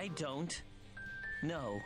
I don't know.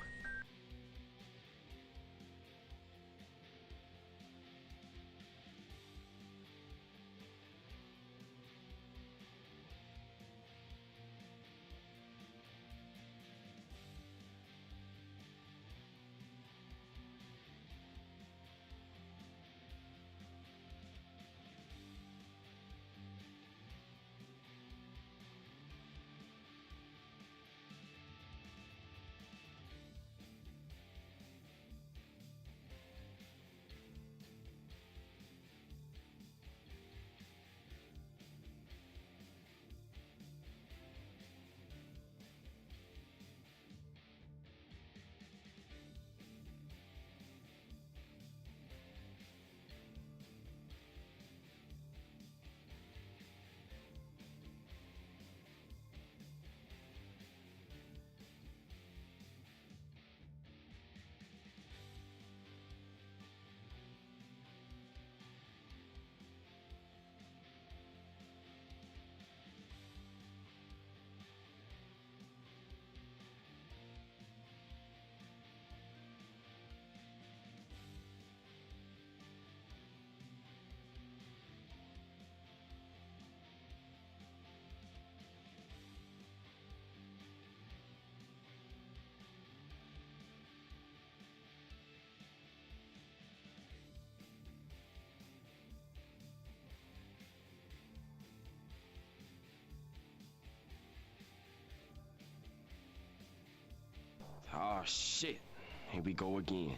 Oh shit, here we go again.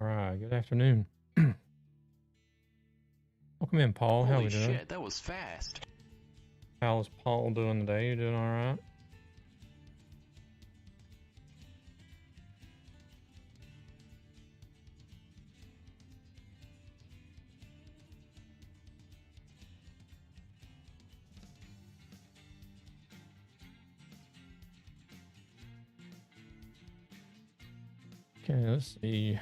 All right, good afternoon. Welcome in, Paul. How Holy we doing? shit, that was fast. How's Paul doing today? You doing all right? Okay, let's see.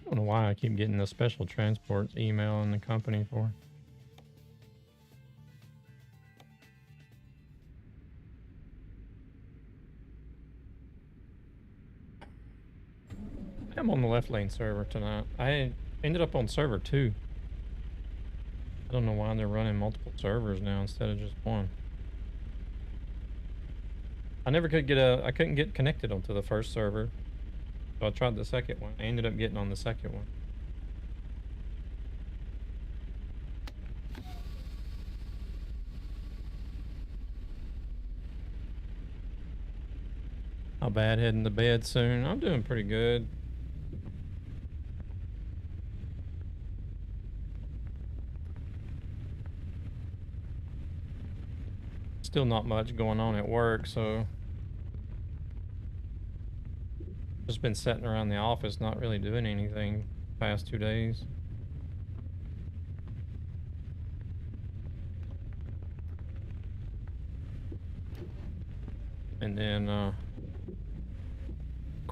I don't know why I keep getting the special transports email in the company for. I'm on the LeftLane server tonight. I ended up on server 2. I don't know why they're running multiple servers now instead of just one. I never could get I couldn't get connected onto the first server. So I tried the second one. I ended up getting on the second one. How bad heading to bed soon? I'm doing pretty good. Still not much going on at work, so just been sitting around the office not really doing anything the past 2 days. And then of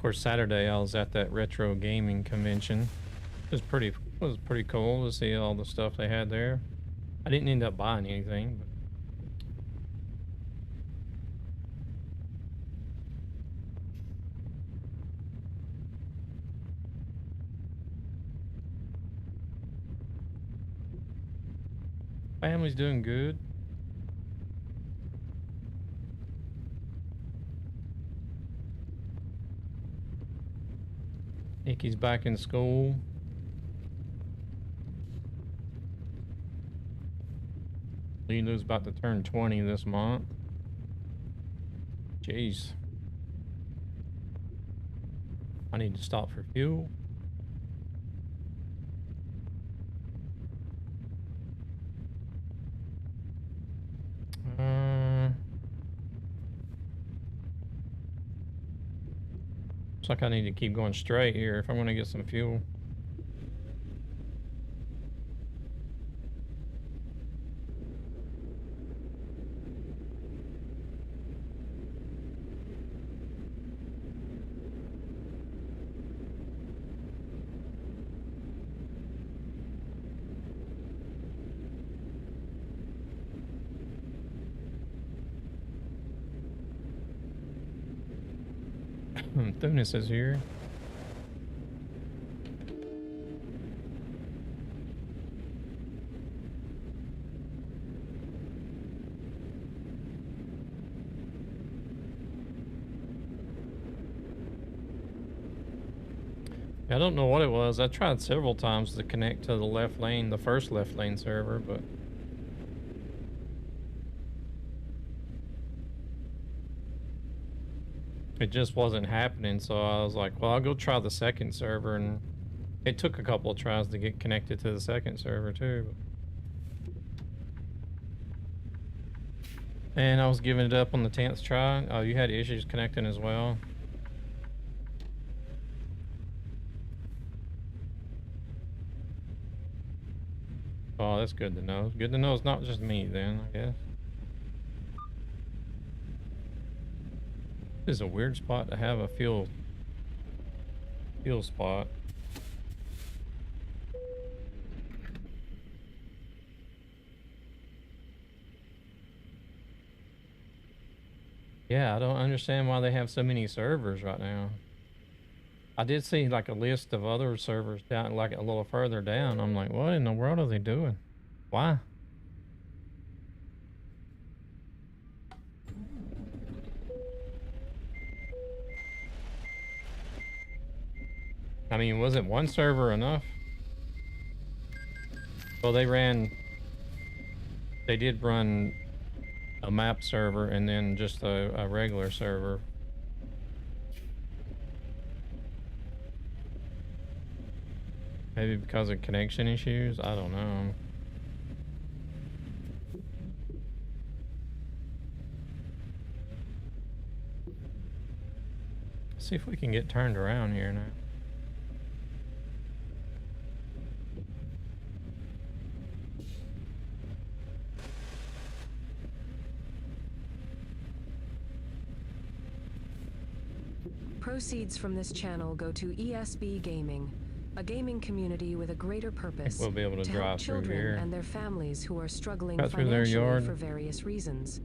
course, Saturday I was at that retro gaming convention. It was pretty cool to see all the stuff they had there. I didn't end up buying anything, but family's doing good. Nikki's back in school. Lilu's about to turn 20 this month. Jeez. I need to stop for fuel. Looks like I need to keep going straight here if I want to get some fuel. Thunis is here. I don't know what it was. I tried several times to connect to the LeftLane, the first LeftLane server, but it just wasn't happening. So I was like, well, I'll go try the second server, and it took a couple of tries to get connected to the second server too. And I was giving it up on the 10th try. Oh, you had issues connecting as well. Oh, that's good to know. Good to know it's not just me then, I guess. This is a weird spot to have a fuel spot. Yeah, I don't understand why they have so many servers right now. I did see like a list of other servers down, like a little further down. I'm like, what in the world are they doing? Why? I mean, wasn't one server enough? Well, they did run a map server and then just a regular server. Maybe because of connection issues? I don't know. Let's see if we can get turned around here now. Proceeds from this channel go to ESB Gaming, a gaming community with a greater purpose. We'll be able to help drive through children here and their families who are struggling Cut through their financially yard. for various reasons.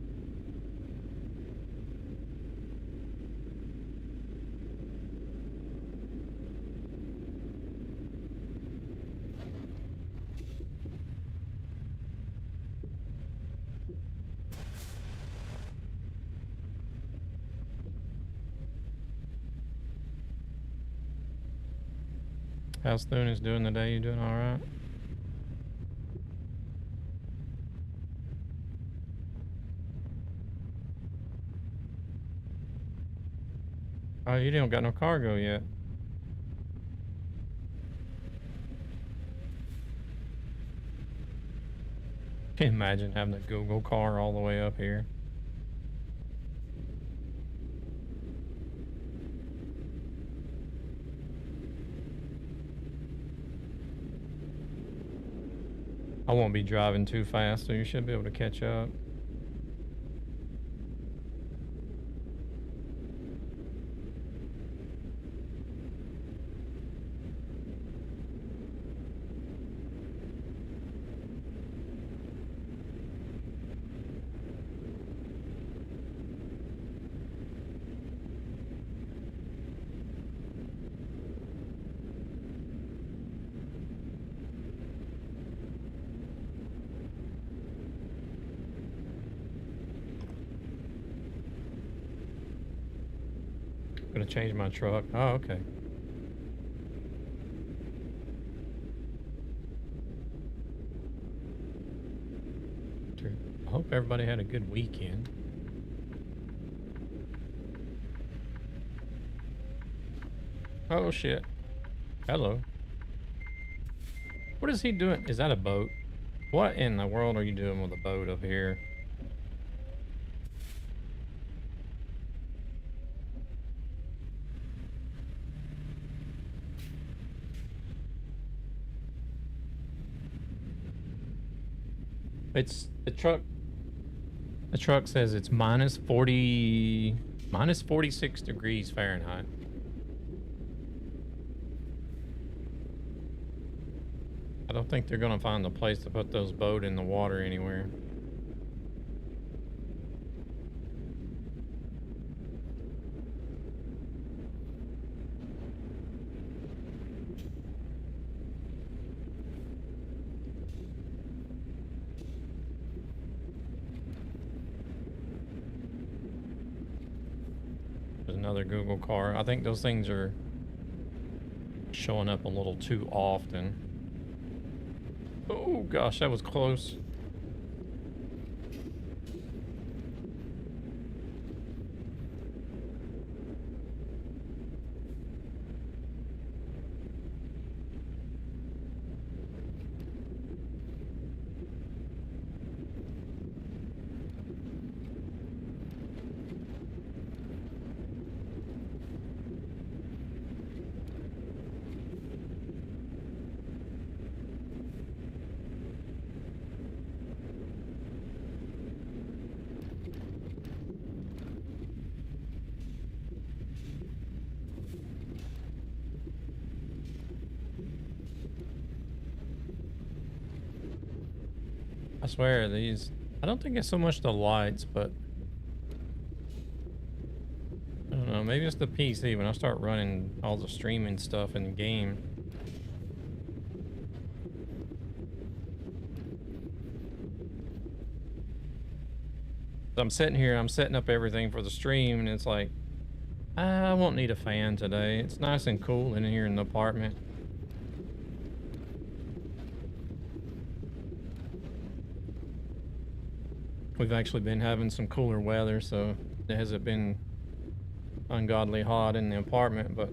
How's Thunis doing today? You doing all right? Oh, you don't got no cargo yet. Can you imagine having a Google car all the way up here? I won't be driving too fast, so you should be able to catch up. Gonna change my truck. Oh, okay. I hope everybody had a good weekend. Oh shit. Hello. What is he doing? Is that a boat? What in the world are you doing with a boat up here? It's the truck. The truck says it's minus 46 degrees Fahrenheit. I don't think they're gonna find a place to put those boats in the water anywhere. There's another Google car. I think those things are showing up a little too often. Oh gosh, that was close. I swear these, I don't think it's so much the lights, but I don't know, maybe it's the PC when I start running all the streaming stuff in the game. So I'm sitting here, I'm setting up everything for the stream, and it's like, I won't need a fan today. It's nice and cool in here in the apartment. We've actually been having some cooler weather, so it hasn't been ungodly hot in the apartment, but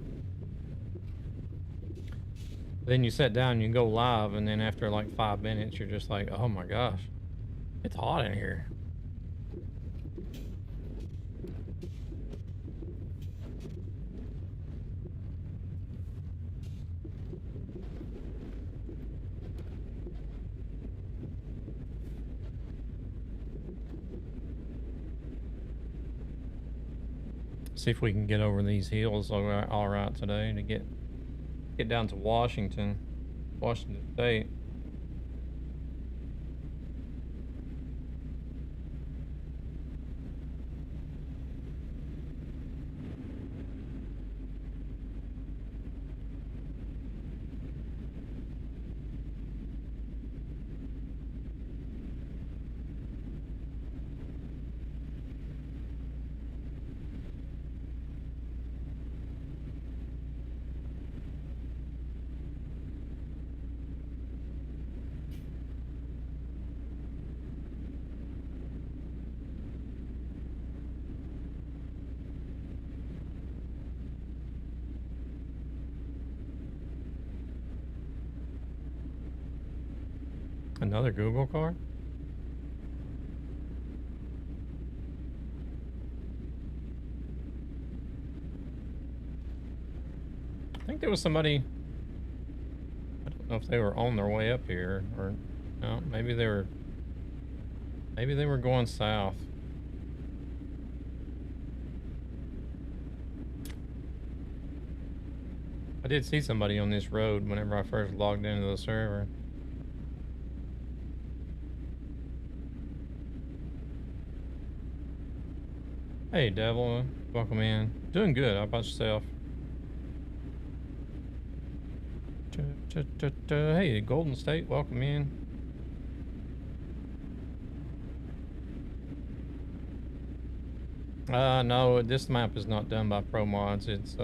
then you sit down and you go live, and then after like 5 minutes, you're just like, oh my gosh, it's hot in here. See if we can get over these hills all right today to get down to Washington State. Another Google car? I think there was somebody, I don't know if they were on their way up here or no, maybe they were going south. I did see somebody on this road whenever I first logged into the server. Hey, Devil. Welcome in. Doing good. How about yourself? Hey, Golden State. Welcome in. No, this map is not done by Pro Mods. It's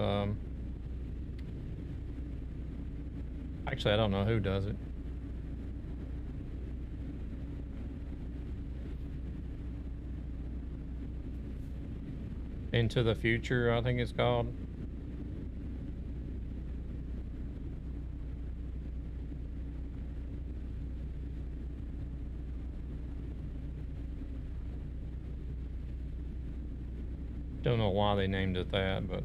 actually, I don't know who does it. Into the Future, I think it's called. Don't know why they named it that, but as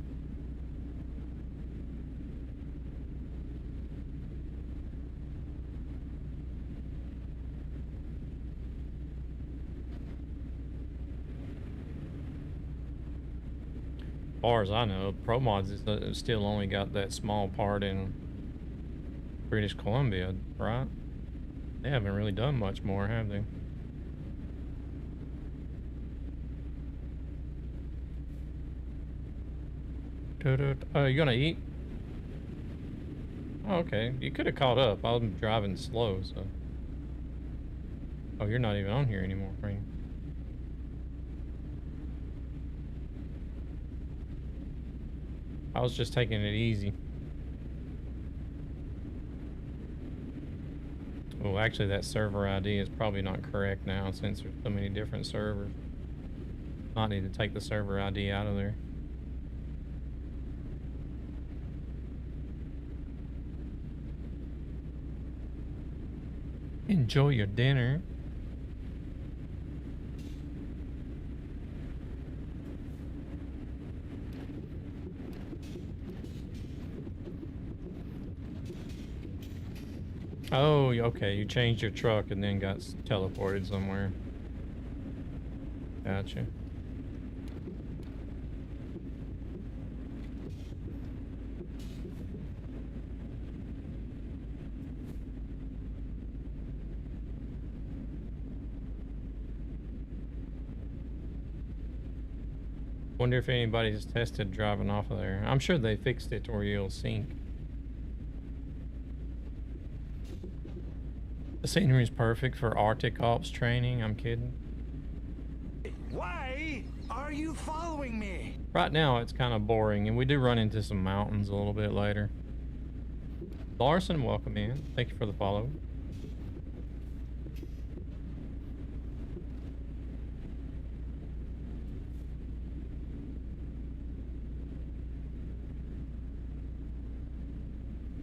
far as I know, Pro Mods is still only got that small part in British Columbia, right? They haven't really done much more, have they? Oh, you gonna eat? Oh, okay. You could have caught up. I was driving slow, so. Oh, you're not even on here anymore, right? I was just taking it easy. Well, actually, that server ID is probably not correct now since there's so many different servers. Might need to take the server ID out of there. Enjoy your dinner. Oh, okay. You changed your truck and then got teleported somewhere. Gotcha. Wonder if anybody's tested driving off of there. I'm sure they fixed it to where you'll sink. The scenery is perfect for Arctic Ops training. I'm kidding. Why are you following me? Right now, it's kind of boring, and we do run into some mountains a little bit later. Larson, welcome in. Thank you for the follow.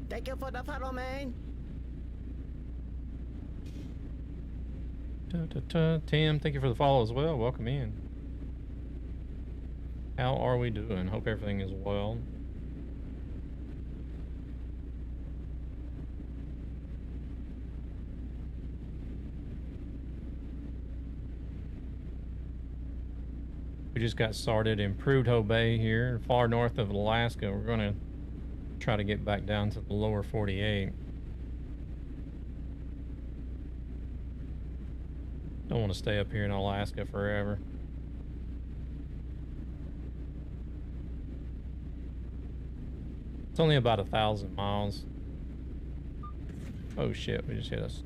Thank you for the follow, man. Tim, thank you for the follow as well. Welcome in. How are we doing? Hope everything is well. We just got started in Prudhoe Bay here, far north of Alaska. We're going to try to get back down to the lower 48. Don't want to stay up here in Alaska forever. It's only about 1,000 miles. Oh shit, we just hit us.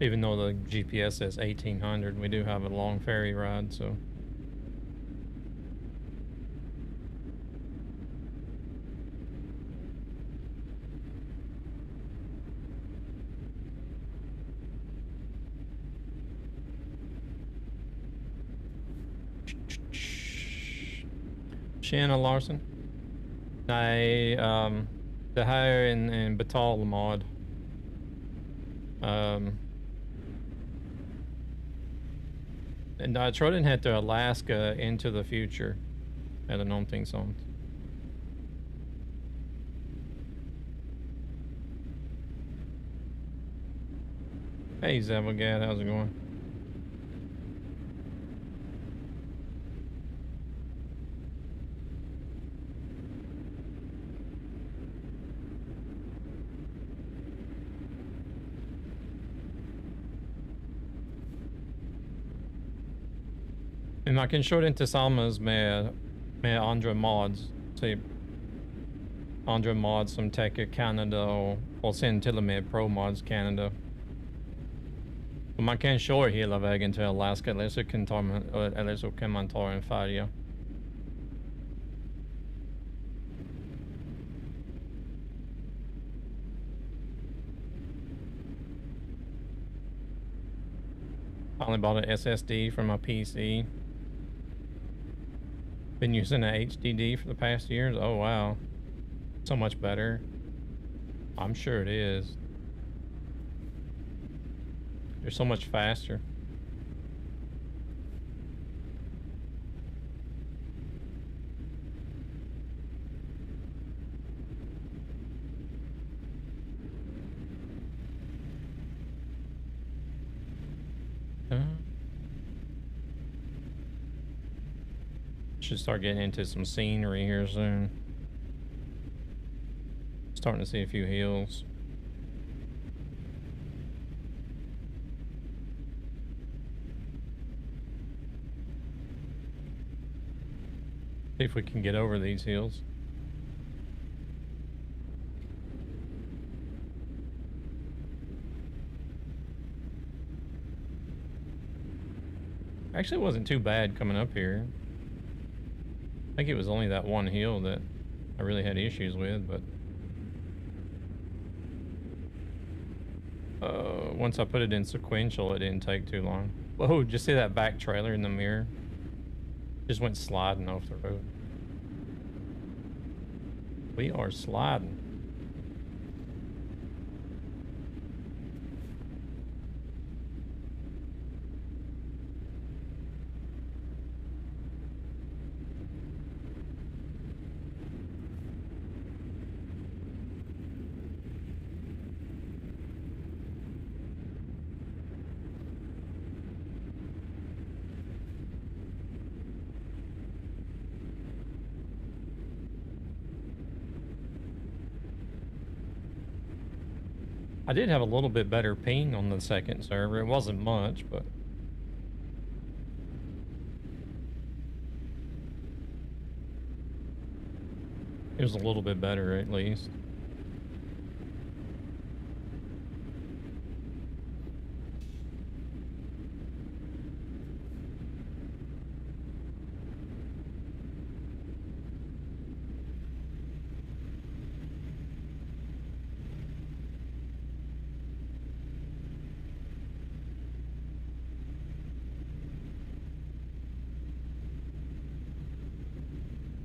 Even though the GPS says 1,800, we do have a long ferry ride, so. Shanna Larson. Nej, det här är en betalmod. Jag tror den heter Alaska Into the Future. Eller någonting sånt. Hey Zavogad, how's it going? Men man kan köra den tillsammans med andra mods. Typ andra mods som täcker Canada och sen till och med Pro Mods Canada. Man kan köra hela vägen till Alaska eller så kan man ta en färja. Finally bought an SSD for my PC. Been using an HDD for the past years. Oh wow. So much better. I'm sure it is. They're so much faster. Should start getting into some scenery here soon. Starting to see a few hills. See if we can get over these hills. Actually, it wasn't too bad coming up here. I think it was only that one hill that I really had issues with, but once I put it in sequential, it didn't take too long. Whoa, did you see that back trailer in the mirror? Just went sliding off the road. We are sliding. I did have a little bit better ping on the second server. It wasn't much, but it was a little bit better at least.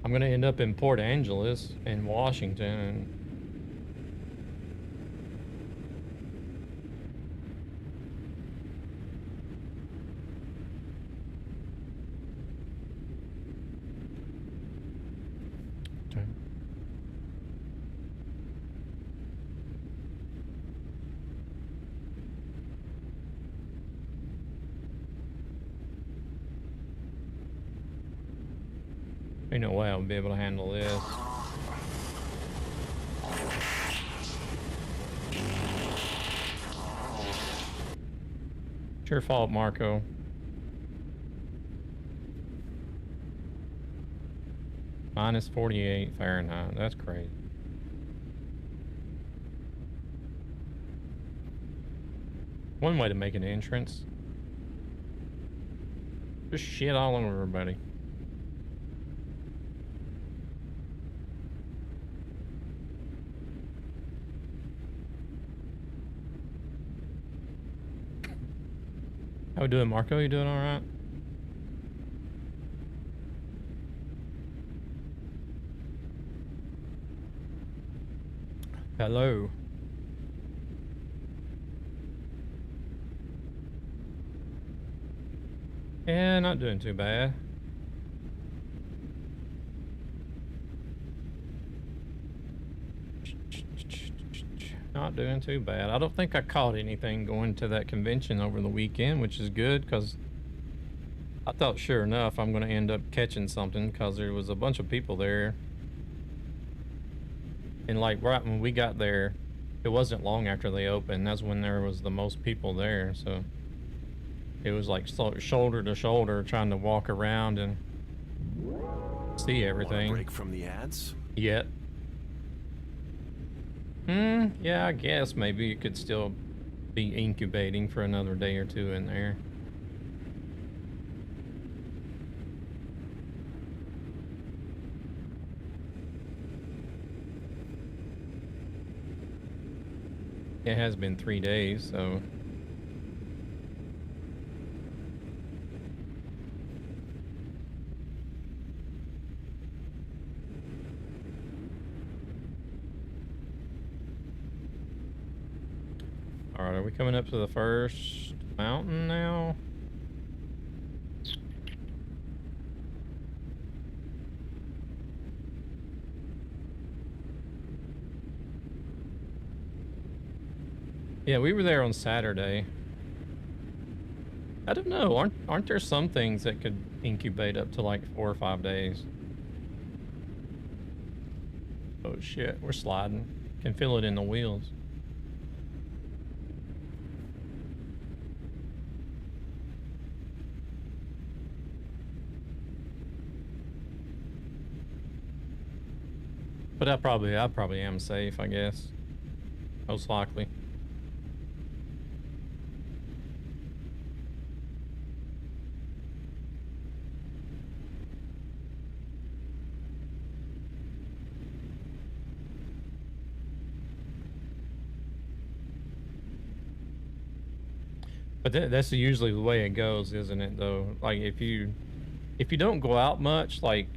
I'm gonna end up in Port Angeles in Washington. Okay. Ain't no way I'll be able to handle this. It's your fault, Marco. Minus 48 Fahrenheit. That's crazy. One way to make an entrance. Just shit all over everybody. How we doing, Marco? You doing all right? Hello. Yeah, not doing too bad. Not doing too bad. I don't think I caught anything going to that convention over the weekend, which is good because I thought sure enough I'm going to end up catching something because there was a bunch of people there. And like right when we got there, it wasn't long after they opened. That's when there was the most people there. So it was like shoulder to shoulder trying to walk around and see everything. Want a break from the ads? Yet. Yeah, I guess maybe you could still be incubating for another day or two in there. It has been 3 days, so all right, are we coming up to the first mountain now? Yeah, we were there on Saturday. I don't know. Aren't there some things that could incubate up to like 4 or 5 days? Oh shit, we're sliding. Can feel it in the wheels. But I probably am safe, I guess. Most likely. But that's usually the way it goes, isn't it? Though, like if you don't go out much, like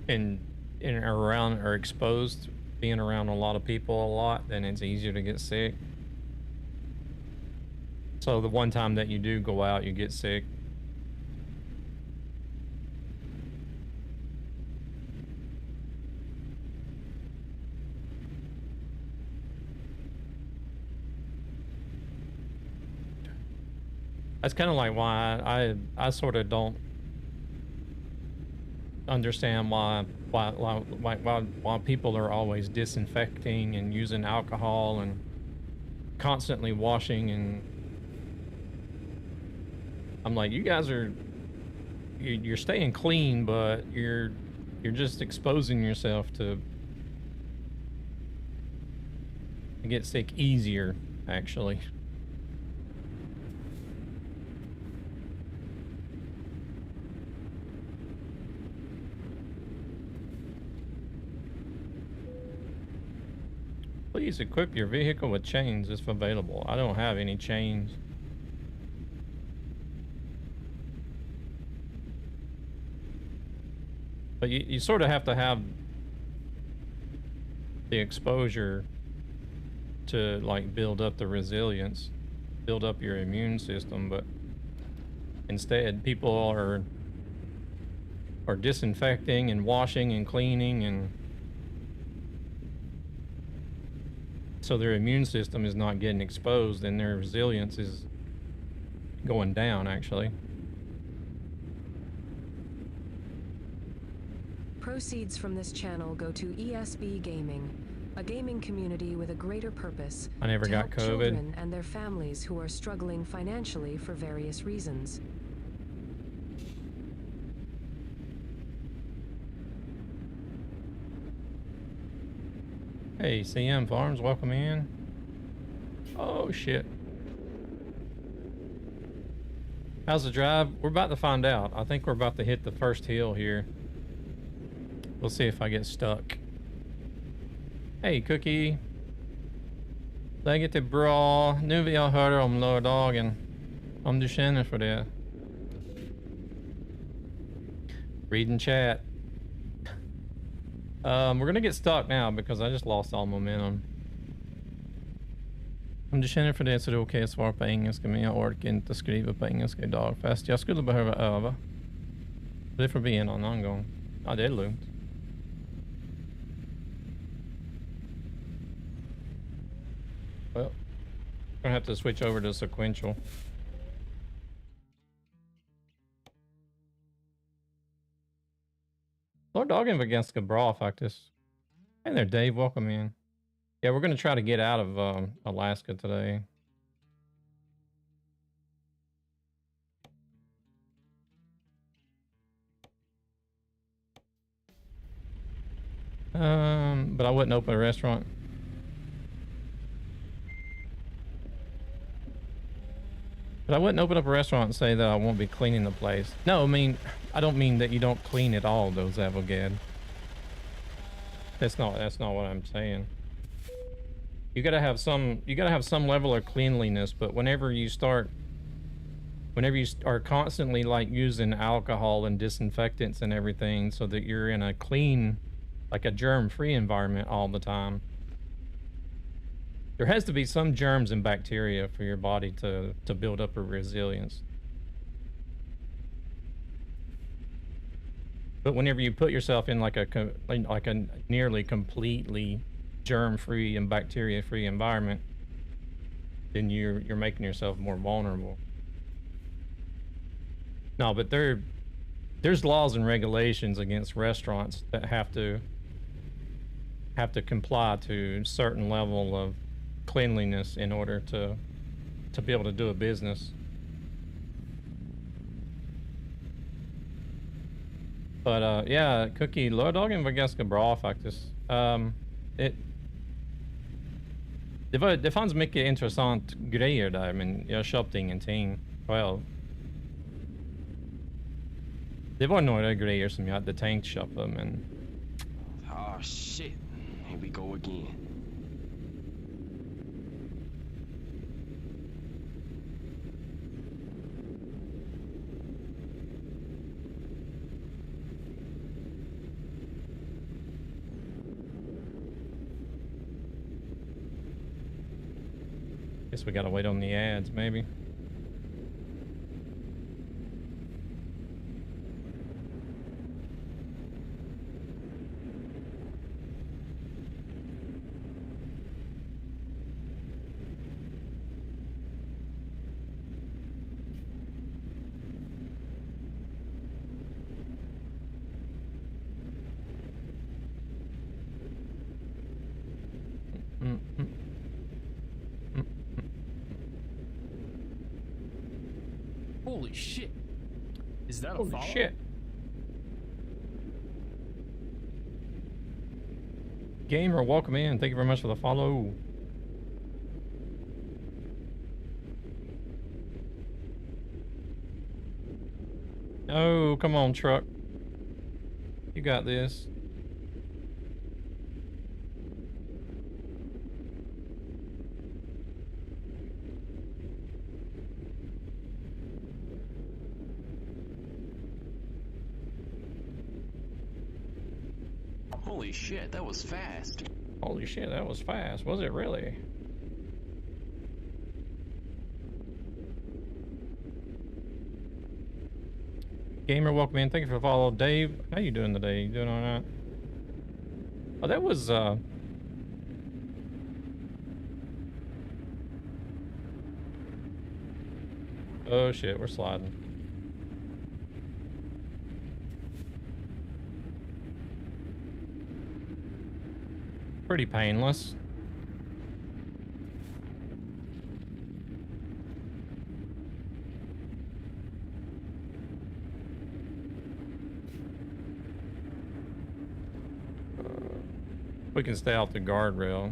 in around or exposed, being around a lot of people a lot, then it's easier to get sick. So the one time that you do go out, you get sick. That's kind of like why I sort of don't understand why people are always disinfecting and using alcohol and constantly washing, and I'm like, you guys are you're staying clean, but you're just exposing yourself to get sick easier, actually. Please equip your vehicle with chains if available. I don't have any chains. But you sort of have to have the exposure to like build up the resilience, build up your immune system, but instead people are disinfecting and washing and cleaning, and so their immune system is not getting exposed and their resilience is going down, actually. Proceeds from this channel go to ESB Gaming, a gaming community with a greater purpose. I never got help COVID. Children and their families who are struggling financially for various reasons. Hey, CM Farms, welcome in. Oh, shit. How's the drive? We're about to find out. I think we're about to hit the first hill here. We'll see if I get stuck. Hey, Cookie. Läget är bra. Nu vill jag höra om lördagen. Om du känner för det. Reading chat. We're gonna get stuck now because I just lost all momentum. Om du känner för det så är det okej att svara på engelska, men jag orkar inte skriva på engelska idag. Fast jag skulle behöva öva. Det får bli en annan gång. Ja, det är lugnt. Well, I'm gonna have to switch over to sequential. Lördagen var ganska bra faktiskt. Hey there, Dave. Welcome in. Yeah, we're gonna try to get out of Alaska today. But I wouldn't open a restaurant. But I wouldn't open up a restaurant and say that I won't be cleaning the place. No, I mean, I don't mean that you don't clean at all, though, Zavogad. That's not what I'm saying. You gotta have some level of cleanliness, but whenever you are constantly like using alcohol and disinfectants and everything so that you're in a clean, like a germ-free environment all the time, there has to be some germs and bacteria for your body to build up a resilience. But whenever you put yourself in like a nearly completely germ-free and bacteria-free environment, then you're making yourself more vulnerable. No, but there's laws and regulations against restaurants that have to comply to a certain level of cleanliness in order to be able to do a business. But ja, Cookie, lördagen var ganska bra faktiskt. Det fanns mycket intressant grejer där, men jag köpte ingenting själv. Det var några grejer som jag hade tänkt köpa, men... Oh shit, here we go again. Guess we gotta wait on the ads, maybe. Holy shit. Is that a Holy follow? shit. Gamer, welcome in. Thank you very much for the follow. Oh, come on, truck. You got this. Holy shit, that was fast. Holy shit, that was fast. Was it really? Gamer, welcome in. Thank you for the follow. Dave, how you doing today? You doing all right? Oh, that was, oh shit, we're sliding. Pretty painless. We can stay off the guardrail.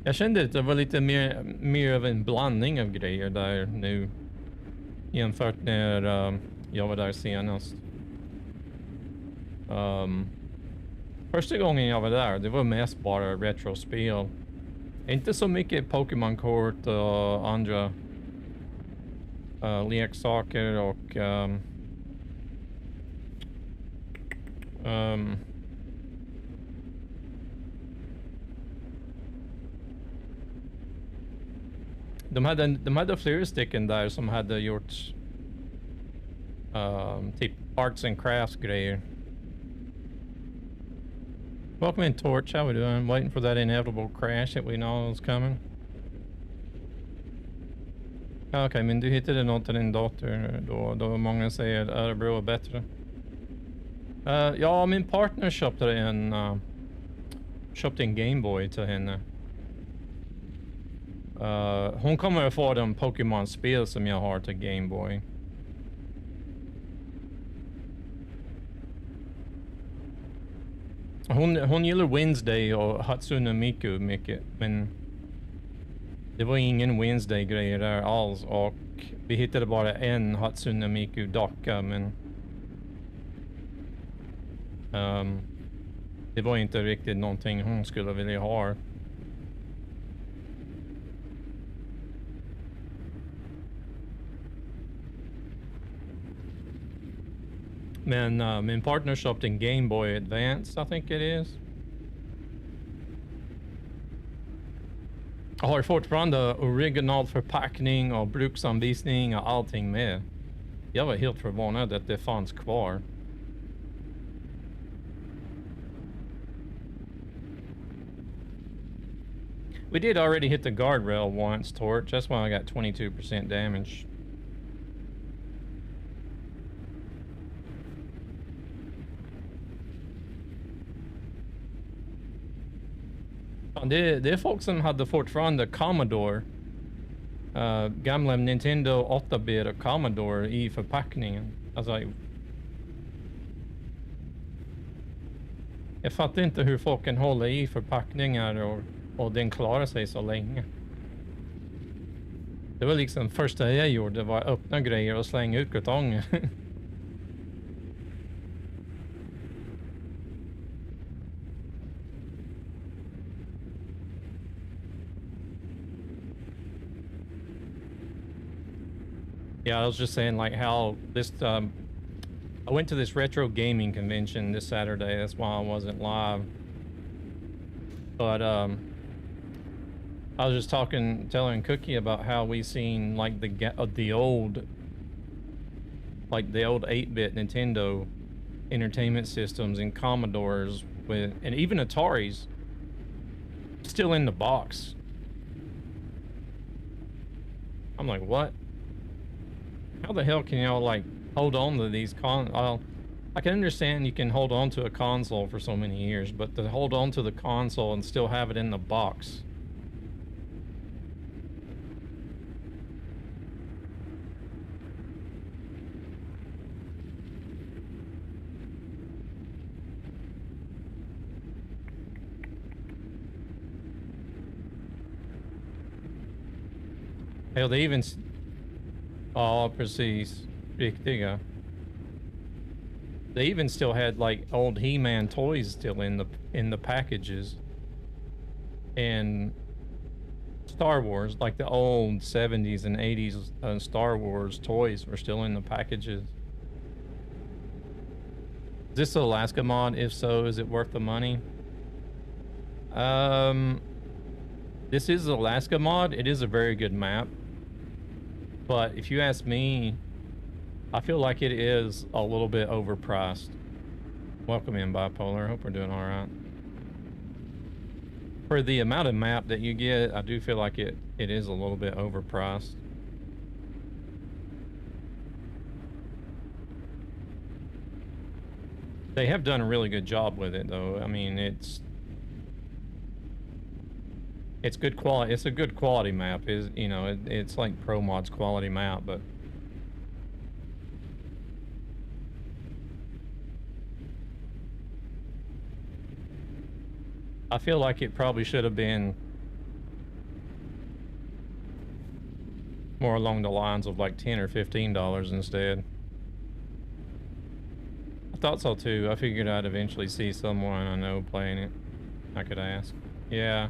Jag kände att det var lite mer av en blandning av grejer där nu jämfört när jag var där senast. Första gången jag var där, det var mest bara retrospel. Inte så mycket Pokémon-kort och andra leksaker och de hade flera stycken där som hade gjort typ arts and crafts grejer. Welcome in, Torch. How we doing? Waiting for that inevitable crash that we know is coming. Okej, men du hittade något till din dotter då många säger att Örebro är bättre. Ja, min partner köpte en Gameboy till henne. Hon kommer att få de Pokémon-spel som jag har till Gameboy. Hon gillar Wednesday och Hatsune Miku mycket, men det var ingen Wednesday-grejer där alls, och vi hittade bara en Hatsune Miku-docka, men det var inte riktigt någonting hon skulle vilja ha. Men min partner köpte en Game Boy Advance, I think it is. Jag har fortfarande originalförpackning och bruksanvisning och allting med. Jag var helt förvånad att det fanns kvar. We did already hit the guardrail once, Torch. That's why I got 22% damage. Det är folk som hade fortfarande Commodore. Gamla Nintendo 8-bit och Commodore i förpackningen. Alltså, jag fattar inte hur folk kan hålla i förpackningar och den klarar sig så länge. Det var liksom första jag gjorde, var att öppna grejer och slänga ut kartonger. Yeah, I was just saying like how this, I went to this retro gaming convention this Saturday. That's why I wasn't live. But I was just telling Cookie about how we seen like the old 8-bit Nintendo entertainment systems and Commodores and even Ataris still in the box. I'm like, what? How the hell can y'all like hold on to these I can understand you can hold on to a console for so many years, but to hold on to the console and still have it in the box. Hell, they even... Ja, precis. Riktiga. They even still had like old He-Man toys still in the packages. And Star Wars, like the old 70s and 80s Star Wars toys were still in the packages. Is this Alaska mod? If so, is it worth the money? This is Alaska mod. It is a very good map. But if you ask me, I feel like it is a little bit overpriced. Welcome in, Bipolar. Hope we're doing all right. For the amount of map that you get, I do feel like it is a little bit overpriced. They have done a really good job with it, though. I mean, it's good quality. It's a good quality map. It's like Pro Mod's quality map, but I feel like it probably should have been more along the lines of like $10 or $15 instead. I thought so too. I figured I'd eventually see someone I know playing it. I could ask. Yeah.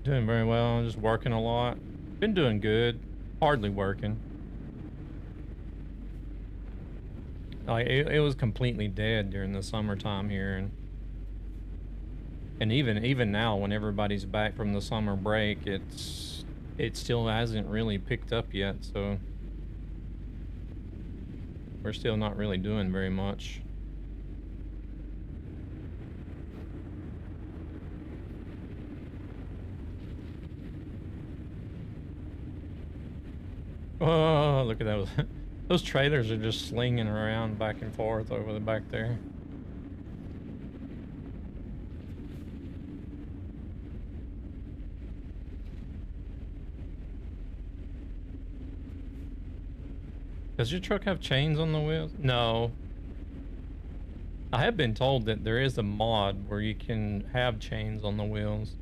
Doing very well, just working a lot. Been doing good, hardly working. Like it was completely dead during the summertime here, and even now when everybody's back from the summer break, it still hasn't really picked up yet. So we're still not really doing very much. Oh, look at those. Those trailers are just slinging around back and forth over the back there. Does your truck have chains on the wheels? No. I have been told that there is a mod where you can have chains on the wheels.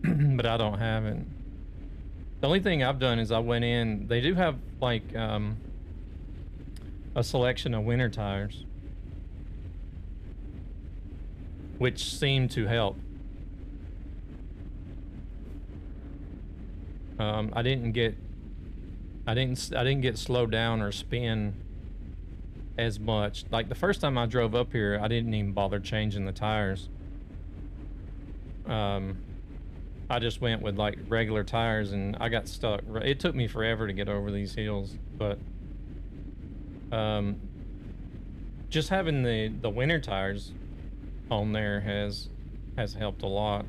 But I don't have it. The only thing I've done is I went in, they do have like a selection of winter tires, which seem to help. I didn't get slowed down or spin as much. Like the first time I drove up here, I didn't even bother changing the tires. I just went with like regular tires and I got stuck. It took me forever to get over these hills, but just having the winter tires on there has helped a lot.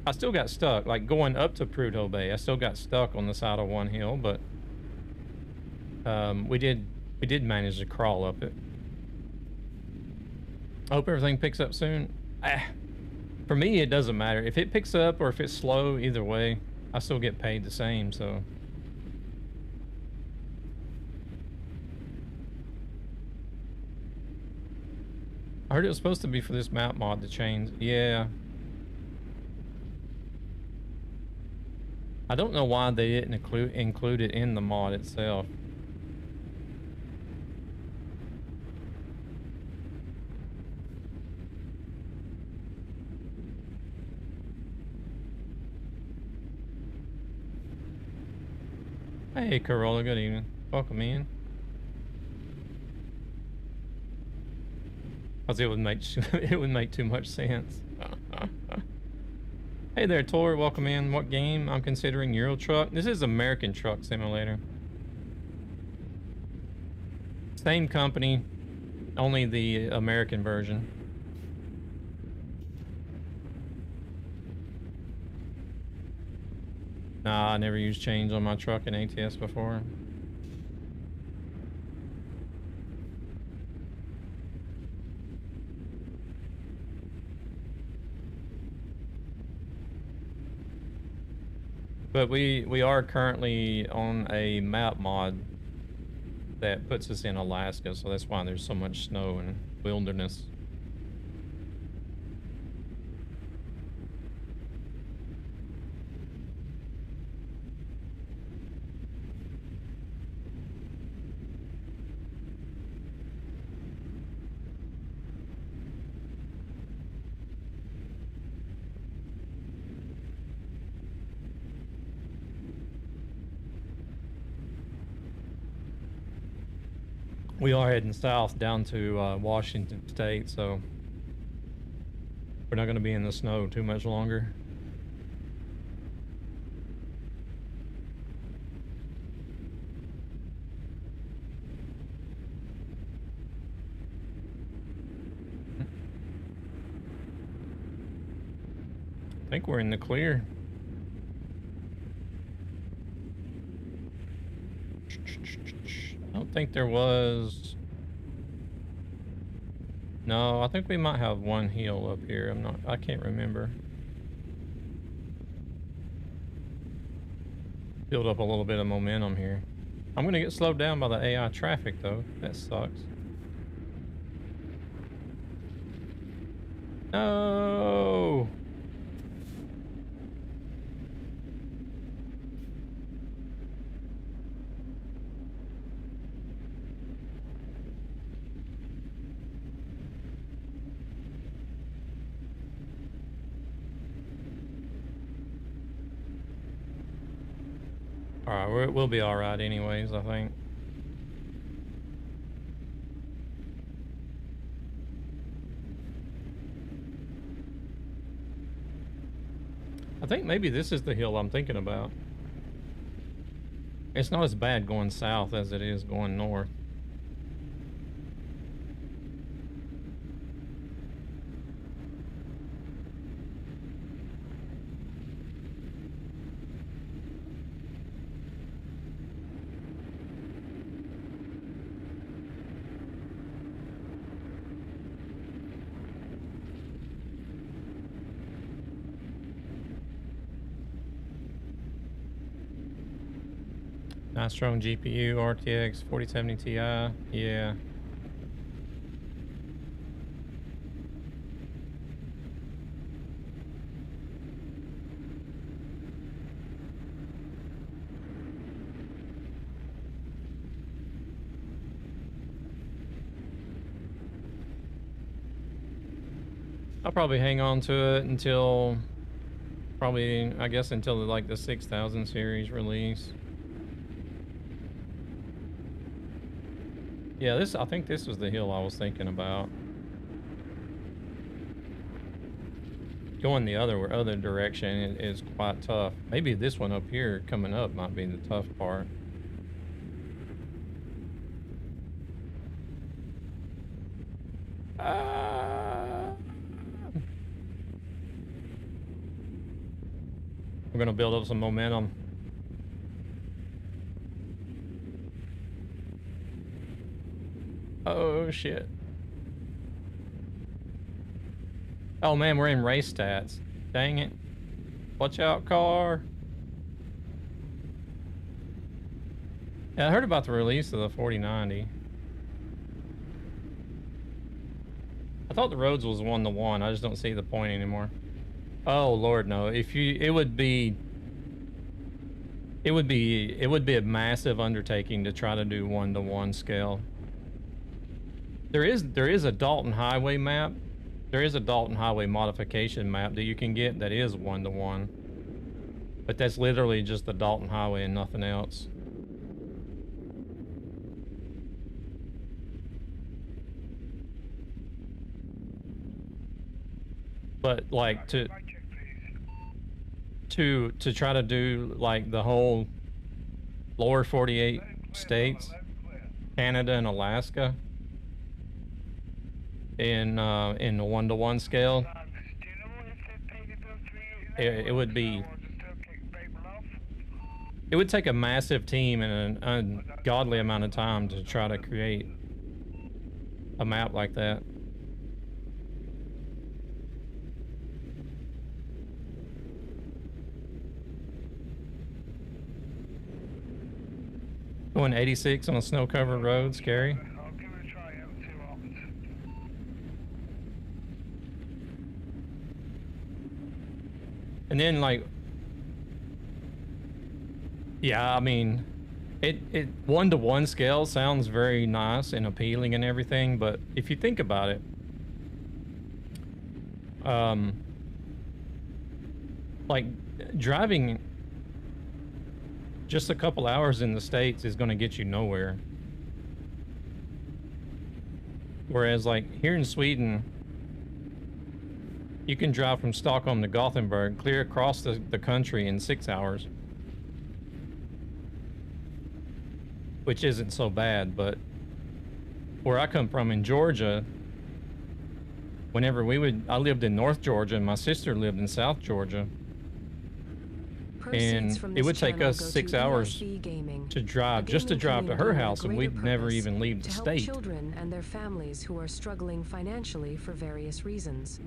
I still got stuck, like going up to Prudhoe Bay. I still got stuck on the side of one hill, but we did manage to crawl up it. I hope everything picks up soon. For me, it doesn't matter if it picks up or if it's slow. Either way, I still get paid the same. So. I heard it was supposed to be for this map mod to change. Yeah. I don't know why they didn't include it in the mod itself. Hey Corolla, good evening. Welcome in. Cause it would make too much sense. Hey there, Tor. Welcome in. What game? I'm considering Euro Truck. This is American Truck Simulator. Same company, only the American version. Nah, I never used chains on my truck in ATS before. But we are currently on a map mod that puts us in Alaska, so that's why there's so much snow and wilderness. We are heading south down to Washington State, so we're not going to be in the snow too much longer. I think we're in the clear. I don't think there was. No, I think we might have one hill up here. I can't remember. Build up a little bit of momentum here. I'm gonna get slowed down by the AI traffic though. That sucks. No. Alright, we'll be alright anyways, I think. I think maybe this is the hill I'm thinking about. It's not as bad going south as it is going north. Nice strong GPU, RTX 4070 Ti. Yeah. I'll probably hang on to it until probably, I guess, until like the 6000 series release. Yeah, I think this was the hill I was thinking about. Going the other direction is quite tough. Maybe this one up here coming up might be the tough part. We're gonna build up some momentum. Oh shit. Oh man, we're in race stats. Dang it. Watch out, car. Yeah, I heard about the release of the 4090. I thought the roads was 1-to-1. I just don't see the point anymore. Oh Lord, no. It would be a massive undertaking to try to do 1-to-1 scale. There is a Dalton Highway map. There is a Dalton Highway modification map that you can get that is 1-to-1. But that's literally just the Dalton Highway and nothing else. But like to try to do like the whole lower 48 states, Canada and Alaska in the 1-to-1 scale, it would take a massive team and an ungodly amount of time to try to create a map like that. Going 86 on a snow-covered road, scary. I'll give it a try out and see what happens. And then like, yeah, I mean, it 1-to-1 scale sounds very nice and appealing and everything, but if you think about it, like driving just a couple hours in the States is going to get you nowhere. Whereas like here in Sweden, you can drive from Stockholm to Gothenburg clear across the country in 6 hours. Which isn't so bad, but where I come from in Georgia, whenever I lived in North Georgia and my sister lived in South Georgia, and it would take us 6 hours to drive, just to drive to her house, and we'd never even leave the state. To help children and their families who are struggling financially for various reasons.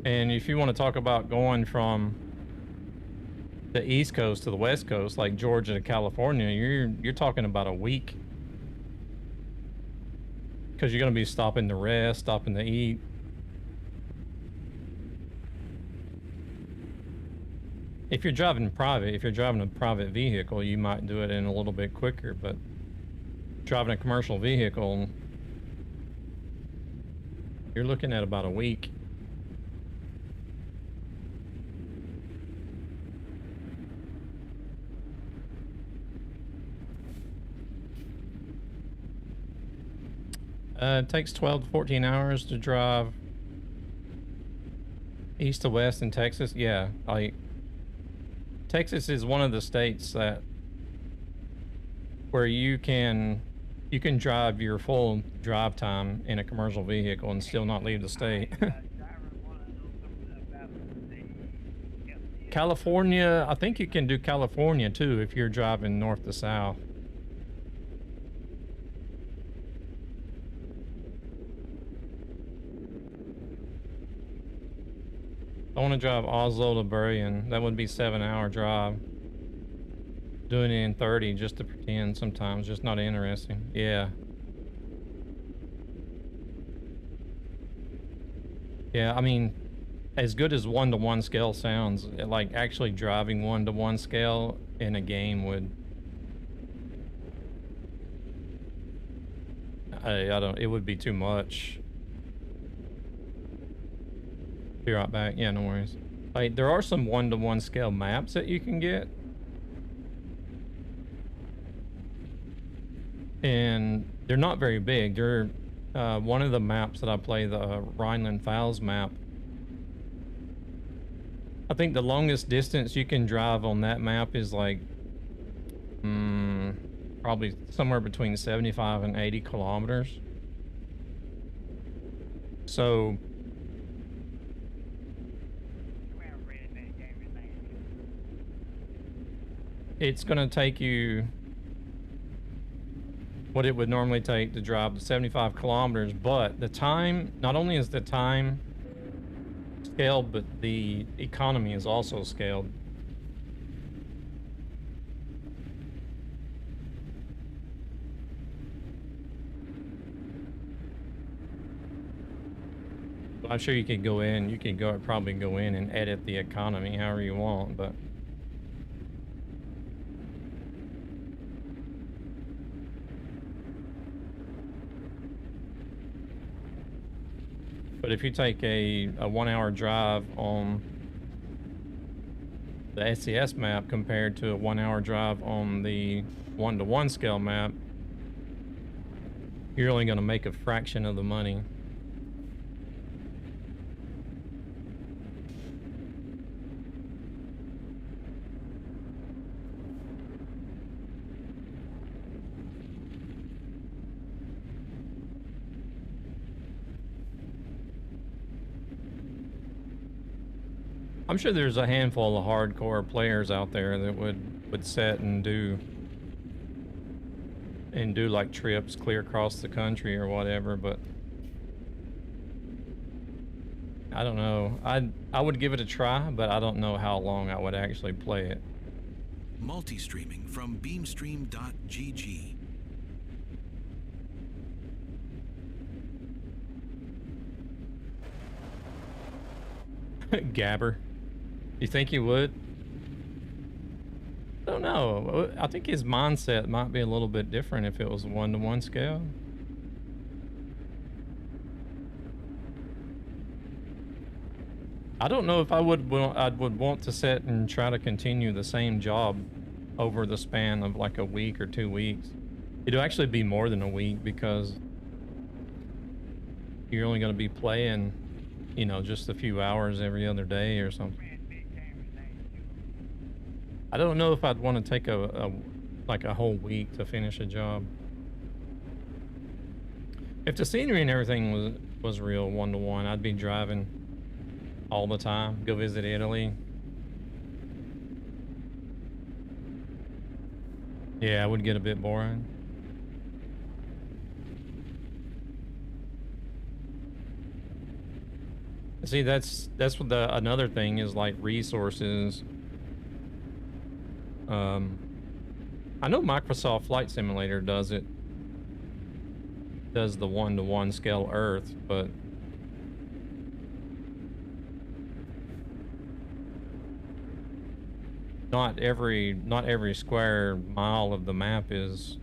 And if you want to talk about going from the East Coast to the West Coast, like Georgia to California, you're talking about a week. Because you're going to be stopping to rest, stopping to eat. If you're driving a private vehicle, you might do it in a little bit quicker, but driving a commercial vehicle, you're looking at about a week. It takes 12 to 14 hours to drive east to west in Texas. Yeah, like Texas is one of the states that where you can drive your full drive time in a commercial vehicle and still not leave the state. California, I think you can do California too if you're driving north to south. I want to drive Oslo to Bergen. That would be 7-hour drive. Doing it in 30 just to pretend sometimes, just not interesting. Yeah. Yeah, I mean, as good as 1-to-1 scale sounds, like actually driving 1-to-1 scale in a game would... I don't, it would be too much. Be right back. Yeah, no worries. Like, there are some 1-to-1 scale maps that you can get. And they're not very big. They're one of the maps that I play, the Rhineland-Pfalz map. I think the longest distance you can drive on that map is like probably somewhere between 75 and 80 kilometers. So it's gonna take you what it would normally take to drive the 75 kilometers, but the time, not only is the time scaled, but the economy is also scaled. I'm sure you could go in, probably go in and edit the economy however you want, but if you take a 1-hour drive on the SCS map compared to a 1-hour drive on the 1-to-1 scale map, you're only going to make a fraction of the money. I'm sure there's a handful of hardcore players out there that would set and do like trips clear across the country or whatever, but I don't know. I would give it a try, but I don't know how long I would actually play it. Multi-streaming from beamstream.gg. Gabber. You think he would? I don't know. I think his mindset might be a little bit different if it was a 1-to-1 scale. I don't know if I would want to sit and try to continue the same job over the span of like a week or 2 weeks. It'll actually be more than a week because you're only going to be playing, you know, just a few hours every other day or something. I don't know if I'd want to take like a whole week to finish a job. If the scenery and everything was real 1-to-1, I'd be driving all the time, go visit Italy. Yeah, it would get a bit boring. See, that's what another thing is, like resources. I know Microsoft Flight Simulator does it. Does the 1-to-1 scale Earth, but not every square mile of the map is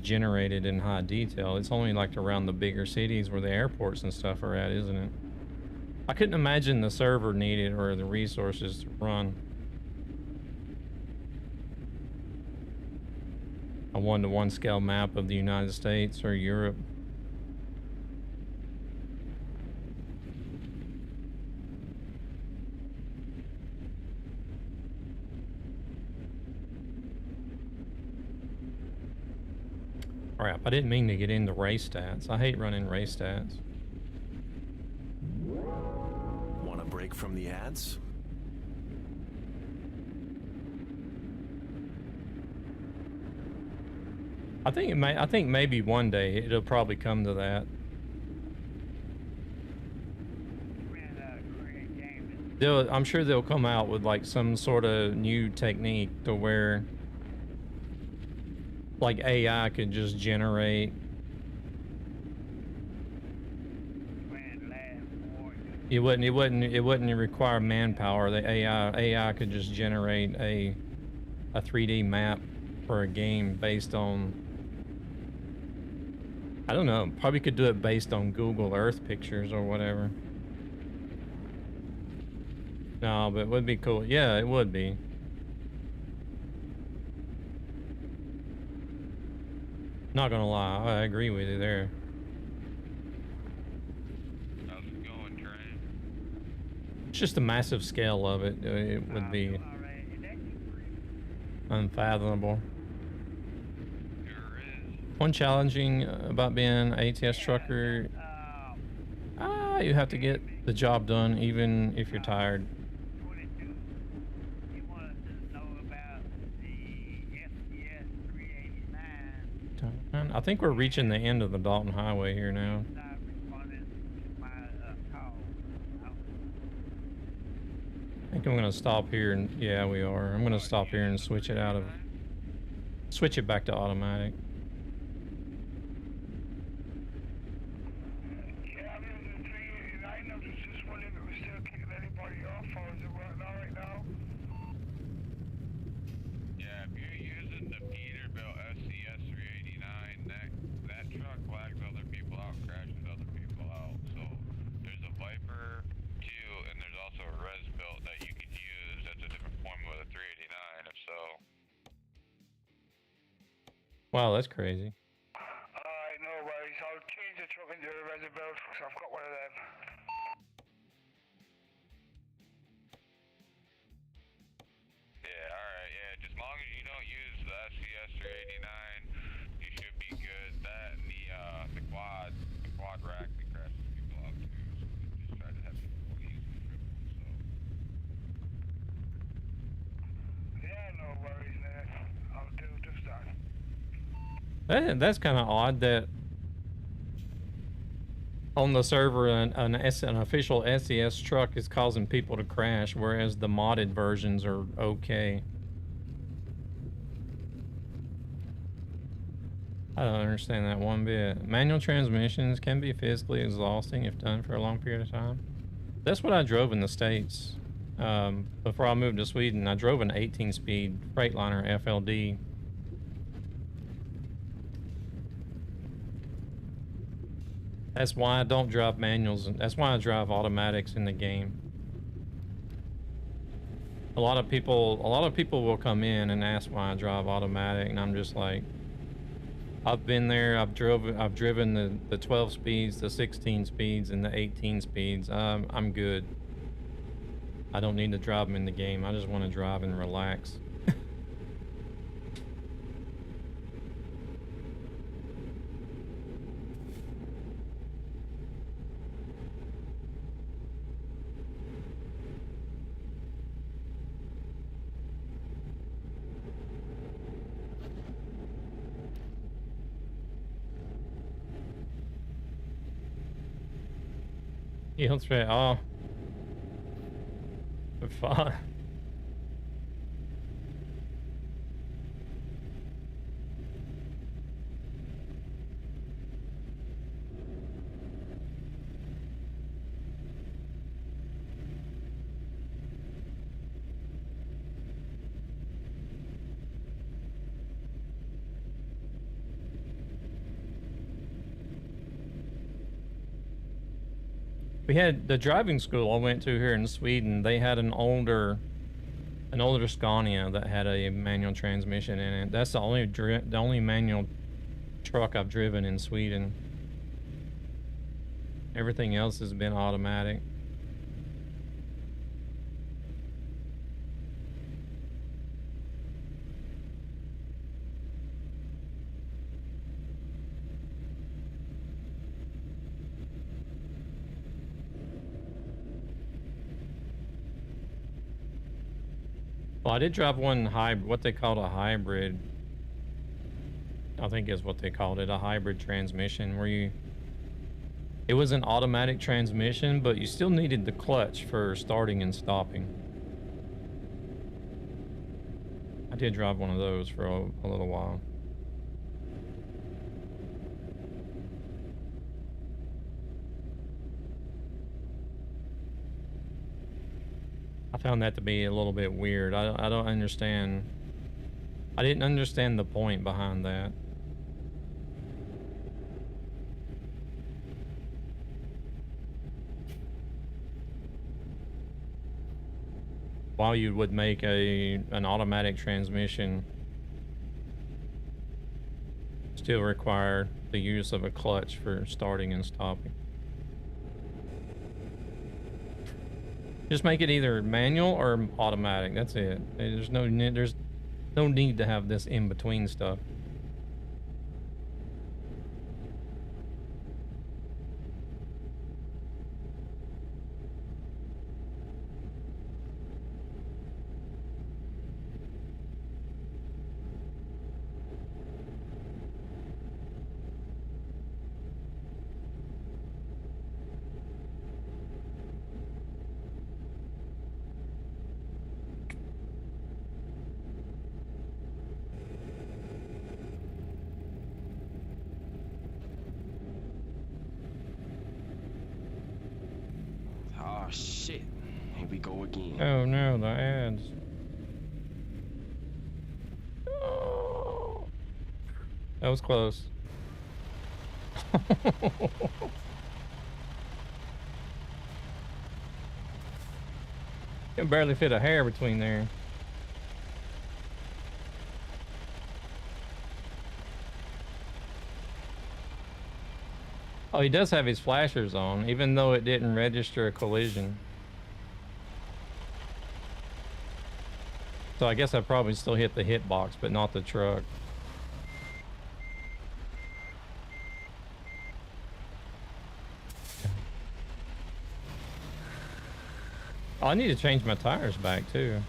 generated in high detail. It's only like around the bigger cities where the airports and stuff are at, isn't it? I couldn't imagine the server needed or the resources to run a 1-to-1 scale map of the United States or Europe. Crap, I didn't mean to get into race stats. I hate running race stats. Want a break from the ads? I think maybe one day it'll probably come to that. Ran out of I'm sure they'll come out with like some sort of new technique to where like AI could just generate. It wouldn't require manpower. The AI could just generate a 3D map for a game based on, I don't know, probably could do it based on Google Earth pictures or whatever. No, but it would be cool. Yeah, it would be. Not gonna lie, I agree with you there. How's it going, Trey? It's just the massive scale of it. It would be unfathomable. Sure is. One challenging about being an ATS trucker, you have to get the job done even if you're tired. I think we're reaching the end of the Dalton Highway here now. I think I'm gonna stop here and, yeah, we are. I'm gonna stop here and switch it back to automatic. Yeah, I'm using 389. I'm just wondering if it was still kicking anybody off, or is it working all right now? Yeah, if you're using the Peterbilt SCS 389, that truck flags other people out, crashes other people out. So there's a Viper 2, and there's also a Res built that you can use. That's a different formula with a 389. If so. Wow, that's crazy. Alright, no worries. I'll change the truck into a reservoir because I've got one of them. Yeah, alright, yeah. Just as long as you don't use the SCS 389, you should be good. That and the quad rack that crashes people out too. So we just try to have people use the triple, so. Yeah, no worries, man. I'll do just that. That's kind of odd that on the server an official SES truck is causing people to crash, whereas the modded versions are okay. I don't understand that one bit. Manual transmissions can be physically exhausting if done for a long period of time. That's what I drove in the States. Before I moved to Sweden, I drove an 18-speed Freightliner FLD. That's why I don't drive manuals, and that's why I drive automatics in the game. A lot of people will come in and ask why I drive automatic, and I'm just like, I've been there. I've driven the 12 speeds, the 16 speeds, and the 18 speeds. I'm good. I don't need to drive them in the game. I just want to drive and relax. Yeah, that's right. Oh, fun. We had the driving school I went to here in Sweden. They had an older Scania that had a manual transmission in it. That's the only manual truck I've driven in Sweden. Everything else has been automatic. Well, I did drive one what they called a hybrid. I think is what they called it, a hybrid transmission, where It was an automatic transmission, but you still needed the clutch for starting and stopping. I did drive one of those for a little while. I found that to be a little bit weird. I don't understand. I didn't understand the point behind that. Why you would make an automatic transmission still require the use of a clutch for starting and stopping. Just make it either manual or automatic. That's it. There's no need to have this in between stuff. Oh shit. Here we go again. Oh no, the ads. Oh, that was close. Can barely fit a hair between there. Oh, he does have his flashers on, even though it didn't register a collision. So I guess I probably still hit the hitbox, but not the truck. Oh, I need to change my tires back too.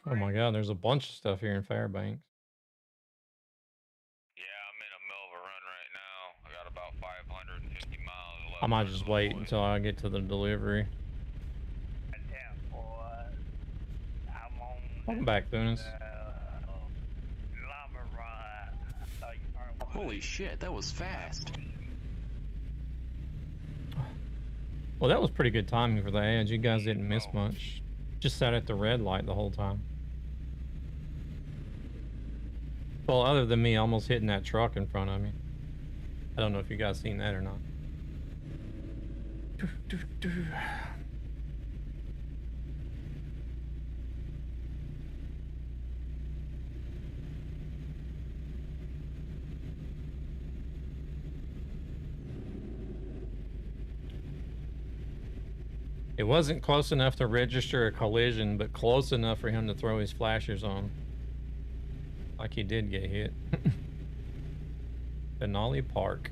Oh my god, there's a bunch of stuff here in Fairbanks. Yeah, I'm in the middle of a run right now. I got about 550 miles left. I might just wait until I get to the delivery. Welcome back, Thunis. Holy shit, that was fast. Well, that was pretty good timing for the ads. You guys didn't miss much. Just sat at the red light the whole time. Well, other than me almost hitting that truck in front of me. I don't know if you guys seen that or not. It wasn't close enough to register a collision, but close enough for him to throw his flashers on. Like he did get hit. Denali Park.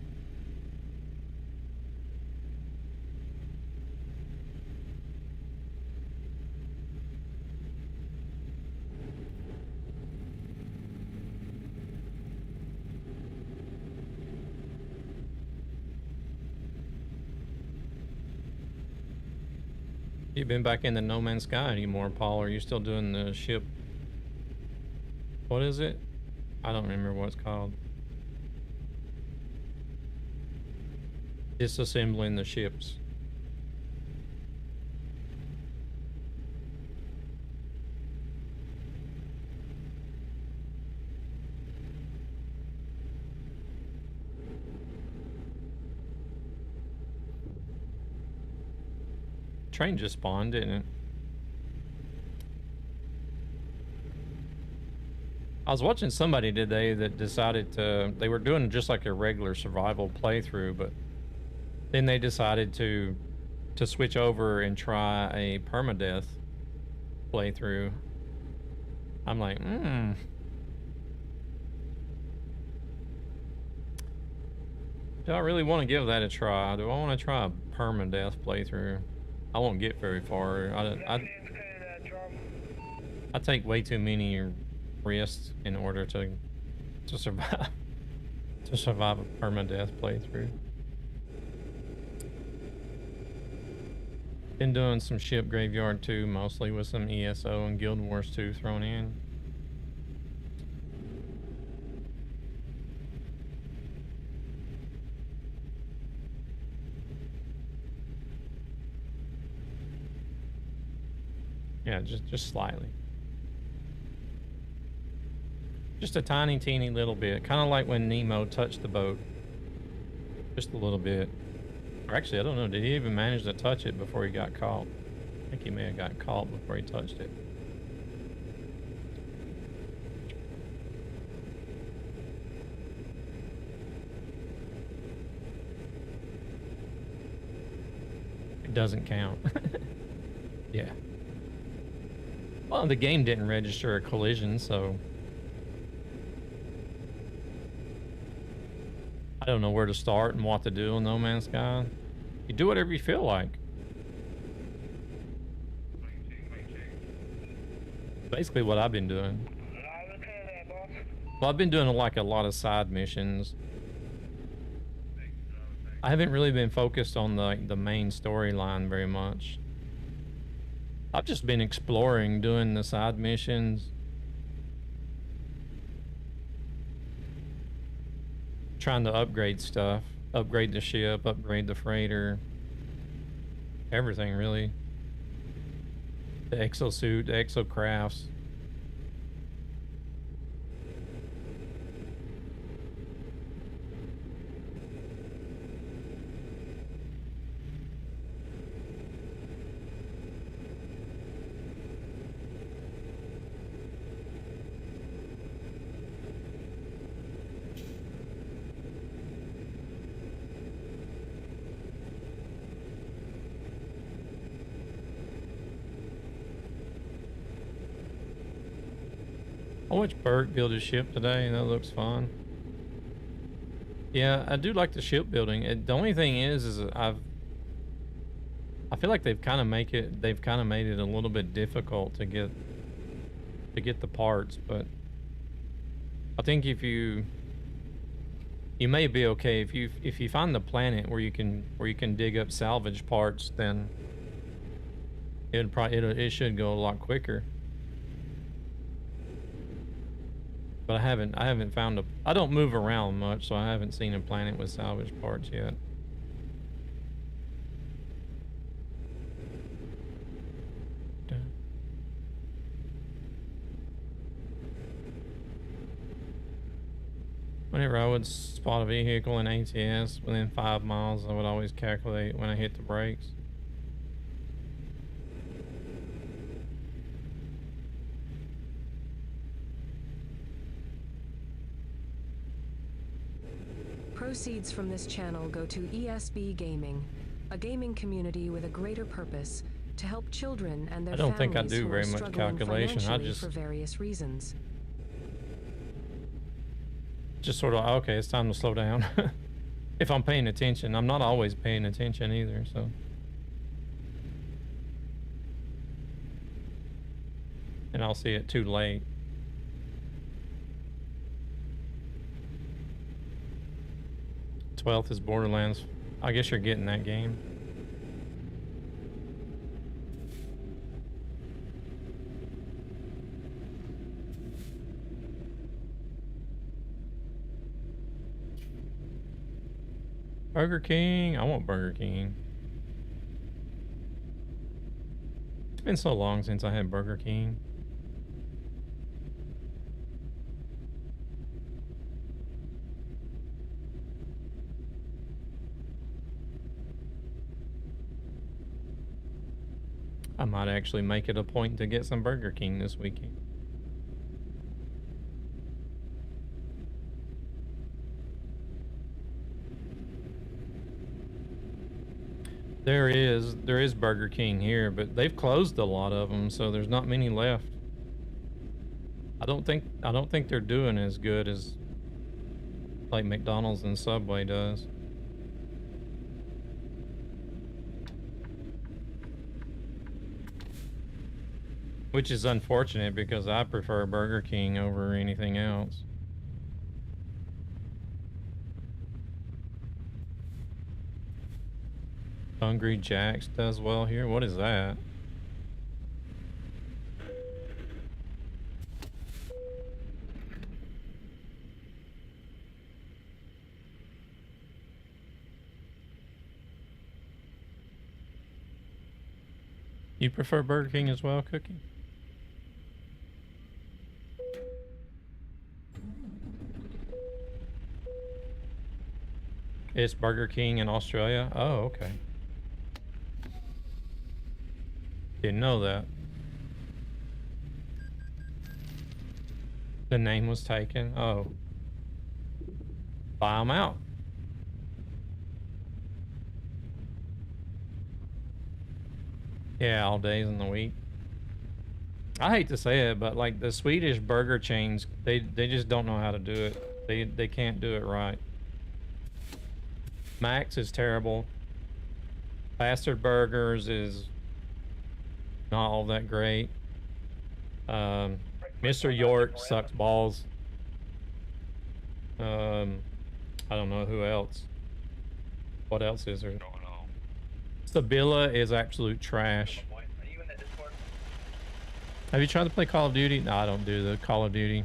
You been back in the No Man's Sky anymore, Paul? Are you still doing the ship? What is it? I don't remember what it's called. Disassembling the ships. Train just spawned, didn't it? I was watching somebody today that decided to, they were doing just like a regular survival playthrough, but then they decided to switch over and try a permadeath playthrough. I'm like, Do I really want to give that a try? Do I want to try a permadeath playthrough? I won't get very far. I take way too many risks in order to survive to survive a permadeath playthrough. Been doing some Ship Graveyard 2, mostly with some ESO and Guild Wars 2 thrown in. Yeah, just slightly. Just a tiny, teeny little bit. Kind of like when Nemo touched the boat. Just a little bit. Or actually, I don't know. Did he even manage to touch it before he got caught? I think he may have got caught before he touched it. It doesn't count. Yeah. Well, the game didn't register a collision, so... I don't know where to start and what to do in No Man's Sky. You do whatever you feel like. Basically what I've been doing. Well, I've been doing like a lot of side missions. I haven't really been focused on the main storyline very much. I've just been exploring, doing the side missions. Trying to upgrade stuff. Upgrade the ship, upgrade the freighter. Everything, really. The exosuit, the exocrafts. I watched Bert build his ship today, and that looks fun. Yeah, I do like the shipbuilding. The only thing is I feel like they've kind of made it a little bit difficult to get the parts, but I think if you may be okay if you find the planet where you can dig up salvage parts, then it should go a lot quicker. But I haven't found I don't move around much, so I haven't seen a planet with salvage parts yet. Whenever I would spot a vehicle in ATS within 5 miles, I would always calculate when I hit the brakes. Proceeds from this channel go to ESB Gaming, a gaming community with a greater purpose to help children and their families I don't think I do very much calculation. I just for various reasons. Just sort of, okay, it's time to slow down. If I'm paying attention. I'm not always paying attention either, so. And I'll see it too late. 12th is Borderlands. I guess you're getting that game. Burger King. I want Burger King. It's been so long since I had Burger King. I might actually make it a point to get some Burger King this weekend. There is Burger King here, but they've closed a lot of them, so there's not many left. I don't think they're doing as good as like McDonald's and Subway does. Which is unfortunate because I prefer Burger King over anything else. Hungry Jack's does well here. What is that? You prefer Burger King as well, Cookie? It's Burger King in Australia? Oh, okay. Didn't know that. The name was taken. Oh. Buy them out. Yeah, all days in the week. I hate to say it, but like the Swedish burger chains, they just don't know how to do it. They can't do it right. Max is terrible. Bastard Burgers is not all that great. Mr. York sucks balls. I don't know who else. What else is there? Stabila is absolute trash. Have you tried to play Call of Duty? No, I don't do the Call of Duty.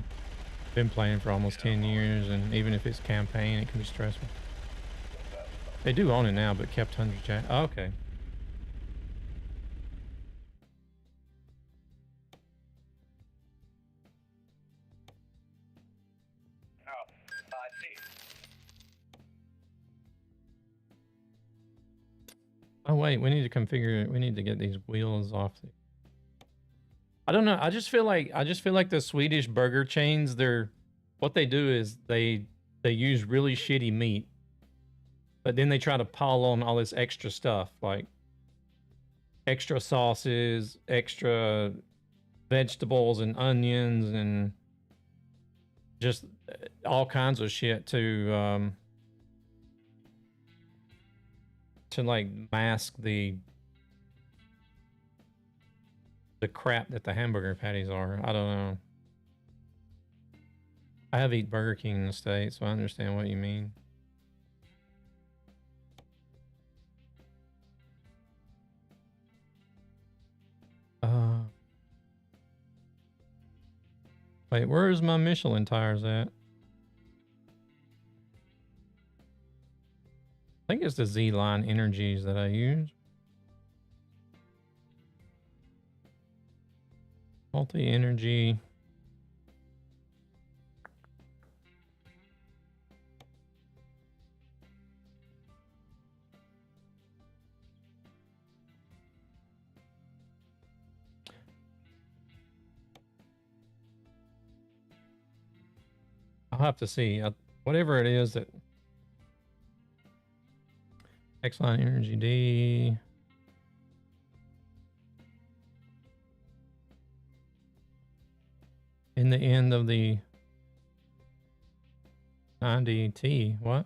Been playing for almost 10 years, and even if it's campaign, it can be stressful. They do own it now, but kept 100 Jack. Oh, okay. Oh wait, we need to configure. We need to get these wheels off. I don't know. I just feel like the Swedish burger chains. What they do is they use really shitty meat, but then they try to pile on all this extra stuff like extra sauces, extra vegetables and onions, and just all kinds of shit to like mask the crap that the hamburger patties are. I don't know. I have eaten Burger King in the States, so I understand what you mean. Wait, where's my Michelin tires at? I think it's the Z-Line Energies that I use. Multi-energy. I'll have to see. Whatever it is that... X-Line Energy D. In the end of the 90T. What?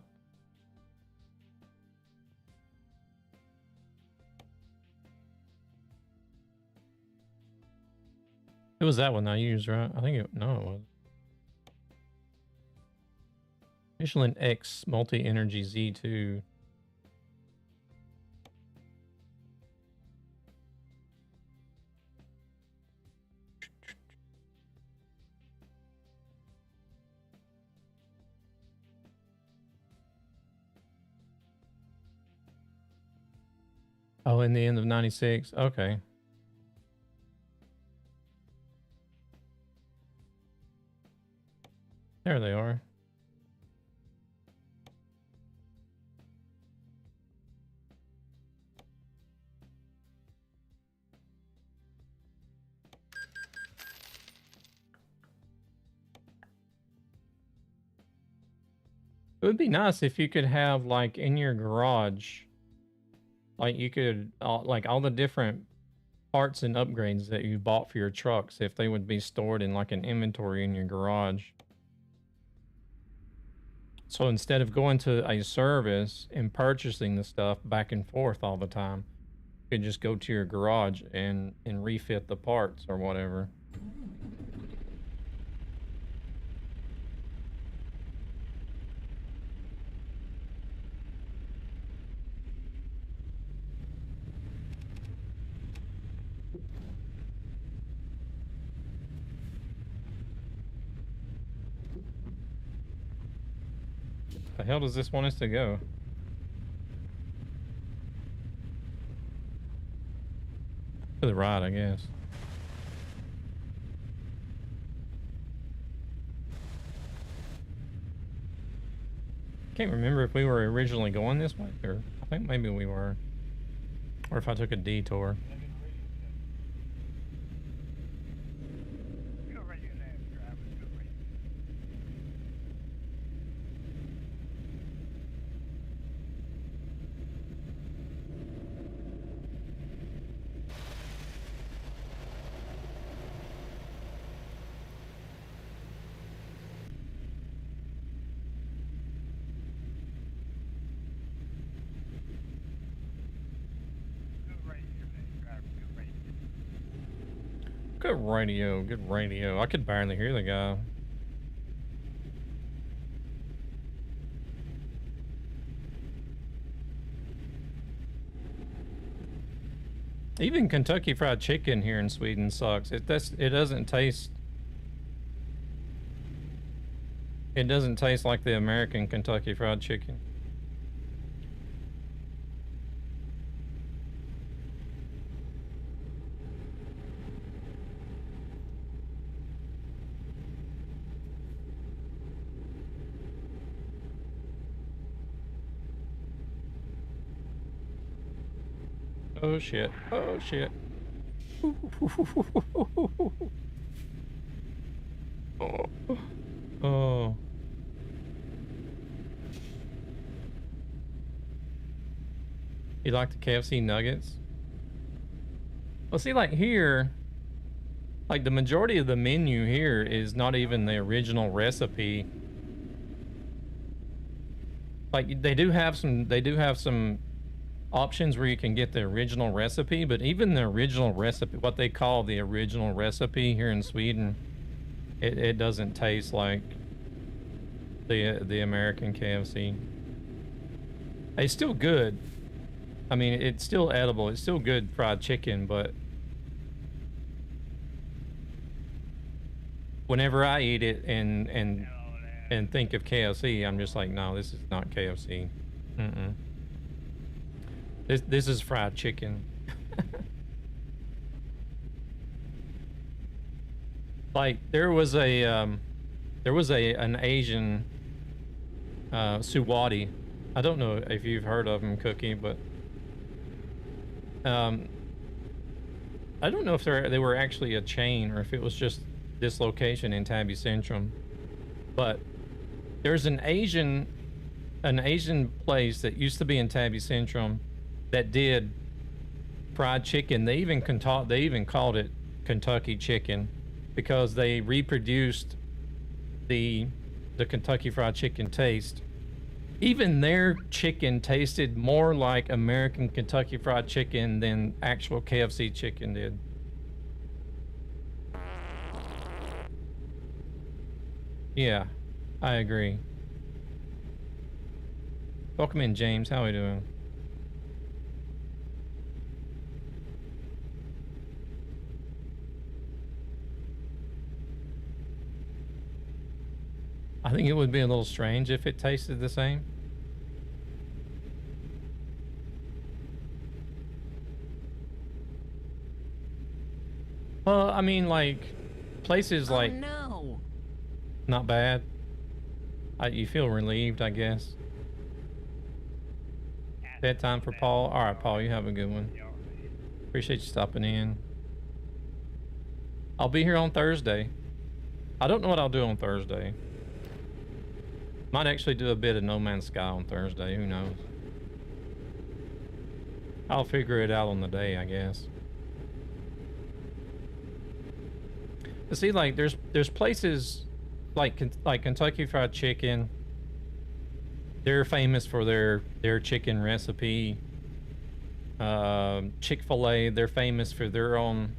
It was that one I used, right? I think it... No, it was. Michelin X Multi-Energy Z2. Oh, in the end of 96. Okay. There they are. It would be nice if you could have, like, in your garage, like, you could, like, all the different parts and upgrades that you bought for your trucks, if they would be stored in, like, an inventory in your garage. So instead of going to a service and purchasing the stuff back and forth all the time, could just go to your garage and refit the parts or whatever. The hell does this want us to go? To the right, I guess. Can't remember if we were originally going this way, or I think maybe we were. Or if I took a detour. Good radio, good radio. I could barely hear the guy. Even Kentucky Fried Chicken here in Sweden sucks. It doesn't taste. It doesn't taste like the American Kentucky Fried Chicken. Oh shit. Oh shit. Oh. Oh. You like the KFC nuggets? Well, see, like here, like the majority of the menu here is not even the original recipe. Like they do have some options where you can get the original recipe, but even the original recipe, what they call the original recipe here in Sweden, it doesn't taste like the American KFC. It's still good. I mean, it's still edible. It's still good fried chicken, but whenever I eat it and think of KFC, I'm just like, no, this is not KFC. Mm-mm. This is fried chicken. Like there was an Asian Suwadi. I don't know if you've heard of him, Cookie, but I don't know if they were actually a chain or if it was just this location in Tabby Centrum. But there's an Asian place that used to be in Tabby Centrum that did fried chicken. They even called it Kentucky chicken because they reproduced the Kentucky Fried Chicken taste. Even their chicken tasted more like American Kentucky Fried Chicken than actual KFC chicken did. Yeah, I agree. Welcome in, James. How are we doing? I think it would be a little strange if it tasted the same. Well, I mean, like, places like... no. Not bad. You feel relieved, I guess. Bedtime for Paul? Alright, Paul, you have a good one. Appreciate you stopping in. I'll be here on Thursday. I don't know what I'll do on Thursday. Might actually do a bit of No Man's Sky on Thursday, who knows. I'll figure it out on the day, I guess. But see, like, there's places like Kentucky Fried Chicken. They're famous for their chicken recipe. Chick-fil-A, they're famous for their own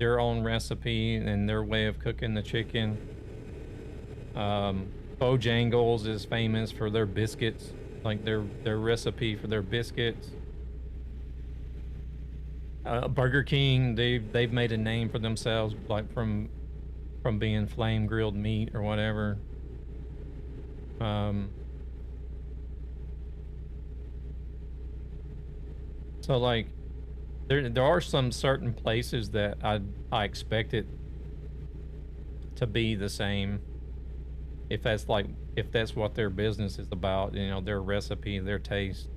recipe and their way of cooking the chicken. Bojangles is famous for their biscuits, like their recipe for their biscuits. Burger King, they've made a name for themselves, like from being flame grilled meat or whatever. So like there are some certain places that I expect it to be the same. If that's what their business is about, you know, their recipe, their taste.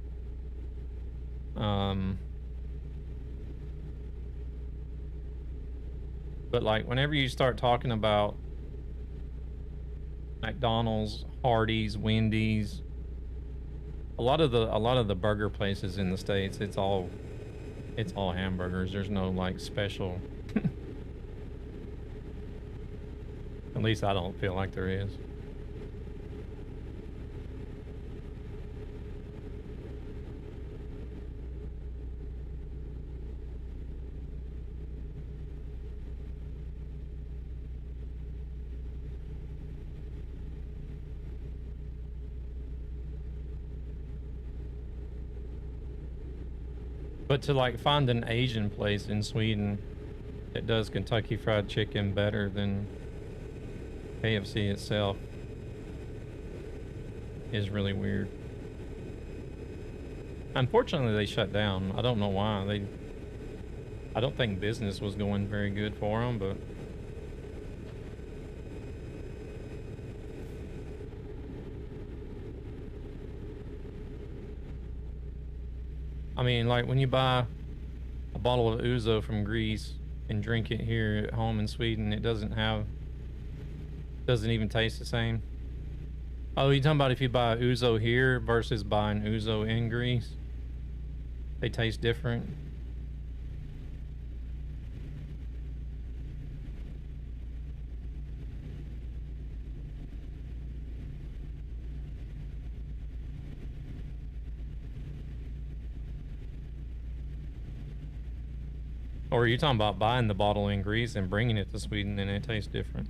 But like whenever you start talking about McDonald's, Hardee's, Wendy's, a lot of the burger places in the States, it's all hamburgers. There's no like special. At least I don't feel like there is. But to like find an Asian place in Sweden that does Kentucky Fried Chicken better than KFC itself is really weird. Unfortunately, they shut down. I don't know why. I don't think business was going very good for them, but I mean, like when you buy a bottle of Ouzo from Greece and drink it here at home in Sweden, it doesn't even taste the same. Oh, you talking about if you buy Ouzo here versus buying Ouzo in Greece? They taste different. Or are you talking about buying the bottle in Greece and bringing it to Sweden and it tastes different?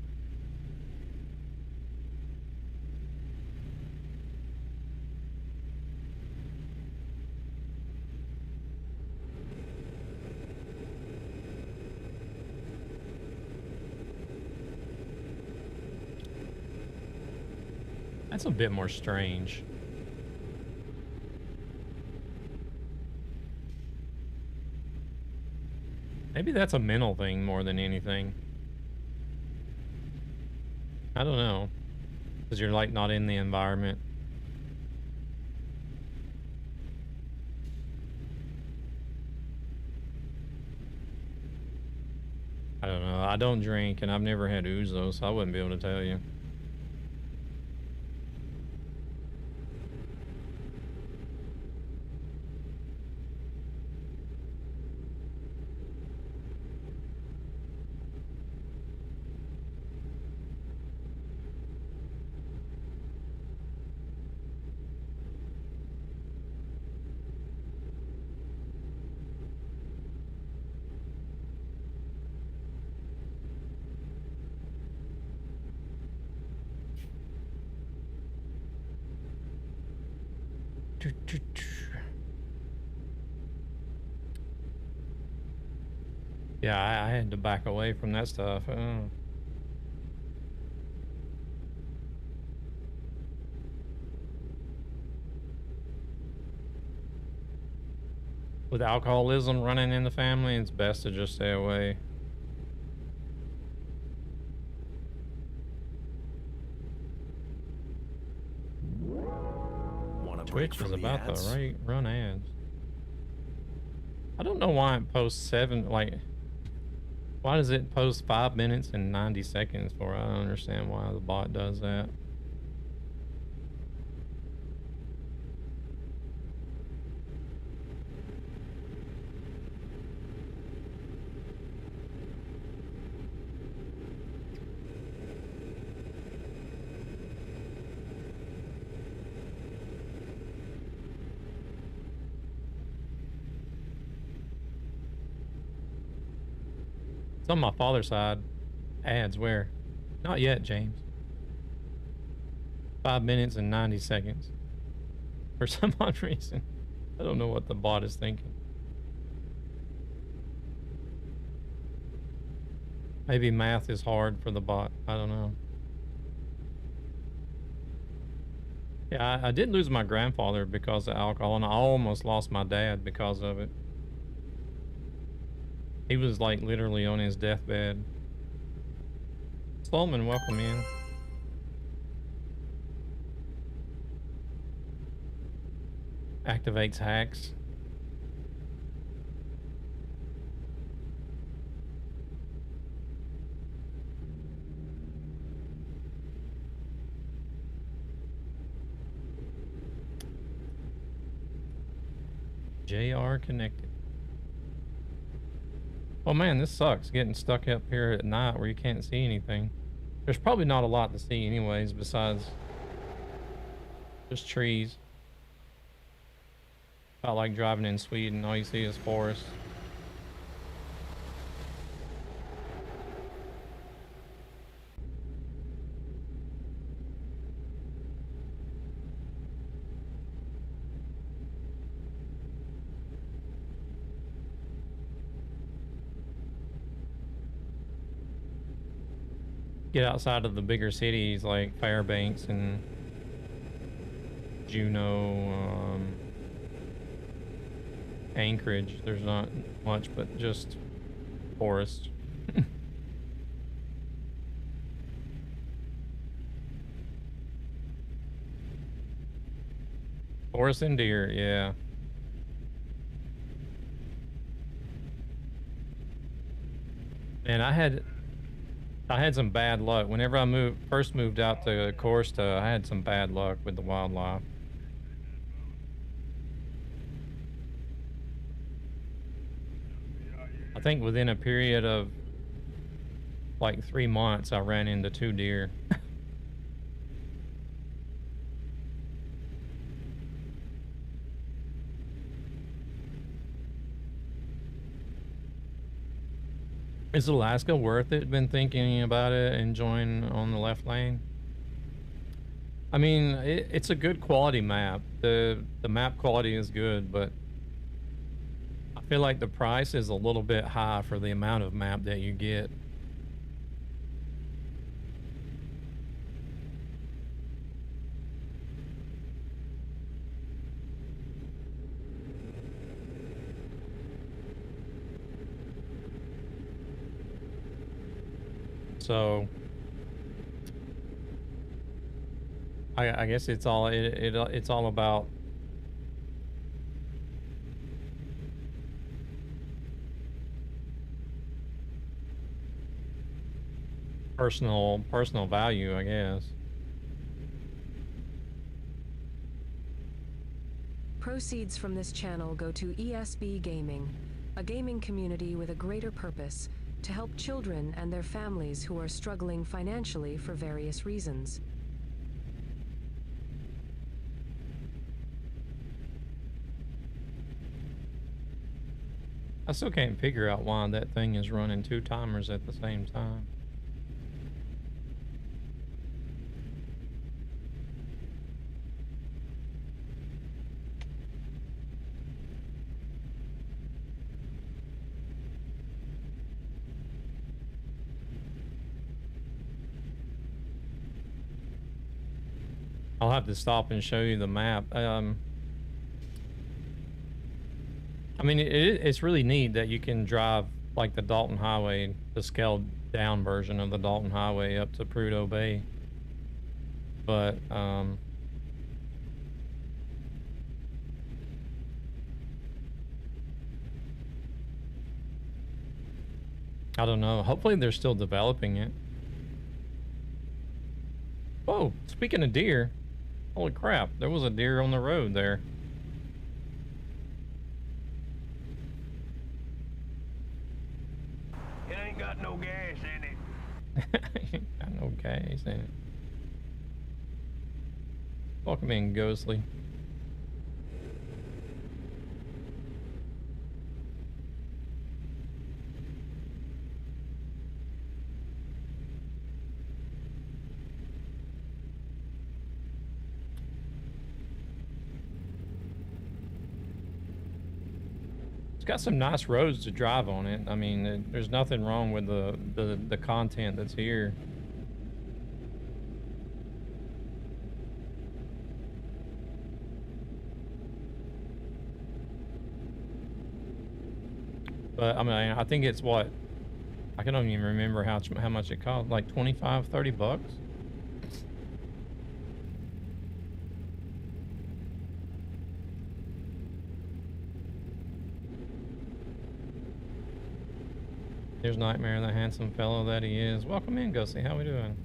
That's a bit more strange. Maybe that's a mental thing more than anything. I don't know. Because you're like not in the environment. I don't know. I don't drink and I've never had Ouzo, so I wouldn't be able to tell you. Yeah, I had to back away from that stuff. With alcoholism running in the family, it's best to just stay away. Twitch is about to run ads. I don't know why it posts why does it post 5 minutes and 90 seconds for? I don't understand why the bot does that. It's on my father's side. Ads where? Not yet, James. 5 minutes and 90 seconds. For some odd reason. I don't know what the bot is thinking. Maybe math is hard for the bot. I don't know. Yeah, I did lose my grandfather because of alcohol, and I almost lost my dad because of it. He was like literally on his deathbed. Sloman, welcome in. Activates hacks. JR connected. Oh man, this sucks getting stuck up here at night where you can't see anything. There's probably not a lot to see anyways besides just trees. About like driving in Sweden, all you see is forest. Get outside of the bigger cities like Fairbanks and Juneau, Anchorage, there's not much but just forest. Forest and deer, yeah. Man, I had some bad luck. Whenever I first moved out to Corsta, I had some bad luck with the wildlife. I think within a period of like 3 months, I ran into 2 deer. Is Alaska worth it? Been thinking about it and join on the left lane. I mean, it's a good quality map. The map quality is good, but I feel like the price is a little bit high for the amount of map that you get. So I guess it's all it's all about personal value, I guess. Proceeds from this channel go to ESB Gaming, a gaming community with a greater purpose to help children and their families who are struggling financially for various reasons. I still can't figure out why that thing is running 2 timers at the same time. I'll have to stop and show you the map. I mean, it's really neat that you can drive like the Dalton Highway, the scaled down version of the Dalton Highway up to Prudhoe Bay. But, I don't know. Hopefully they're still developing it. Whoa, speaking of deer, holy crap, there was a deer on the road there. It ain't got no gas in it. Got no gas in it. Welcome in, Ghostly. got some nice roads to drive on it. I mean, there's nothing wrong with the content that's here. But I mean, I think it's what, I don't even remember how much it cost, like 25, 30 bucks. There's Nightmare, the handsome fellow that he is. Welcome in, Ghosty. How we doing?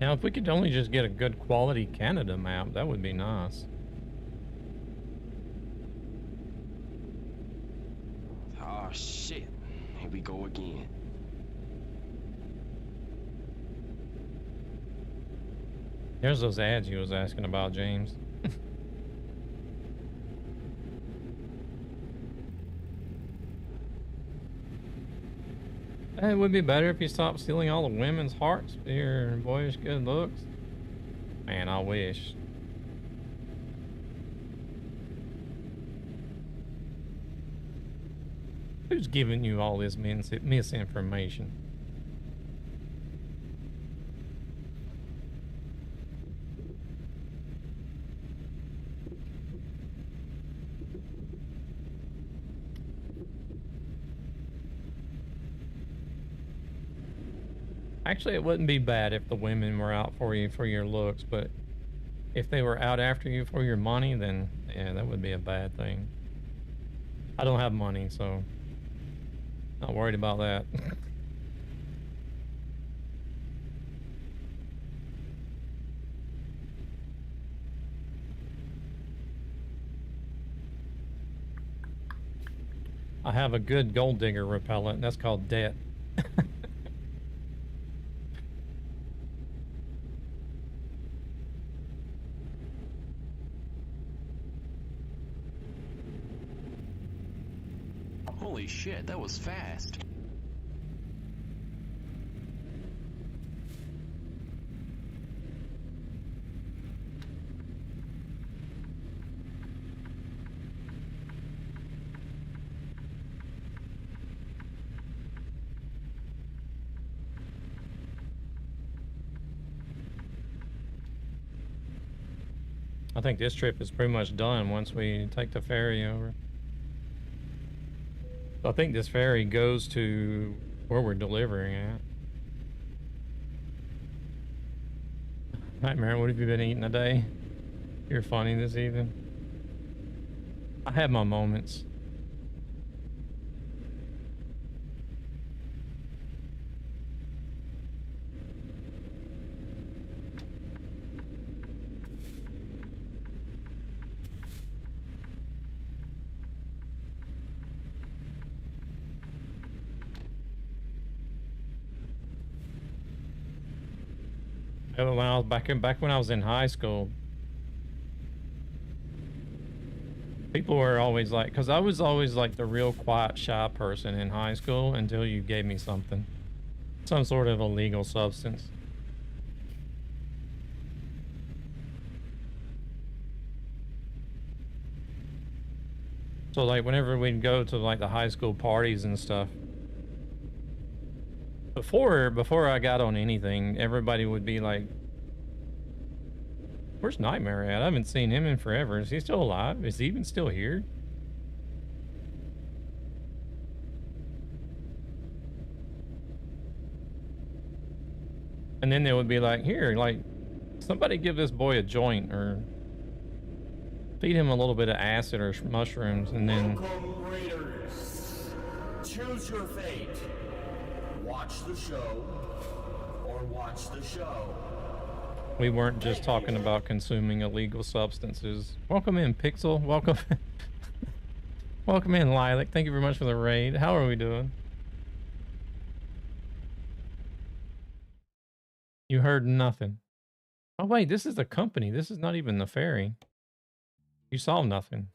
Now, if we could only just get a good quality Canada map, that would be nice. Oh shit. Here we go again. There's those ads you was asking about, James. It would be better if you stopped stealing all the women's hearts for your boyish good looks. Man, I wish. Who's giving you all this misinformation? Actually, it wouldn't be bad if the women were out for you for your looks, but if they were out after you for your money, then yeah, that would be a bad thing. I don't have money, so not worried about that. I have a good gold digger repellent. That's called debt. Holy shit, that was fast. I think this trip is pretty much done once we take the ferry over. I think this ferry goes to where we're delivering at. Nightmare, what have you been eating today? You're funny this evening. I have my moments. When I was back when I was in high school, people were always like, because I was always like the real quiet, shy person in high school until you gave me something, some sort of illegal substance. So like whenever we'd go to like the high school parties and stuff, before I got on anything, everybody would be like, "Where's Nightmare at? I haven't seen him in forever. Is he still alive? Is he even still here?" And then they would be like, "Here, like, somebody give this boy a joint or feed him a little bit of acid or mushrooms," and then... Welcome, Raiders. Choose your fate. Watch the show or watch the show. We weren't just talking about consuming illegal substances. Welcome in, Pixel. Welcome. Welcome in, Lilac. Thank you very much for the raid. How are we doing? You heard nothing. Oh, wait, this is the company. This is not even the ferry. You saw nothing.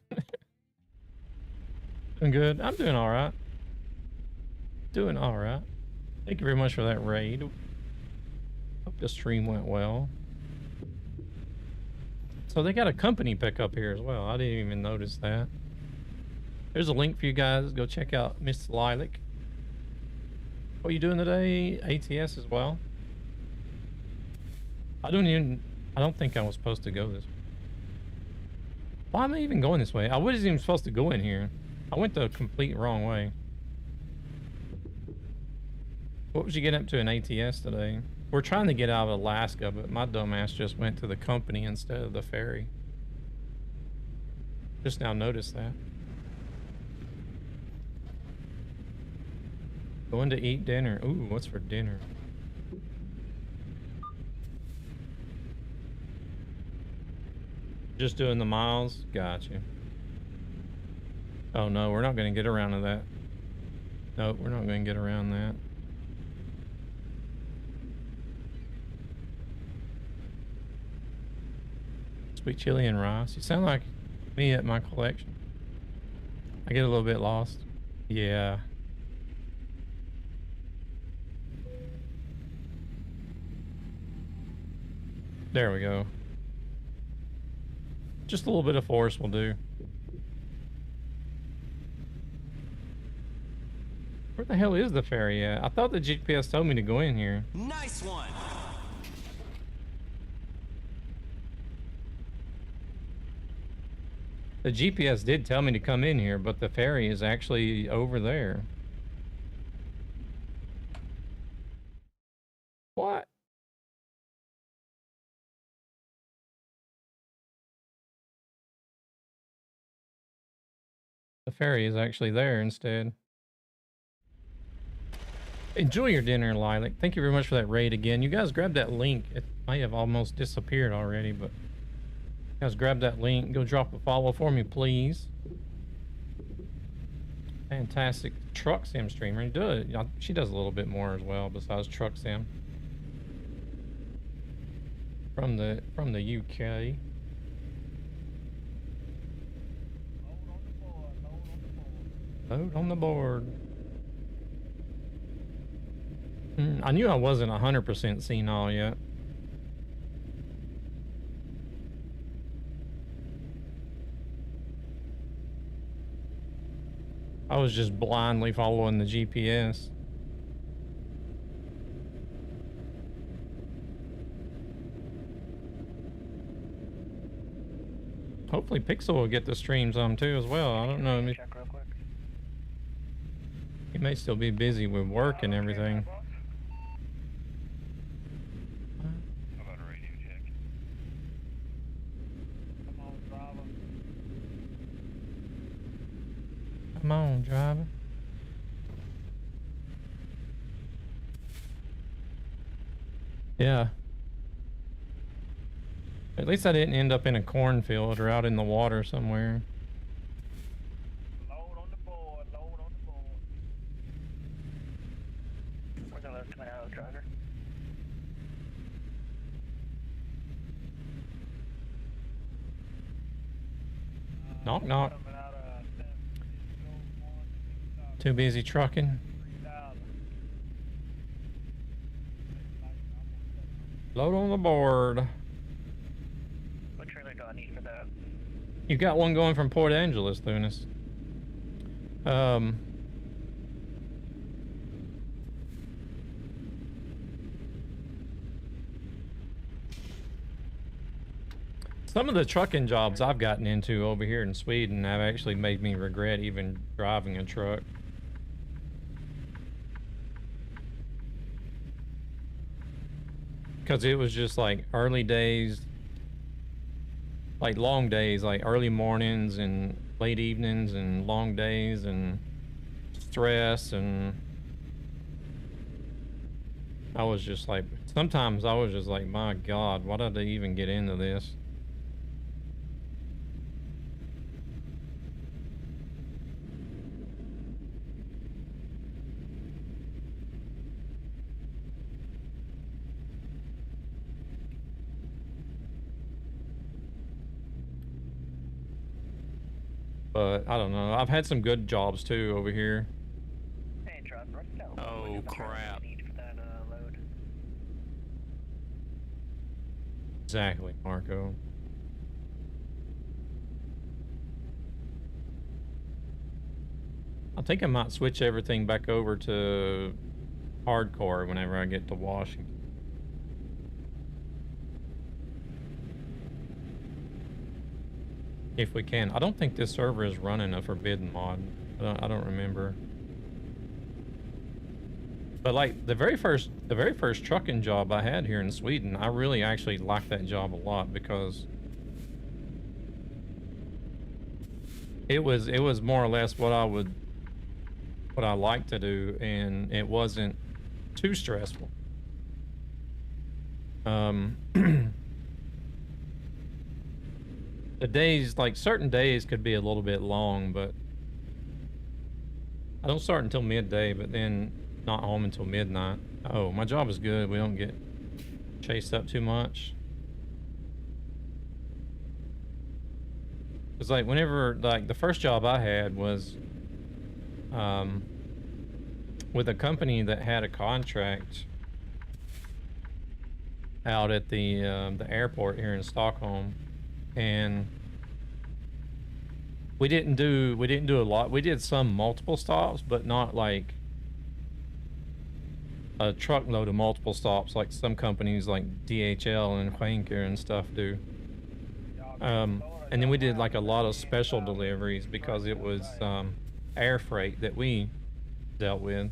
Doing good. I'm doing all right. Doing all right. Thank you very much for that raid. Hope the stream went well. So they got a company pickup here as well. I didn't even notice that. There's a link for you guys. Go check out Miss Lilac. What are you doing today? ATS as well? I don't think I was supposed to go this way. Why am I even going this way? I wasn't even supposed to go in here. I went the complete wrong way. What was you getting up to in ATS today? We're trying to get out of Alaska, but my dumbass just went to the company instead of the ferry. Just now noticed that. Going to eat dinner. Ooh, what's for dinner? Just doing the miles? Gotcha. Oh no, we're not going to get around to that. Nope, we're not going to get around that. Sweet chili and rice. You sound like me at my collection. I get a little bit lost. Yeah. There we go. Just a little bit of force will do. Where the hell is the ferry at? I thought the GPS told me to go in here. Nice one. The GPS did tell me to come in here, but the ferry is actually over there. What? The ferry is actually there instead. Enjoy your dinner, Lilac. Thank you very much for that raid again. You guys grab that link. It might have almost disappeared already, but you guys grab that link. Go drop a follow for me, please. Fantastic truck sim streamer. She does a little bit more as well besides truck sim. From the UK. Load on the board. I knew I wasn't 100% senile yet. I was just blindly following the GPS. Hopefully Pixel will get the streams on too as well. I don't know. He may still be busy with work and everything. Come on, driver. Yeah. At least I didn't end up in a cornfield or out in the water somewhere. Load on the board, load on the board. We're gonna let come out, driver. Knock, knock. Too busy trucking. Load on the board. What trailer do I need for that? You got one going from Port Angeles, Thunis. Some of the trucking jobs I've gotten into over here in Sweden have actually made me regret even driving a truck. Because it was just like early days, like long days, like early mornings and late evenings and long days and stress, and I was just like, sometimes I was just like, my God, why did I even get into this? But I don't know. I've had some good jobs too over here. Oh, crap. Exactly, Marco. I think I might switch everything back over to hardcore whenever I get to Washington. If we can. I don't think this server is running a forbidden mod. I don't remember. But like the very first trucking job I had here in Sweden, I really actually liked that job a lot because it was more or less what I like to do, and it wasn't too stressful. The days, like certain days could be a little bit long, but I don't start until midday, but then not home until midnight. Oh, my job is good. We don't get chased up too much. It's like whenever, like the first job I had was with a company that had a contract out at the airport here in Stockholm, and we didn't do a lot. We did some multiple stops, but not like a truckload of multiple stops like some companies like DHL and Henker and stuff do. And then we did like a lot of special deliveries because it was air freight that we dealt with.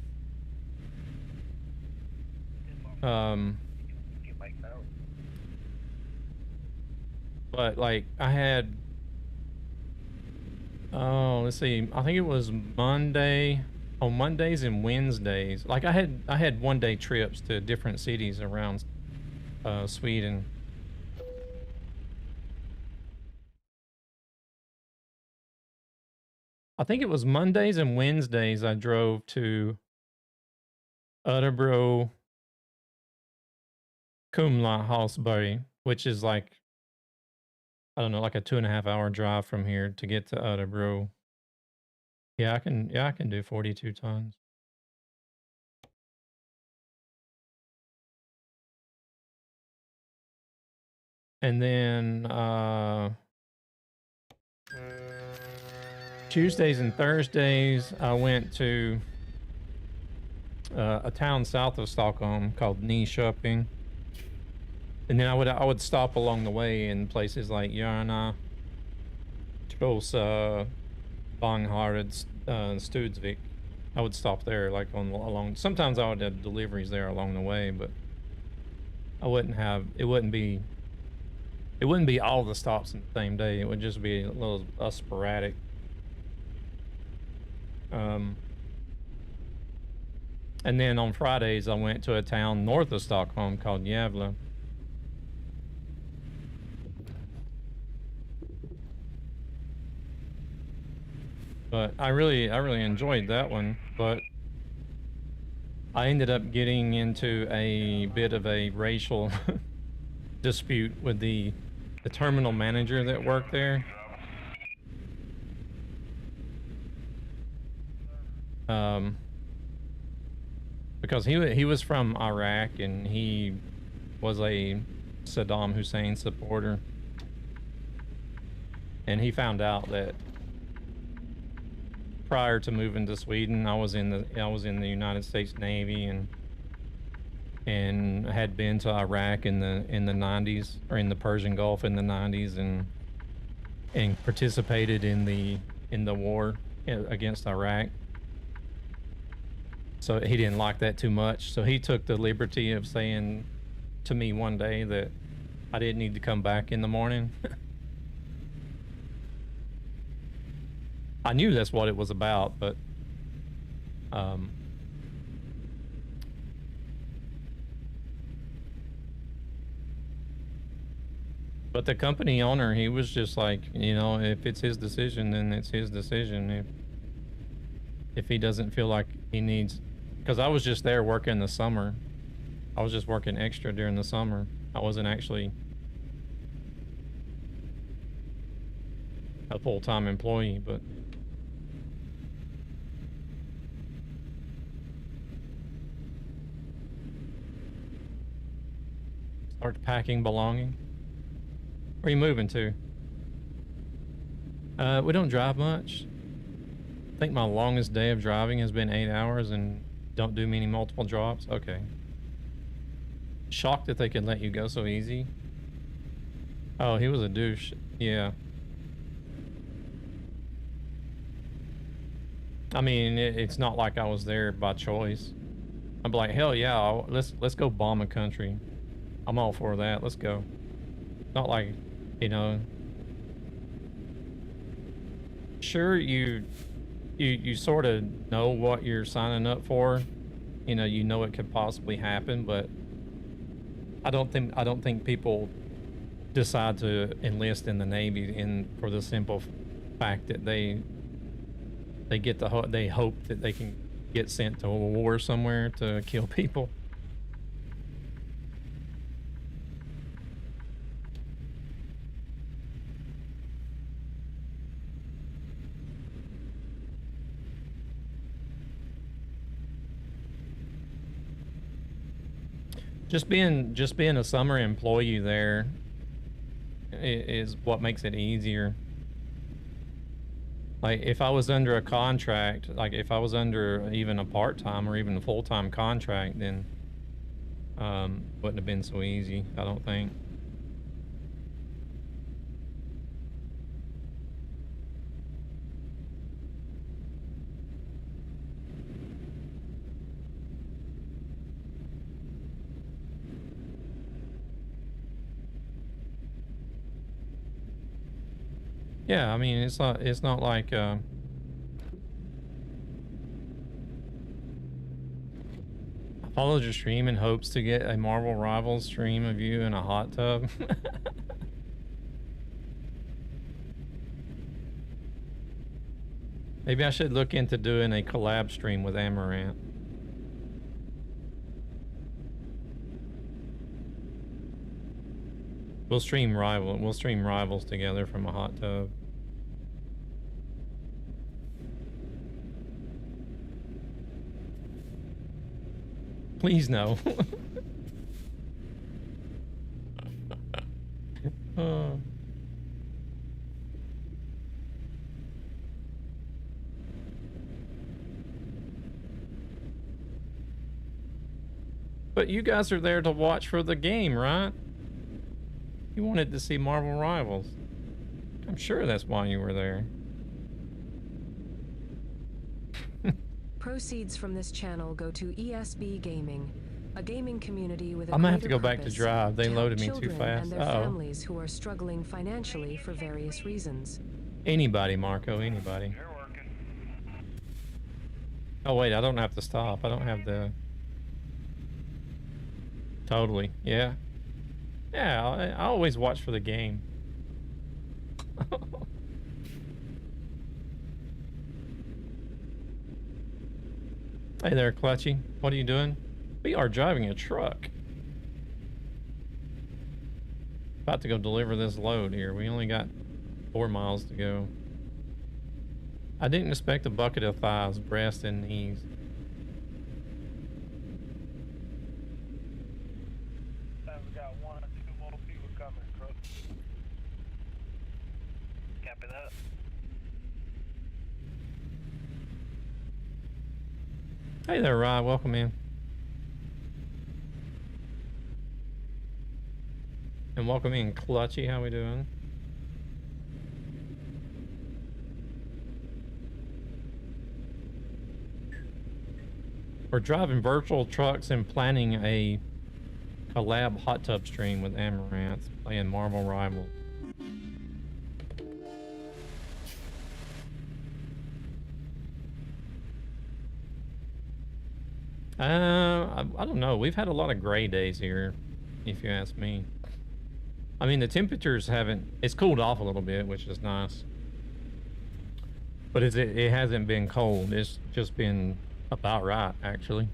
But like I had, oh, let's see, I think it was Mondays and Wednesdays. Like I had 1-day trips to different cities around Sweden. I think it was Mondays and Wednesdays I drove to Örebro, Kumla, Hallsberg, which is like, I don't know, like a 2.5-hour drive from here to get to Örebro. Yeah, I can do 42 tons. And then Tuesdays and Thursdays I went to a town south of Stockholm called Nyköping. And then I would stop along the way in places like Järna, Trosa, Banghared, Studsvik. I would stop there, like along. Sometimes I would have deliveries there along the way, but I wouldn't have. It wouldn't be all the stops in the same day. It would just be a little sporadic. And then on Fridays I went to a town north of Stockholm called Gävle. But I really enjoyed that one, but I ended up getting into a bit of a racial dispute with the terminal manager that worked there. Because he was from Iraq and he was a Saddam Hussein supporter, and he found out that prior to moving to Sweden, I was in the United States Navy and had been to Iraq in the 90s, or in the Persian Gulf in the 90s, and participated in the war against Iraq. So he didn't like that too much. So he took the liberty of saying to me one day that I didn't need to come back in the morning. I knew that's what it was about, but the company owner, he was just like, you know, if it's his decision, then it's his decision. If he doesn't feel like he needs, because I was just there working the summer. I was just working extra during the summer. I wasn't actually a full-time employee, but start packing belonging. Where are you moving to? We don't drive much. I think my longest day of driving has been 8 hours and don't do many multiple drops. Okay. Shocked that they could let you go so easy. Oh, he was a douche. Yeah. I mean, it's not like I was there by choice. I'm like, hell yeah, let's go bomb a country. I'm all for that. Let's go. Not like, you know. Sure, you sort of know what you're signing up for. You know it could possibly happen, but I don't think people decide to enlist in the Navy for the simple fact that they hope that they can get sent to a war somewhere to kill people. Just being a summer employee there is what makes it easier. Like if I was under a contract, like if I was under even a part-time or even a full-time contract, then wouldn't have been so easy, I don't think. Yeah, I mean, it's not like I followed your stream in hopes to get a Marvel Rivals stream of you in a hot tub. Maybe I should look into doing a collab stream with Amaranth. We'll stream Rivals together from a hot tub. Please no. But you guys are there to watch for the game, right? You wanted to see Marvel Rivals. I'm sure that's why you were there. Proceeds from this channel go to ESB Gaming, a gaming community with a I'm gonna have greater to go back to purpose drive. They to help loaded me too children fast. and their families who are struggling financially for various reasons. Anybody, Marco, anybody. You're working. Oh wait, I don't have to stop. I don't have the... Totally, yeah. Yeah, I always watch for the game. Hey there, Clutchy. What are you doing? We are driving a truck. About to go deliver this load here. We only got 4 miles to go. I didn't expect a bucket of thighs, breast, and knees. We got 1 or 2 more people coming, Crook. Copy that. Hey there, Rod. Welcome in. And welcome in, Clutchy. How we doing? We're driving virtual trucks and planning a collab hot tub stream with Amaranth, playing Marvel Rivals. I don't know. We've had a lot of gray days here, if you ask me. I mean, the temperatures it's cooled off a little bit, which is nice. But it hasn't been cold. It's just been about right, actually.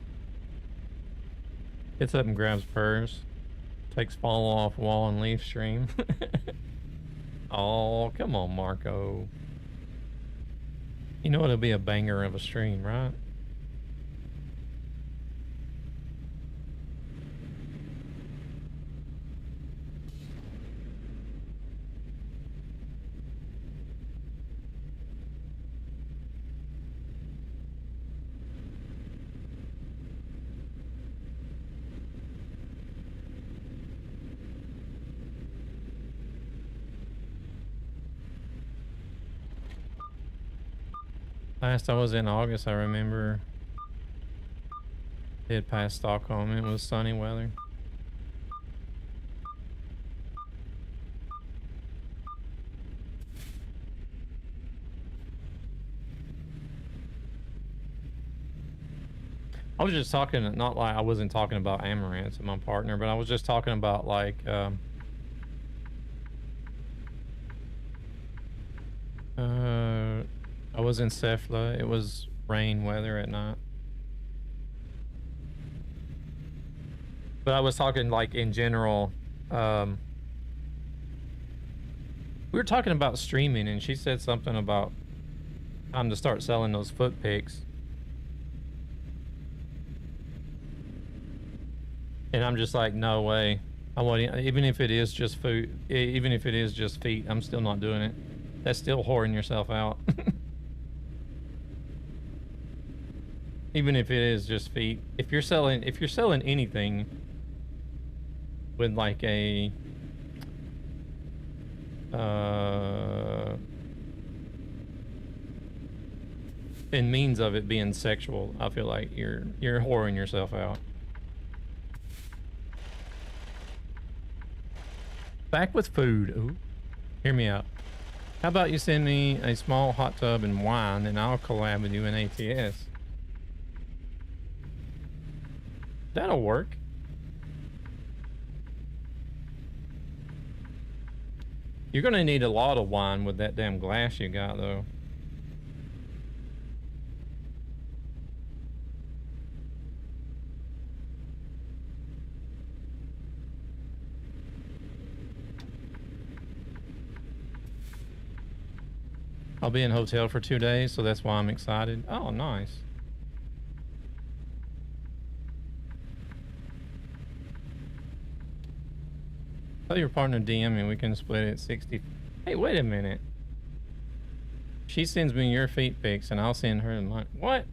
Gets up and grabs purse. Takes follow off wall and leaf stream. Oh, come on, Marco. You know it'll be a banger of a stream, right? Last I was in August, I remember did past Stockholm. It was sunny weather. I was just talking, not like I wasn't talking about Amaranth and my partner, but I was just talking about like I was in Sefla. It was rain weather at night. But I was talking like in general. We were talking about streaming, and she said something about time to start selling those foot pics. And I'm just like, no way. I want, even if it is just food, even if it is just feet, I'm still not doing it. That's still whoring yourself out. Even if it is just feet. If you're selling anything with like a in means of it being sexual, I feel like you're whoring yourself out. Back with food. Ooh. Hear me out. How about you send me a small hot tub and wine, and I'll collab with you in ATS. That'll work. You're gonna need a lot of wine with that damn glass you got, though. I'll be in a hotel for 2 days, so that's why I'm excited. Oh, nice. Tell your partner DM me, we can split it at 60. Hey, wait a minute. She sends me your feet pics and I'll send her mine. What?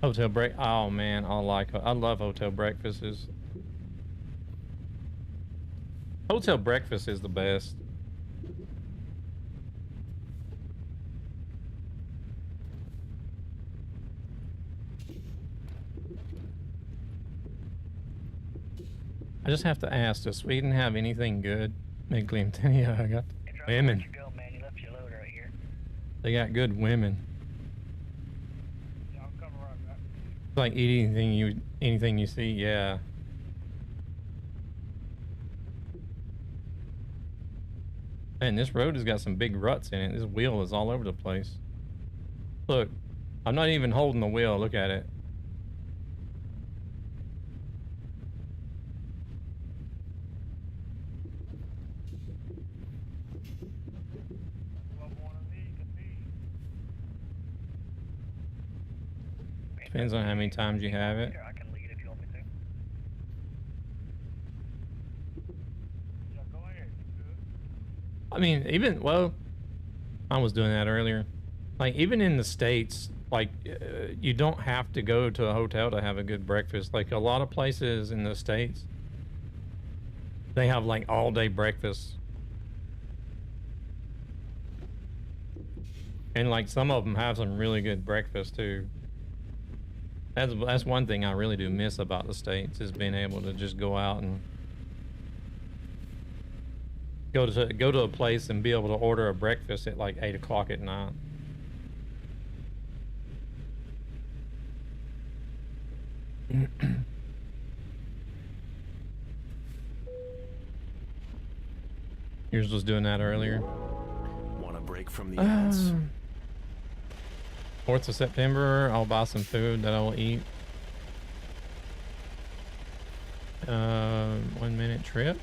Hotel break. Oh man, I love hotel breakfasts. Hotel breakfast is the best. I just have to ask, does Sweden have anything good? Yeah, I got women. They got good women. It's like eat anything you see, yeah. Man, this road has got some big ruts in it. This wheel is all over the place. Look, I'm not even holding the wheel. Look at it. Depends on how many times you have it. I can lead if you want me to. Yeah, go ahead. I mean, even, well, I was doing that earlier. Like, even in the States, like, you don't have to go to a hotel to have a good breakfast. Like, a lot of places in the States, they have, like, all-day breakfast. And, like, some of them have some really good breakfast, too. That's one thing I really do miss about the States, is being able to just go out and go to a place and be able to order a breakfast at like 8 o'clock at night. Yours was doing that earlier. Want a break from the ads? 4th of September, I'll buy some food that I will eat. 1 minute trip.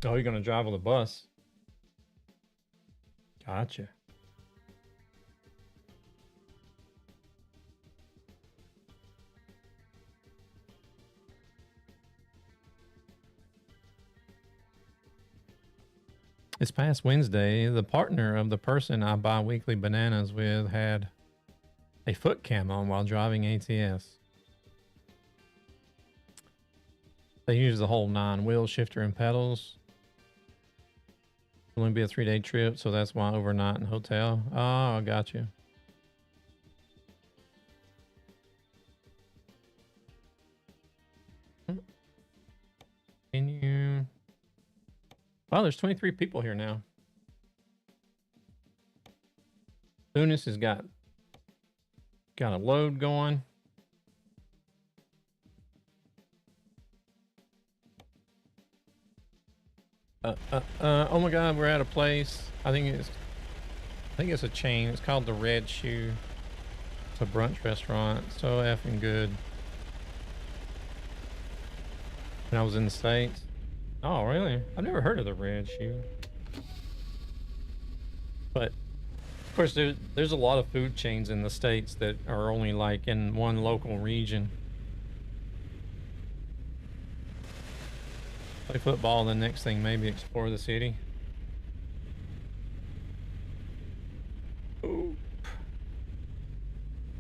Oh, you're gonna drive on the bus. Gotcha. This past Wednesday, the partner of the person I buy weekly bananas with had a foot cam on while driving ATS. They use the whole 9 wheel shifter and pedals. It'll only be a 3-day trip, so that's why overnight in hotel. Oh, I got you. Can you... Wow, there's 23 people here now. Lunas has got a load going. Oh my God, we're at a place. I think it's a chain. It's called the Red Shoe. It's a brunch restaurant. So effing good. When I was in the States. Oh, really? I've never heard of the Red Shoe. But of course, there's a lot of food chains in the States that are only like in one local region. Play football, and the next thing maybe explore the city. Ooh.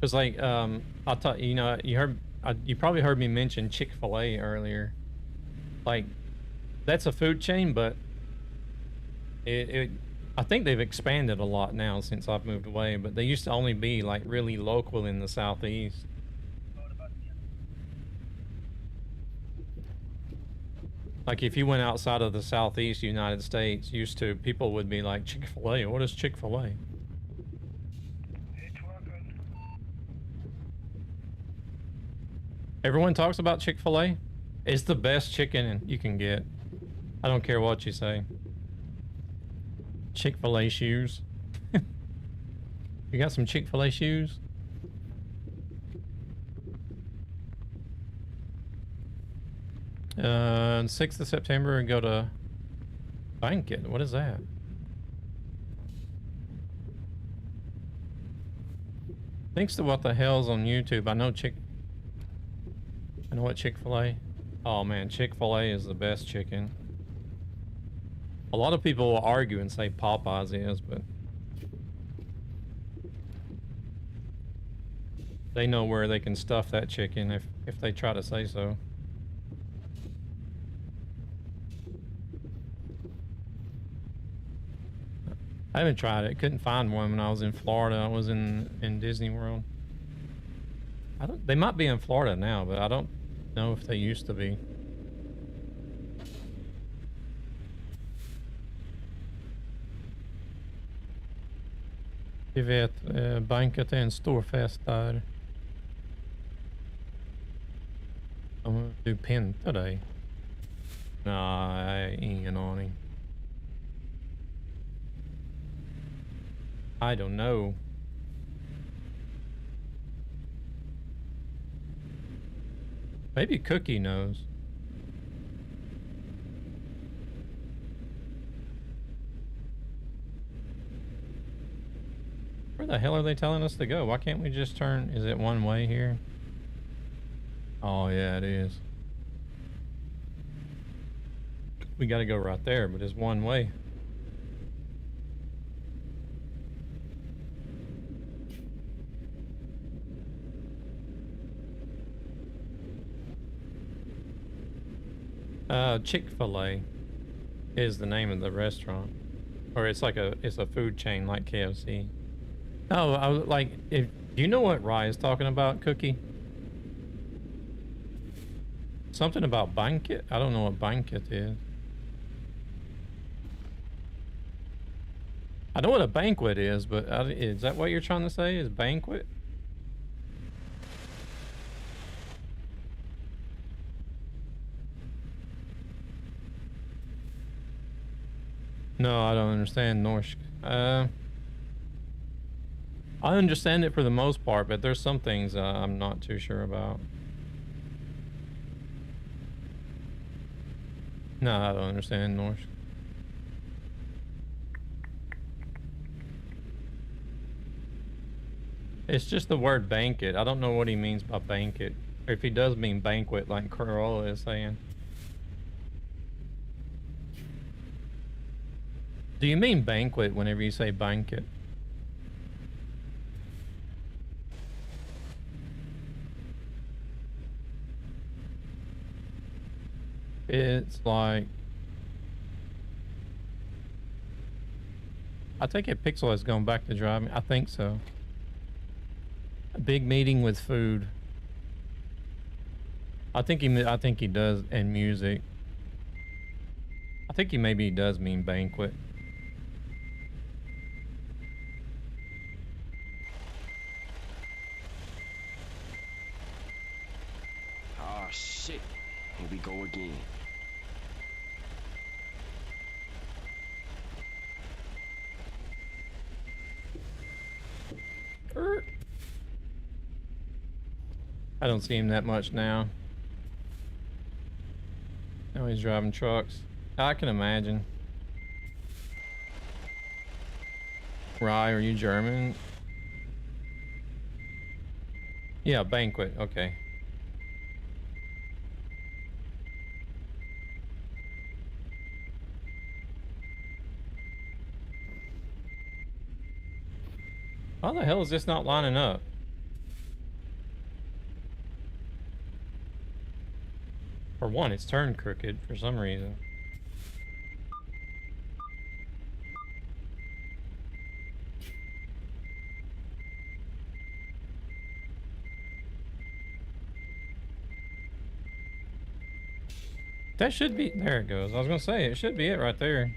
It's like I'll tell you, you probably heard me mention Chick-fil-A earlier. Like, that's a food chain, but I think they've expanded a lot now since I've moved away, but they used to only be like really local in the Southeast. Like if you went outside of the Southeast United States, people would be like, Chick-fil-A, what is Chick-fil-A? Everyone talks about Chick-fil-A. It's the best chicken you can get. I don't care what you say. Chick-fil-A shoes. You got some Chick-fil-A shoes? Uh, 6th of September and go to Banquet. What is that? Thanks to what the hell's on YouTube. I know what Chick-fil-A. Oh man, Chick-fil-A is the best chicken. A lot of people will argue and say Popeyes is, but they know where they can stuff that chicken if they try to say so. I haven't tried it. Couldn't find one when I was in Florida. I was in Disney World. They might be in Florida now, but I don't know if they used to be. Vi vet, Banket är en stor fest där. Om du pyntar dig. Nej, ingen aning. I don't know. Maybe Cookie knows. Where the hell are they telling us to go? Why can't we just turn? Is it one way here? Oh yeah, it is. We gotta go right there, but it's one way. Chick-fil-A is the name of the restaurant, or it's a food chain like KFC. Oh, I was like, do you know what Rye is talking about, Cookie? Something about banquet? I don't know what banquet is. I know what a banquet is, but is that what you're trying to say? Is banquet? No, I don't understand Norsk. I understand it for the most part, but there's some things I'm not too sure about. No, I don't understand Norse. It's just the word banquet. I don't know what he means by banquet. Or if he does mean banquet, like Corolla is saying. Do you mean banquet whenever you say banquet? It's like... I take it Pixel has gone back to driving. I think so. A big meeting with food. I think he does, and music. I think he does mean banquet. Oh shit. Here we go again. I don't see him that much now. Now he's driving trucks. I can imagine. Rye, are you German? Yeah, banquet. Okay. How the hell is this not lining up? For one, it's turned crooked for some reason. That should be... There it goes. I was gonna say, it should be it right there.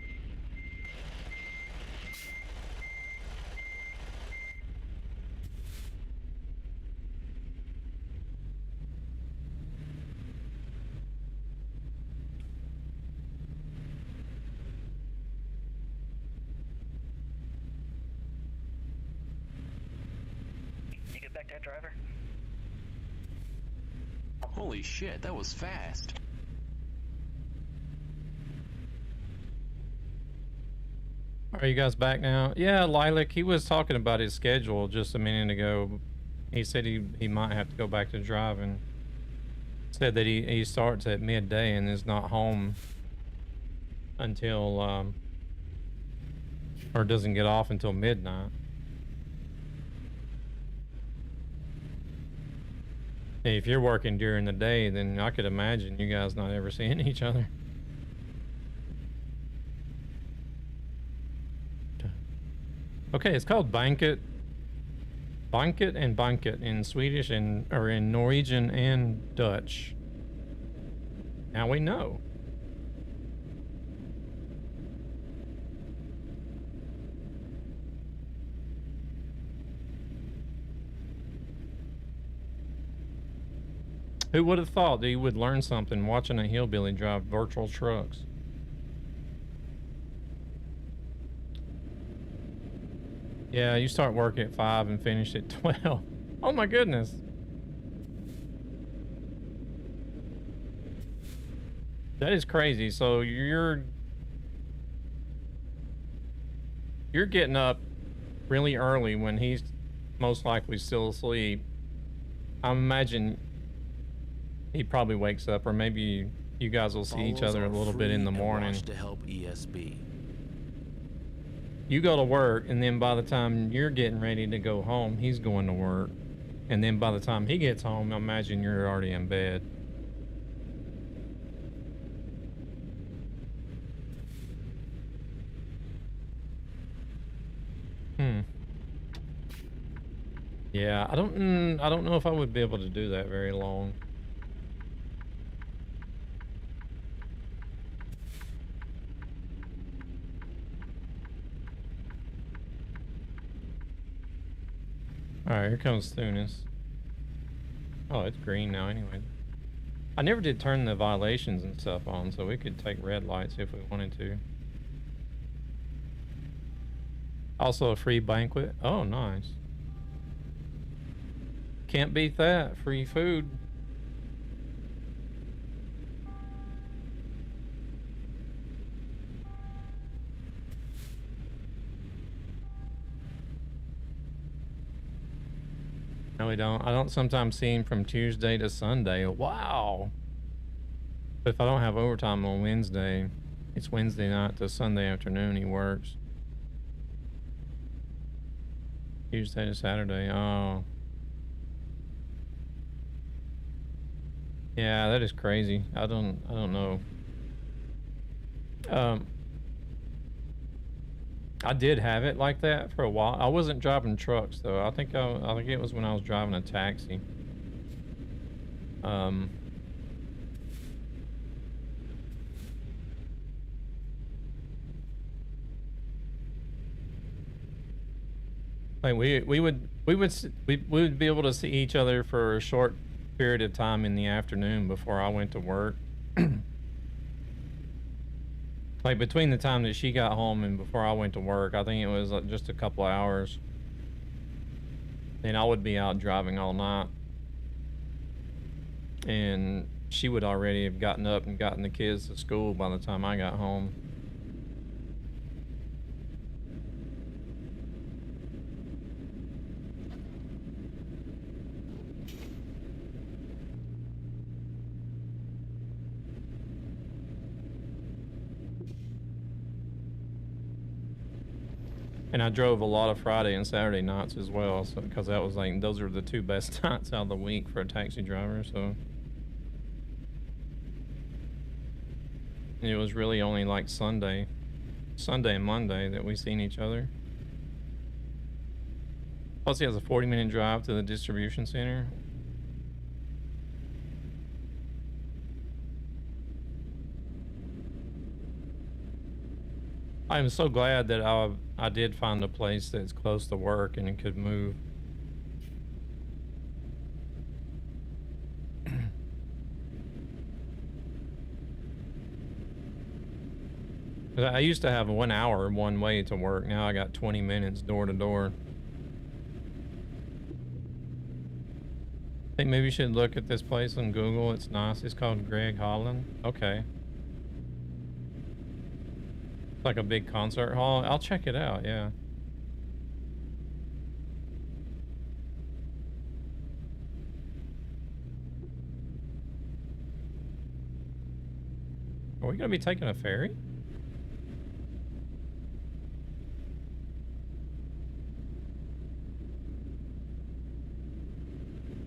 You get back that driver? Holy shit, that was fast. Are you guys back now? Yeah, Lilac, he was talking about his schedule just a minute ago. He said he might have to go back to driving. Said that he starts at midday and is not home until, or doesn't get off until midnight. If you're working during the day, then I could imagine you guys not ever seeing each other. Okay, it's called banquet. Banquet and banquet in Swedish and or in Norwegian and Dutch. Now we know. Who would have thought that you would learn something watching a hillbilly drive virtual trucks? Yeah, you start work at 5 and finish at 12. Oh my goodness. That is crazy. So you're getting up really early when he's most likely still asleep. I imagine he probably wakes up, or maybe you guys will see each other a little bit in the morning. To help ESB. You go to work, and then by the time you're getting ready to go home, he's going to work. And then by the time he gets home, I imagine you're already in bed. Yeah, I don't know if I would be able to do that very long. Alright, here comes Thunis. Oh, it's green now anyway. I never did turn the violations and stuff on, so we could take red lights if we wanted to. Also a free banquet. Oh, nice. Can't beat that. Free food. No, we don't. I don't sometimes see him from Tuesday to Sunday. Wow. But if I don't have overtime on Wednesday, it's Wednesday night to Sunday afternoon he works. Tuesday to Saturday. Oh. Yeah, that is crazy. I don't know. I did have it like that for a while. I wasn't driving trucks though. I think it was when I was driving a taxi. Like we would be able to see each other for a short period of time in the afternoon before I went to work. Like between the time that she got home and before I went to work, I think it was like just a couple of hours. And I would be out driving all night. And she would already have gotten up and gotten the kids to school by the time I got home. And I drove a lot of Friday and Saturday nights as well, so because that was like those are the two best nights out of the week for a taxi driver. So and it was really only like Sunday and Monday that we seen each other. Plus, he has a 40-minute drive to the distribution center. I'm so glad that I did find a place that's close to work and could move. I used to have 1 hour one way to work. Now I got 20 minutes door to door. I think maybe you should look at this place on Google. It's nice. It's called Greg Holland. Okay. It's like a big concert hall. I'll check it out, yeah. Are we gonna be taking a ferry?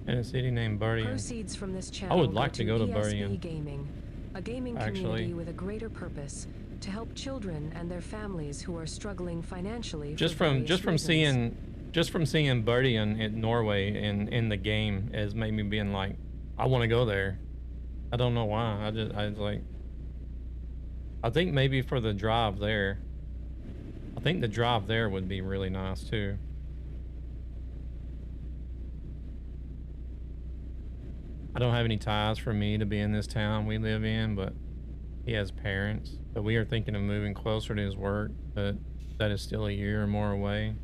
In a city named Burdian. Proceeds from this channel I would like to go to ESB Burdian. Gaming, a gaming community with a greater purpose to help children and their families who are struggling financially. Just from seeing Burdian in Norway in the game has made me being like, I want to go there. I don't know why. I was like, I think maybe for the drive there. I think the drive there would be really nice too. I don't have any ties for me to be in this town we live in, but he has parents. But we are thinking of moving closer to his work, but that is still a year or more away.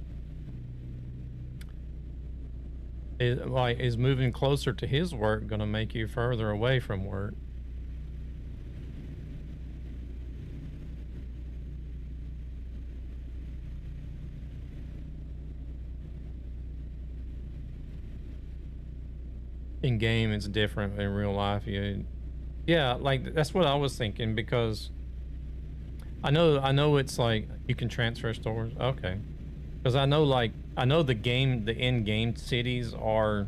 Is moving closer to his work gonna make you further away from work? In game, it's different. In real life, yeah, like that's what I was thinking, because I know it's like you can transfer stores. Okay, because I know the in-game cities are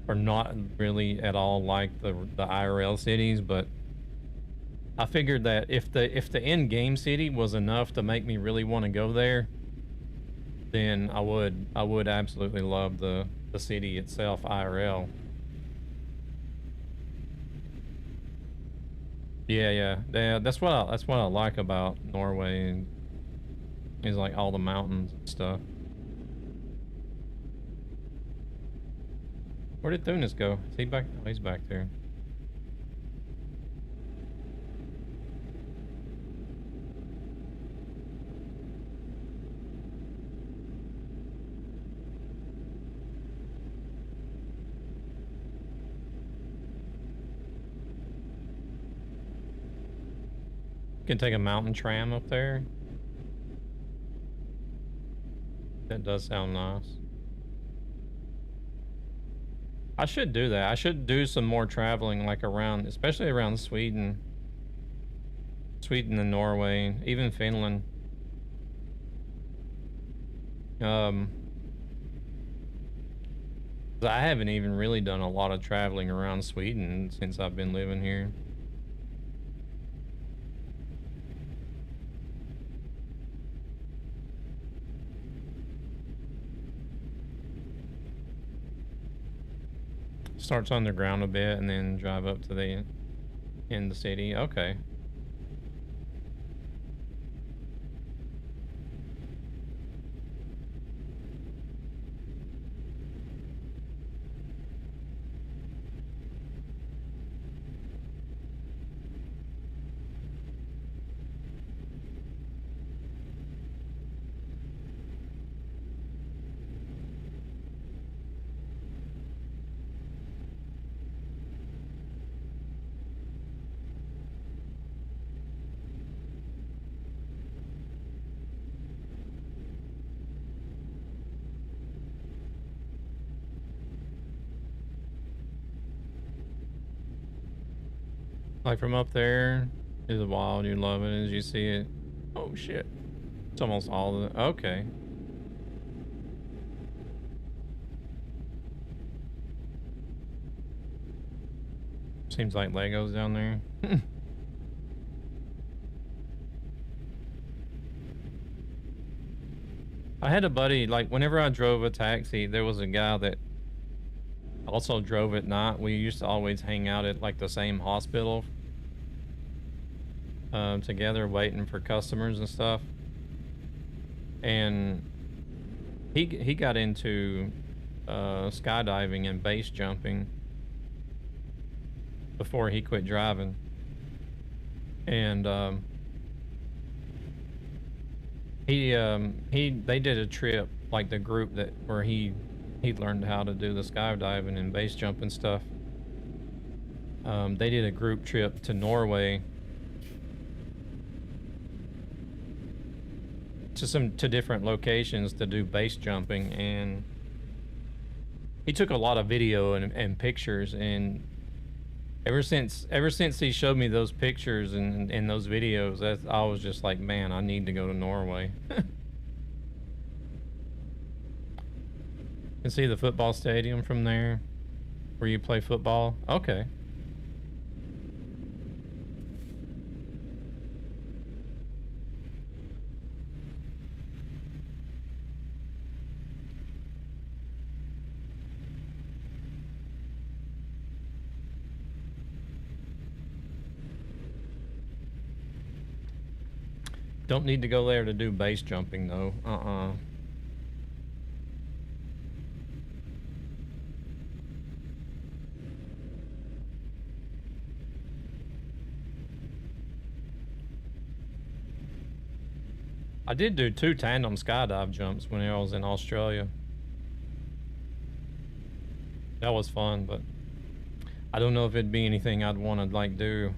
not really at all like the IRL cities, but I figured that if the in-game city was enough to make me really want to go there, then I would absolutely love the city itself, IRL. Yeah, that's what I like about Norway, and is like all the mountains and stuff. Where did Thunis go? Is he back? Oh, he's back there. Can take a mountain tram up there. That does sound nice. I should do that. I should do some more traveling, like around, especially around Sweden. Sweden and Norway, even Finland. I haven't even really done a lot of traveling around Sweden since I've been living here. Starts underground a bit and then drive up to the in the city. Okay. Like from up there is wild, you love it as you see it. Oh shit. It's almost all of it. Okay. Seems like Legos down there. I had a buddy, like whenever I drove a taxi, there was a guy that also drove at night. We used to always hang out at like the same hospital together waiting for customers and stuff. And he got into skydiving and base jumping before he quit driving. And they did a trip, like the group that where he learned how to do the skydiving and base jumping stuff. They did a group trip to Norway to different locations to do base jumping, and he took a lot of video and pictures, and ever since he showed me those pictures and those videos, I was just like, man, I need to go to Norway. You can see the football stadium from there where you play football. Okay. Don't need to go there to do base jumping though. I did do 2 tandem skydive jumps when I was in Australia. That was fun, but I don't know if it'd be anything I'd want to like do.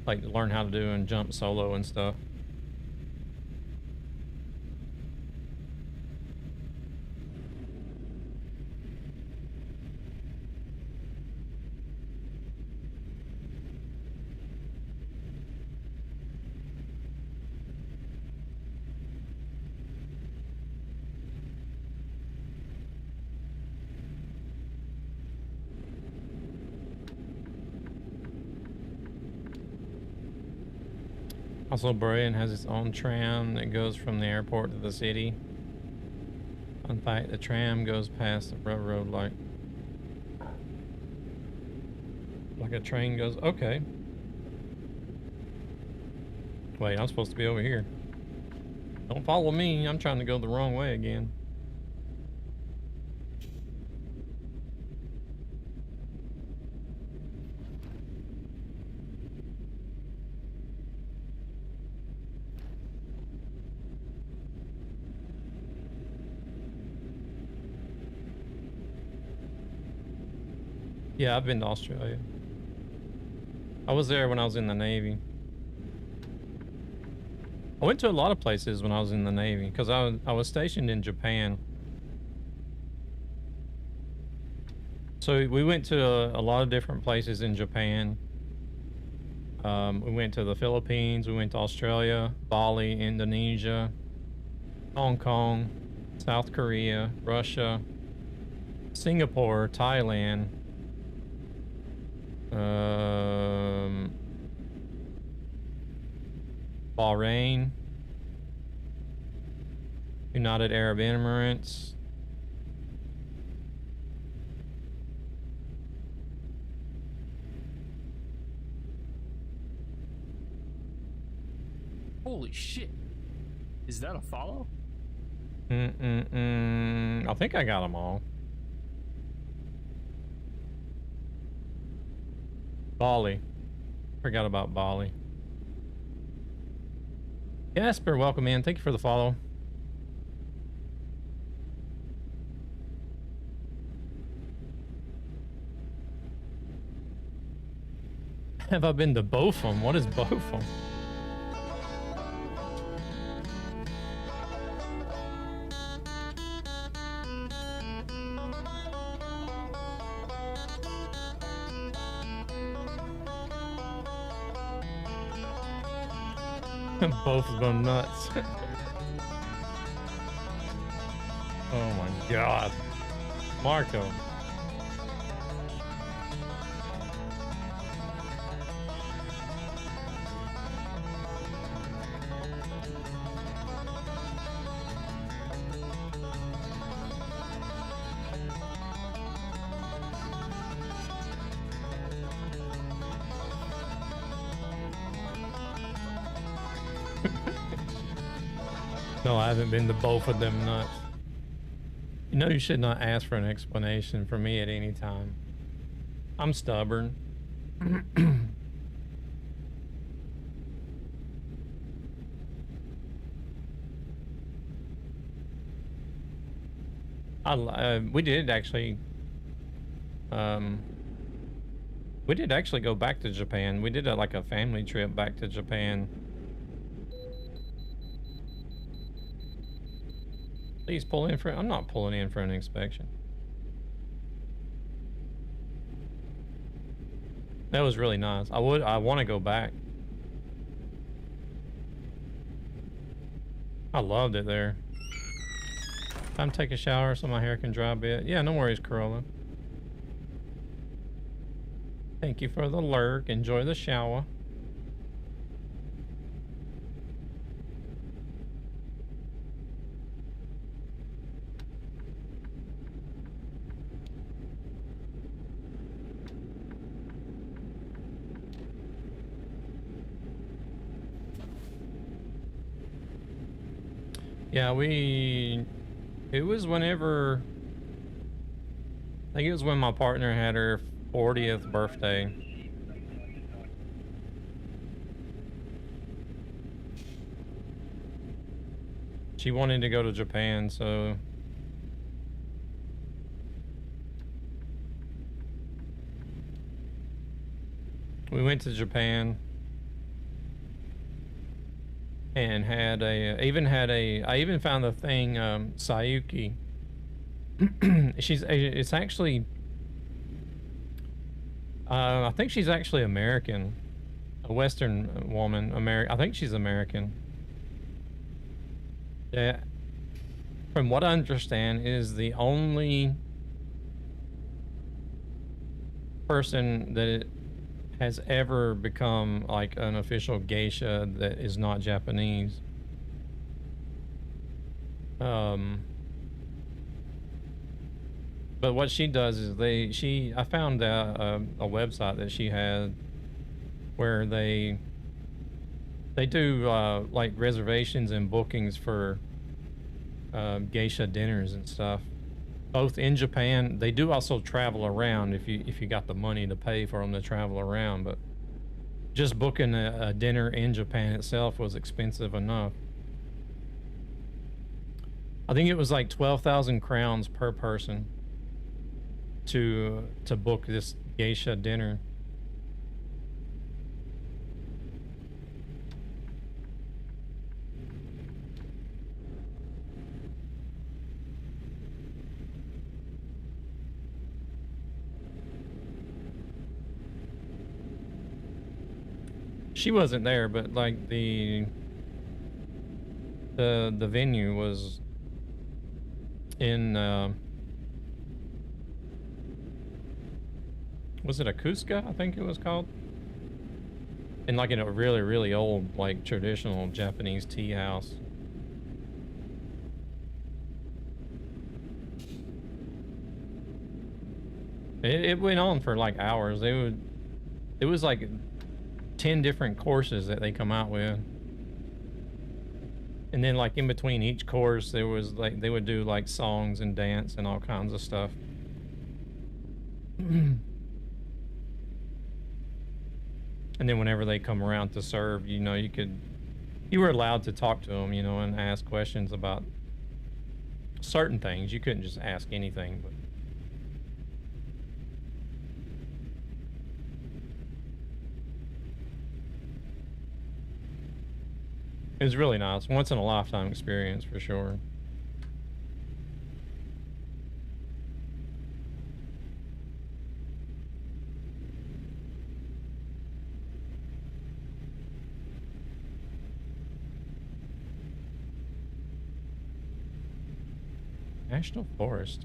Like learn how to do and jump solo and stuff. Also, Brian has its own tram that goes from the airport to the city. In fact, the tram goes past the railroad like a train goes. Okay. Wait, I'm supposed to be over here. Don't follow me. I'm trying to go the wrong way again. Yeah, I've been to Australia. I was there when I was in the Navy. I went to a lot of places when I was in the Navy because I was stationed in Japan. So we went to a lot of different places in Japan. We went to the Philippines, we went to Australia, Bali, Indonesia, Hong Kong, South Korea, Russia, Singapore, Thailand, Bahrain, United Arab Emirates, Holy shit. Is that a follow? I think I got them all. Bali. Forgot about Bali. Jasper, welcome in. Thank you for the follow. Have I been to both of them? What is both of them? Both of them nuts. Oh my god. Marco. No, I haven't been to both of them nuts. You know you should not ask for an explanation from me at any time. I'm stubborn. We did actually go back to Japan. We did like a family trip back to Japan. Please pull in for... I'm not pulling in for an inspection. That was really nice. I want to go back. I loved it there. Time to take a shower so my hair can dry a bit. Yeah, no worries, Corolla. Thank you for the lurk. Enjoy the shower. Yeah, it was whenever, I think it was when my partner had her 40th birthday. She wanted to go to Japan, so we went to Japan. And had I even found the thing, Sayuki. It's actually, I think she's actually American. A Western woman, I think she's American. Yeah. From what I understand, is the only person that has ever become like an official geisha that is not Japanese. But what she does is I found a website that she had where they do like reservations and bookings for geisha dinners and stuff. Both in Japan. They do also travel around if you got the money to pay for them to travel around, but just booking a dinner in Japan itself was expensive enough. I think it was like 12,000 crowns per person to book this geisha dinner. She wasn't there, but like the venue was in was it a Cusca, I think it was called? In like in a really, really old, like traditional Japanese tea house. It went on for like hours. It was like 10 different courses that they come out with. And then like in between each course, there was like, they would do like songs and dance and all kinds of stuff. And then whenever they come around to serve, you know, you were allowed to talk to them, you know, and ask questions about certain things. You couldn't just ask anything, but it was really nice. Once in a lifetime experience for sure. National Forest.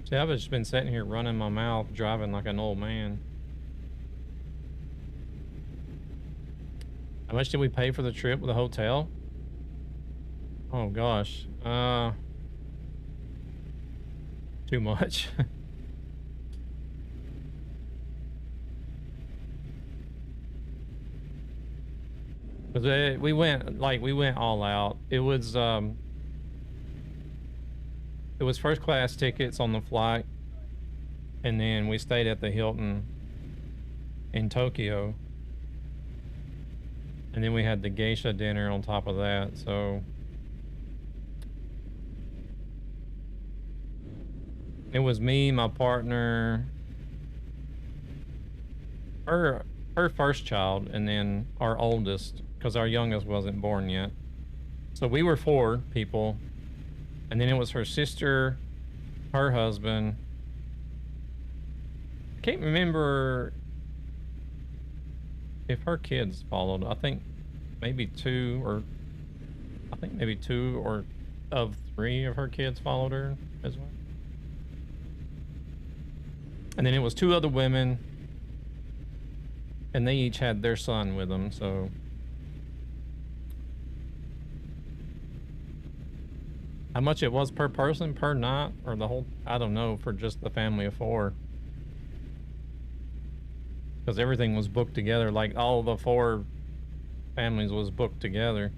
See, I've just been sitting here running my mouth, driving like an old man. How much did we pay for the trip with the hotel? Oh gosh. Too much. We went all out. It was first class tickets on the flight, and then we stayed at the Hilton in Tokyo, and then we had the geisha dinner on top of that. So it was me, my partner, her first child, and then our oldest, because our youngest wasn't born yet. So we were 4 people, and then it was her sister, her husband. I can't remember if her kids followed. I think maybe 2 or of 3 of her kids followed her as well. And then it was 2 other women, and they each had their son with them, so how much it was per person, per night, or the whole, I don't know, for just the family of 4. Because everything was booked together, like all the 4 families was booked together.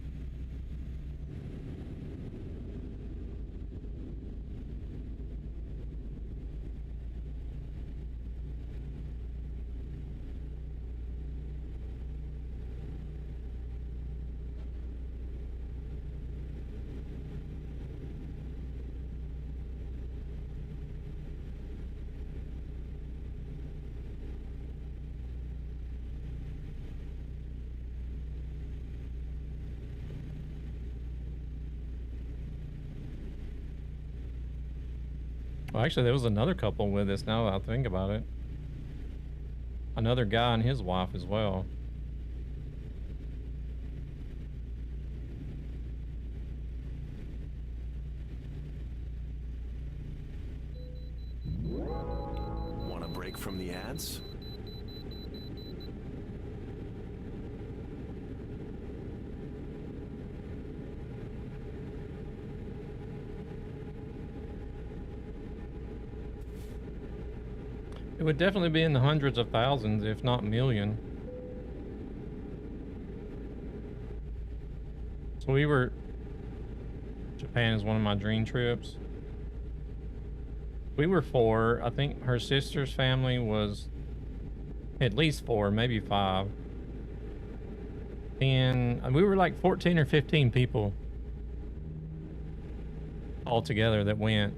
Well, actually, there was another couple with us, now that I think about it. Another guy and his wife as well. Want a break from the ads? It would definitely be in the hundreds of thousands, if not million. So Japan is one of my dream trips. We were 4. I think her sister's family was at least 4, maybe 5. And we were like 14 or 15 people all together that went.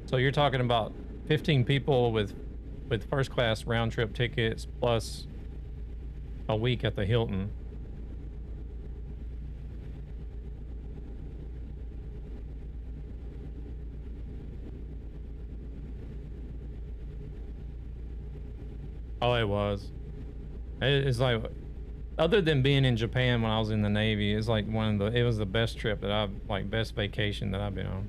So you're talking about 15 people with first class round trip tickets plus a week at the Hilton. Oh, it was. It's like, other than being in Japan when I was in the Navy, it's like it was the best trip that best vacation that I've been on.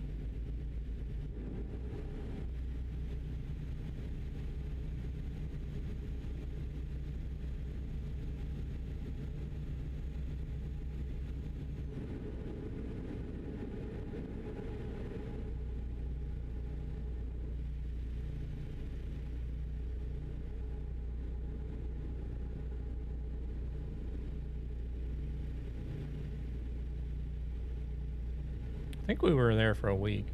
I think we were there for a week.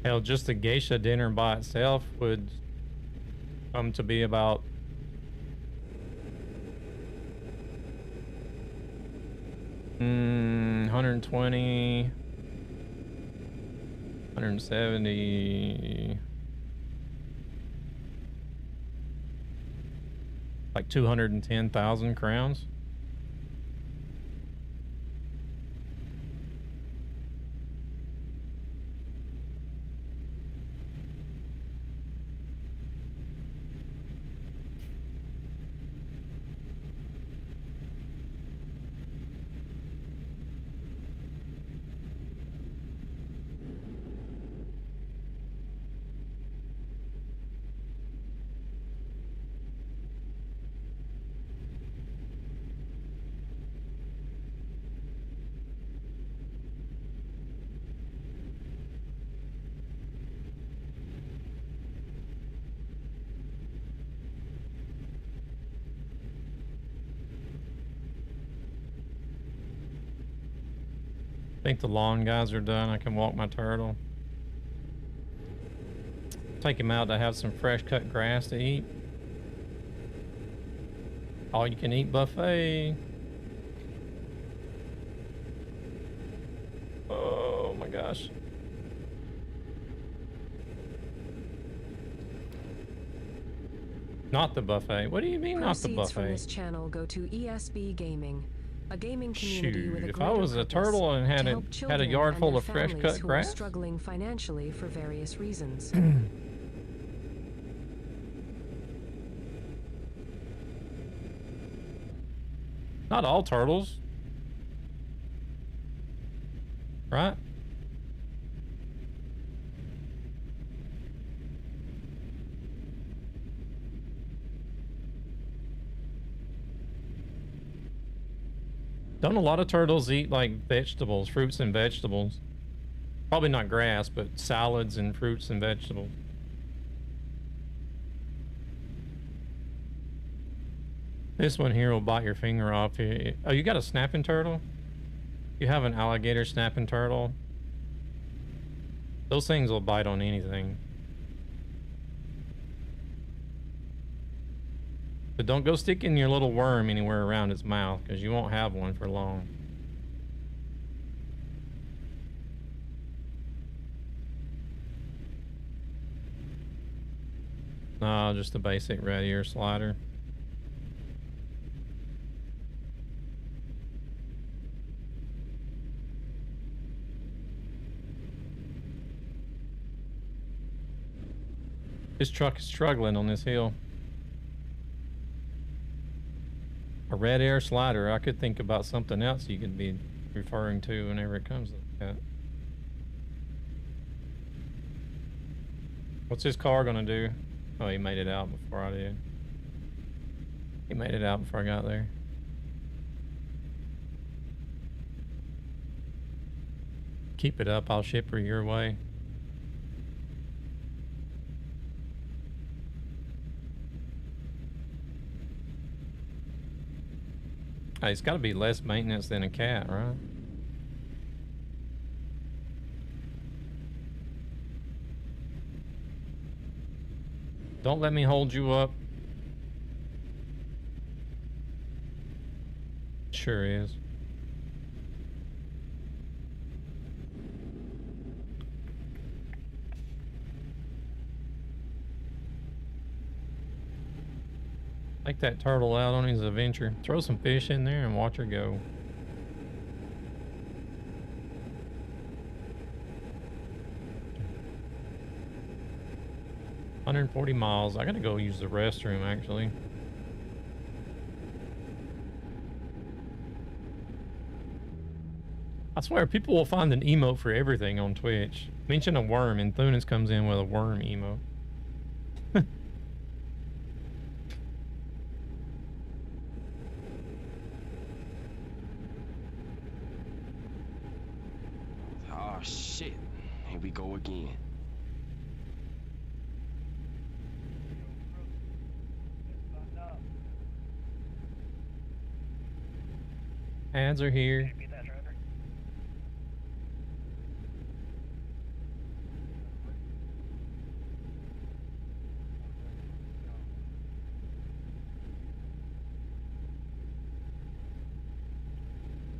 Hell, just a geisha dinner by itself would come to be about $120, 170, like 210,000 crowns. I think the lawn guys are done. I can walk my turtle. Take him out to have some fresh cut grass to eat. All you can eat buffet. Oh my gosh. Not the buffet. What do you mean not the Proceeds from buffet? this channel go to ESB Gaming, a gaming community with a Shoot, if I greater was a purpose turtle and to had help a children yard and full their of fresh families cut who are grass. struggling financially for various reasons. Not all turtles. Right? Don't a lot of turtles eat like vegetables, fruits and vegetables? Probably not grass, but salads and fruits and vegetables. This one here will bite your finger off. Oh, you got a snapping turtle? You have an alligator snapping turtle? Those things will bite on anything. But don't go sticking your little worm anywhere around its mouth, because you won't have one for long. No, just a basic red ear slider. This truck is struggling on this hill. A red air slider. I could think about something else you could be referring to whenever it comes like that. What's this car gonna do? Oh, he made it out before I did. He made it out before I got there. Keep it up, I'll ship her your way. Hey, it's got to be less maintenance than a cat, right? Don't let me hold you up. Sure is. Take that turtle out on his adventure. Throw some fish in there and watch her go. $140 miles. I gotta go use the restroom, actually. I swear, people will find an emote for everything on Twitch. Mention a worm, and Thunis comes in with a worm emote. Oh shit. Here we go again. Ads are here.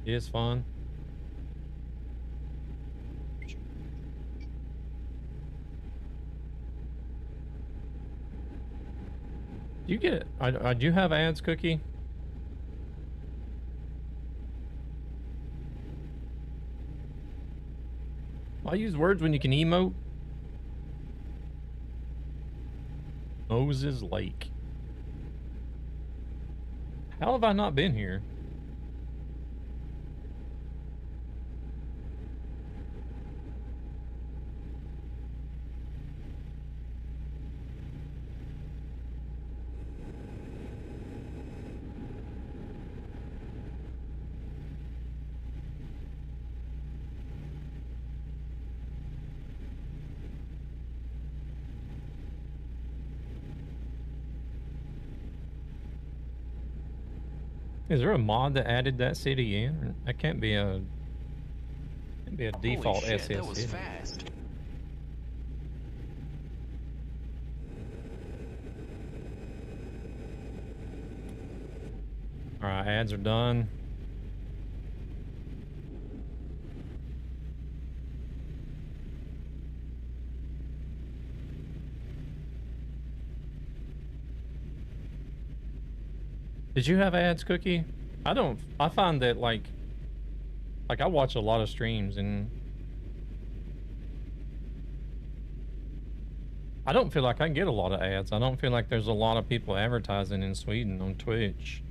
It is fun. Do you get? Do you have ads, Cookie? Why use words when you can emote? Moses Lake. How have I not been here? Is there a mod that added that city in? That can't be a default Holy shit, SS that was city. fast. All right, ads are done. Did you have ads, Cookie? I don't. I find that like I watch a lot of streams and I don't feel like I get a lot of ads. I don't feel like there's a lot of people advertising in Sweden on Twitch.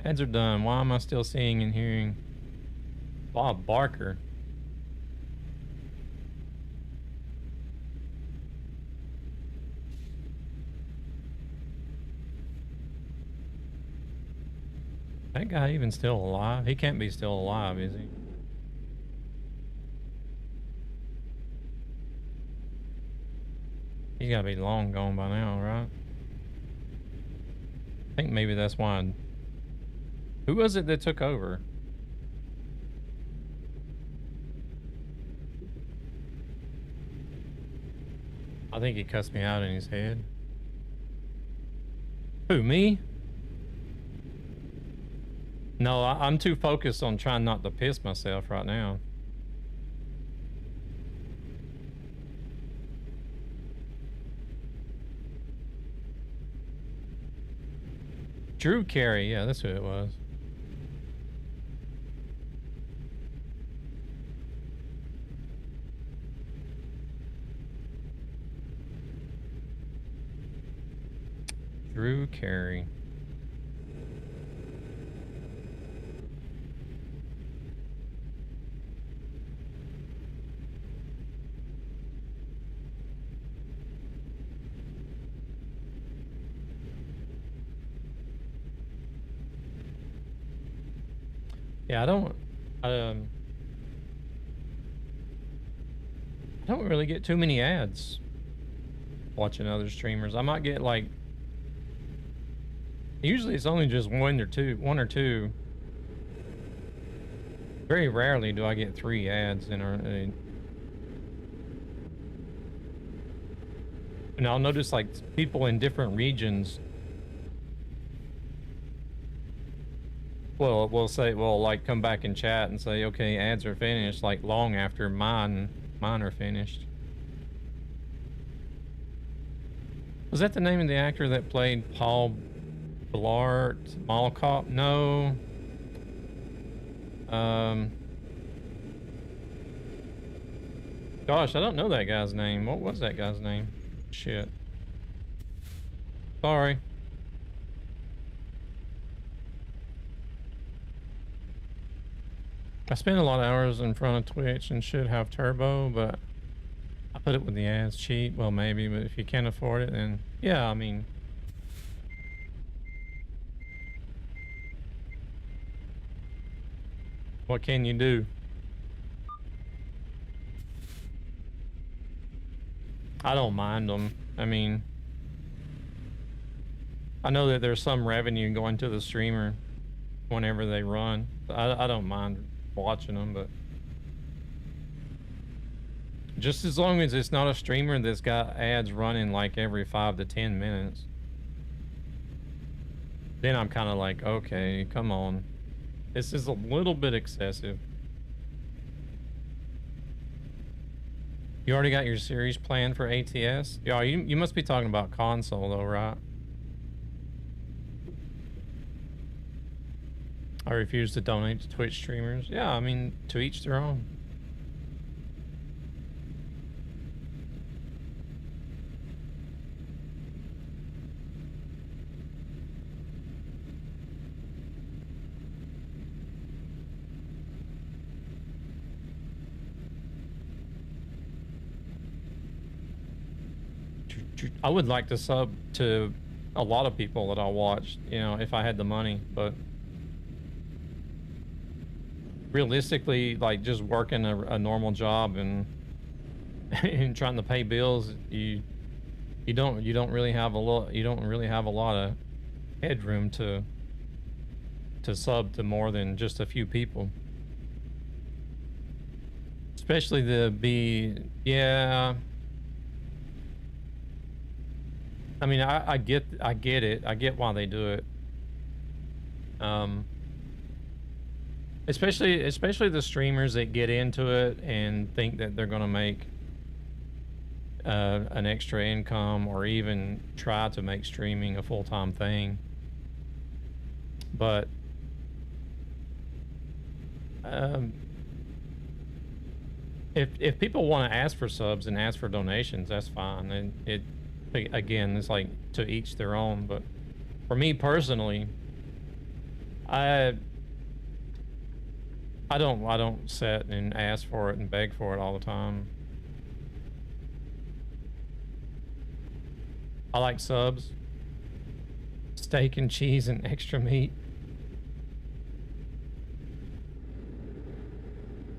Ads are done. Why am I still seeing and hearing Bob Barker? That guy even still alive? He can't be still alive, is he? He's gotta be long gone by now, right? I think maybe that's why. Who was it that took over? I think he cussed me out in his head. Who, me? No, I'm too focused on trying not to piss myself right now. Drew Carey, yeah, that's who it was. Drew Carey. Yeah, I don't really get too many ads watching other streamers. I might get like, usually it's only just one or two. Very rarely do I get 3 ads in and I'll notice like people in different regions will say, well, like come back and chat and say, okay, ads are finished, like long after mine Mine are finished. Was that the name of the actor that played Paul Blart Mall Cop? No. Gosh, I don't know that guy's name. What was that guy's name? Shit. Sorry. I spend a lot of hours in front of Twitch and should have turbo, but I put it with the ads cheap. Well, maybe, but if you can't afford it, then yeah, I mean. What can you do? I don't mind them. I mean, I know that there's some revenue going to the streamer whenever they run. I don't mind watching them, but just as long as it's not a streamer that's got ads running like every 5 to 10 minutes, then I'm kind of like, okay, come on. This is a little bit excessive. You already got your series planned for ATS? Yeah, you must be talking about console though, right? I refuse to donate to Twitch streamers. Yeah, I mean, to each their own. I would like to sub to a lot of people that I watch, you know, if I had the money, but realistically, like just working a normal job and and trying to pay bills, you don't really have a lot of headroom to sub to more than just a few people. Especially yeah. I mean, I get it. I get why they do it. Especially the streamers that get into it and think that they're gonna make an extra income or even try to make streaming a full-time thing. But if people want to ask for subs and ask for donations, that's fine. And again, it's like to each their own. But for me personally, I don't sit and ask for it and beg for it all the time. I like subs, steak and cheese and extra meat.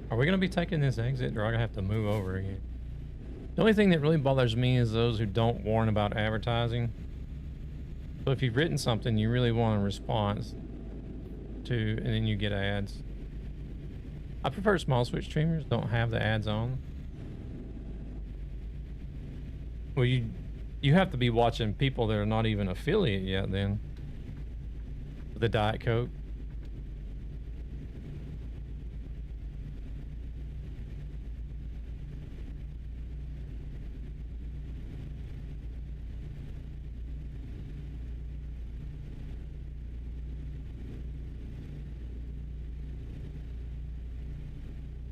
Are we gonna be taking this exit, or are I gonna have to move over again? The only thing that really bothers me is those who don't warn about advertising. So if you've written something you really want a response to, and then you get ads. I prefer small Switch streamers don't have the ads on. Well, you have to be watching people that are not even affiliate yet then. The Diet Coke.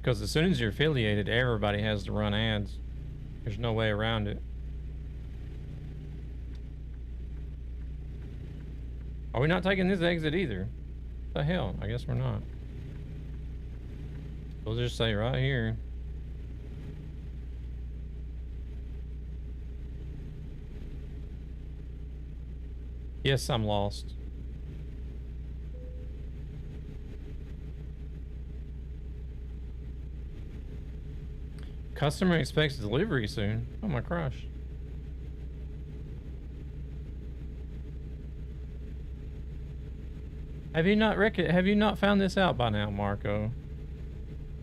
Because as soon as you're affiliated, everybody has to run ads. There's no way around it. Are we not taking this exit either? What the hell? I guess we're not. We'll just say right here. Yes, I'm lost. Customer expects delivery soon. Oh my gosh. Have you not found this out by now, Marco?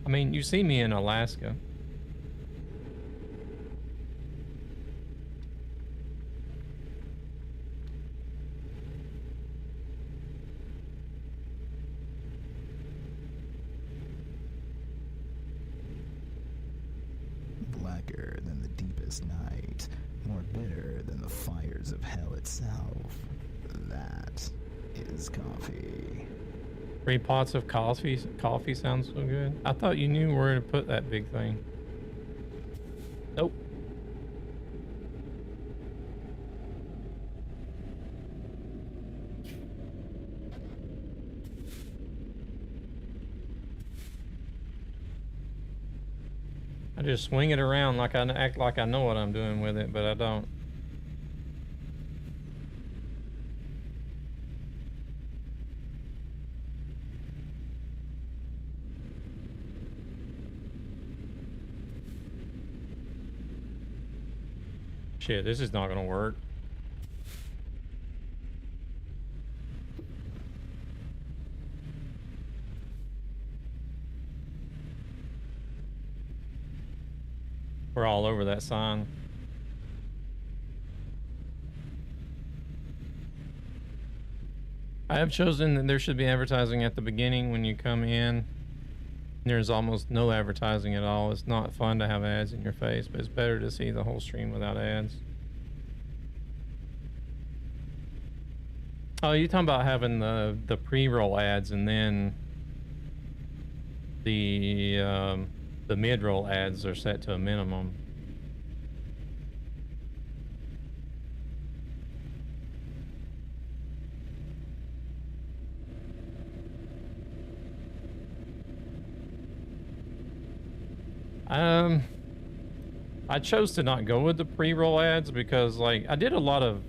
I mean, you see me in Alaska. this night, more bitter than the fires of hell itself. That is coffee. 3 pots of coffee. Coffee sounds so good. I thought you knew where to put that big thing. Nope. I just swing it around like I act like I know what I'm doing with it, but I don't. Shit, this is not gonna work. We're all over that sign. I have chosen that there should be advertising at the beginning when you come in. There's almost no advertising at all. It's not fun to have ads in your face, but it's better to see the whole stream without ads. Oh, you're talking about having the pre-roll ads and then the mid-roll ads are set to a minimum. I chose to not go with the pre-roll ads because, like, I did a lot of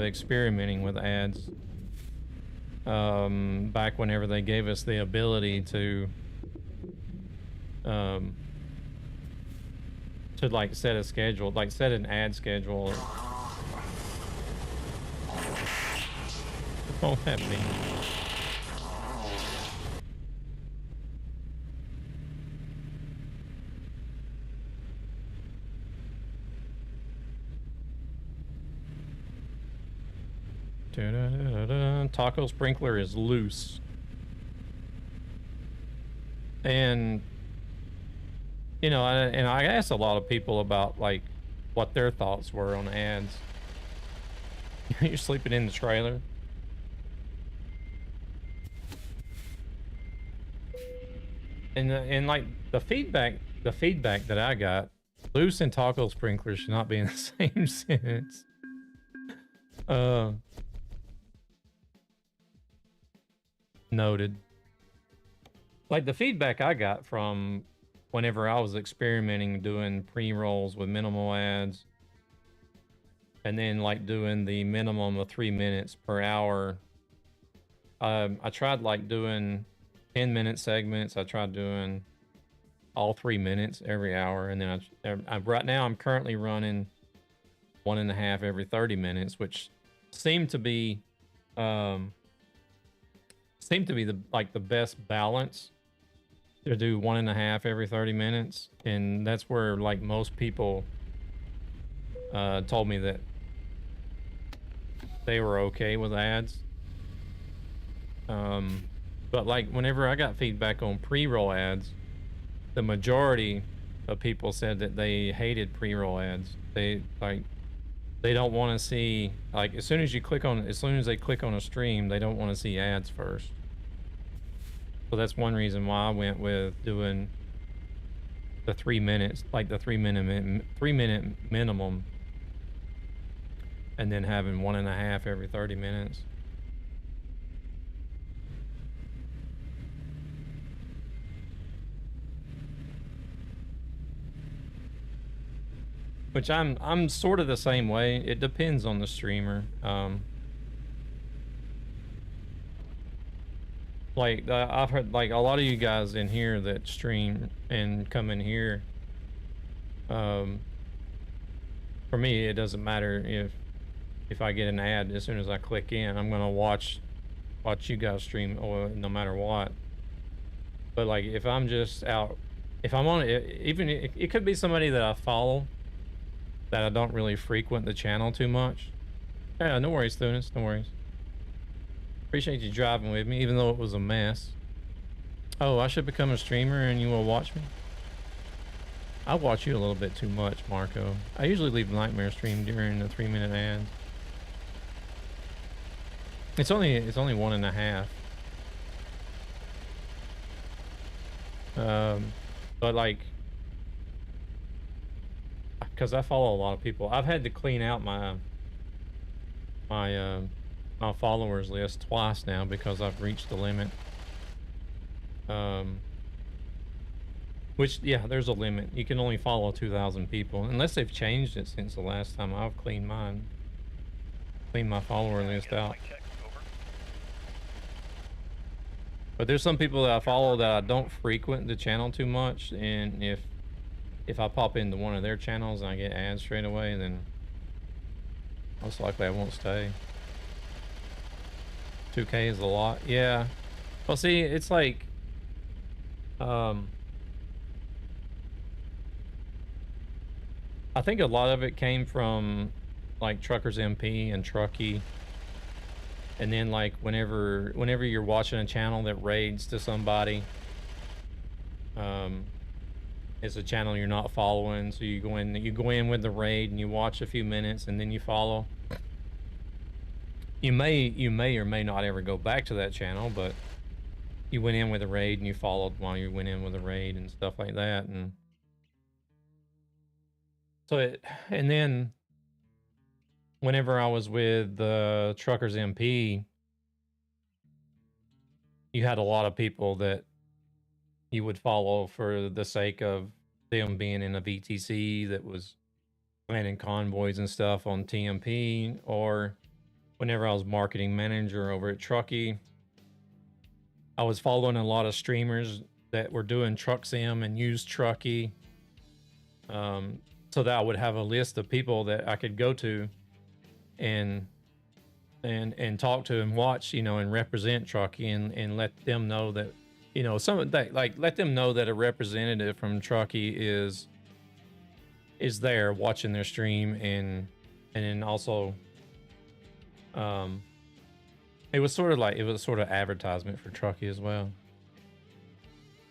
experimenting with ads back whenever they gave us the ability to like set a schedule, like set an ad schedule. What don't that mean? Taco sprinkler is loose. And you know, I asked a lot of people about like what their thoughts were on ads. You're sleeping in the trailer. And like the feedback that I got, loose and taco sprinkler should not be in the same sentence. Noted. Like the feedback I got from whenever I was experimenting doing pre-rolls with minimal ads and then like doing the minimum of 3 minutes per hour. I tried like doing 10-minute segments. I tried doing all 3 minutes every hour. And then right now I'm currently running 1.5 every 30 minutes, which seemed to be the best balance to do 1.5 every 30 minutes. And that's where like most people told me that they were okay with ads. But like whenever I got feedback on pre-roll ads, the majority of people said that they hated pre-roll ads. They don't want to see, like, as soon as they click on a stream, they don't want to see ads first. So that's one reason why I went with doing the 3 minutes, like the 3 minute minimum, and then having 1.5 every 30 minutes. Which I'm sort of the same way. It depends on the streamer. Like I've heard like a lot of you guys in here that stream and come in here. For me, it doesn't matter if I get an ad as soon as I click in. I'm gonna watch you guys stream no matter what. But like if I'm just out, if I'm on it, even it could be somebody that I follow that I don't really frequent the channel too much. Yeah, no worries, Thunis, no worries. Appreciate you driving with me, even though it was a mess. Oh, I should become a streamer and you will watch me? I watch you a little bit too much, Marco. I usually leave Nightmare stream during the 3-minute ads. It's only 1.5. But like, because I follow a lot of people, I've had to clean out my followers list twice now because I've reached the limit. Which, yeah, there's a limit. You can only follow 2,000 people unless they've changed it since the last time I've cleaned my follower list out. But there's some people that I follow that I don't frequent the channel too much, and if I pop into one of their channels and I get ads straight away, then most likely I won't stay. 2K is a lot. Yeah. Well, see, it's like, I think a lot of it came from like Truckers MP and Truckee. And then like whenever you're watching a channel that raids to somebody, it's a channel you're not following, so you go in with the raid and you watch a few minutes and then you follow. You may or may not ever go back to that channel, but you went in with a raid and you followed while you went in with a raid and stuff like that. And so and then whenever I was with the Truckers MP, you had a lot of people that you would follow for the sake of them being in a VTC that was planning convoys and stuff on TMP, or whenever I was marketing manager over at Truckee, I was following a lot of streamers that were doing truck sim and used Truckee, so that I would have a list of people that I could go to and talk to and watch, you know, and represent Truckee and let them know that, you know, let them know that a representative from Truckee is there watching their stream, and then also it was sort of advertisement for Truckee as well.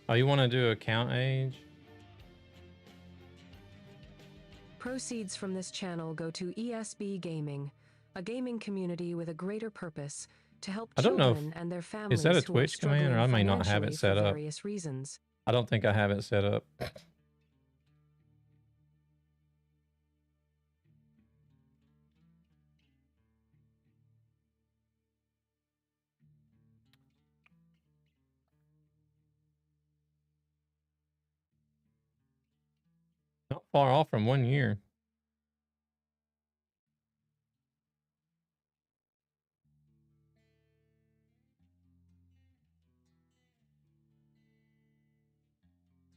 Oh, you want to do account age? Proceeds from this channel go to ESB Gaming, a gaming community with a greater purpose to help I don't know children and their families is that a who are Twitch command, or I may not have it set for up. various reasons. I don't think I have it set up. Not far off from 1 year.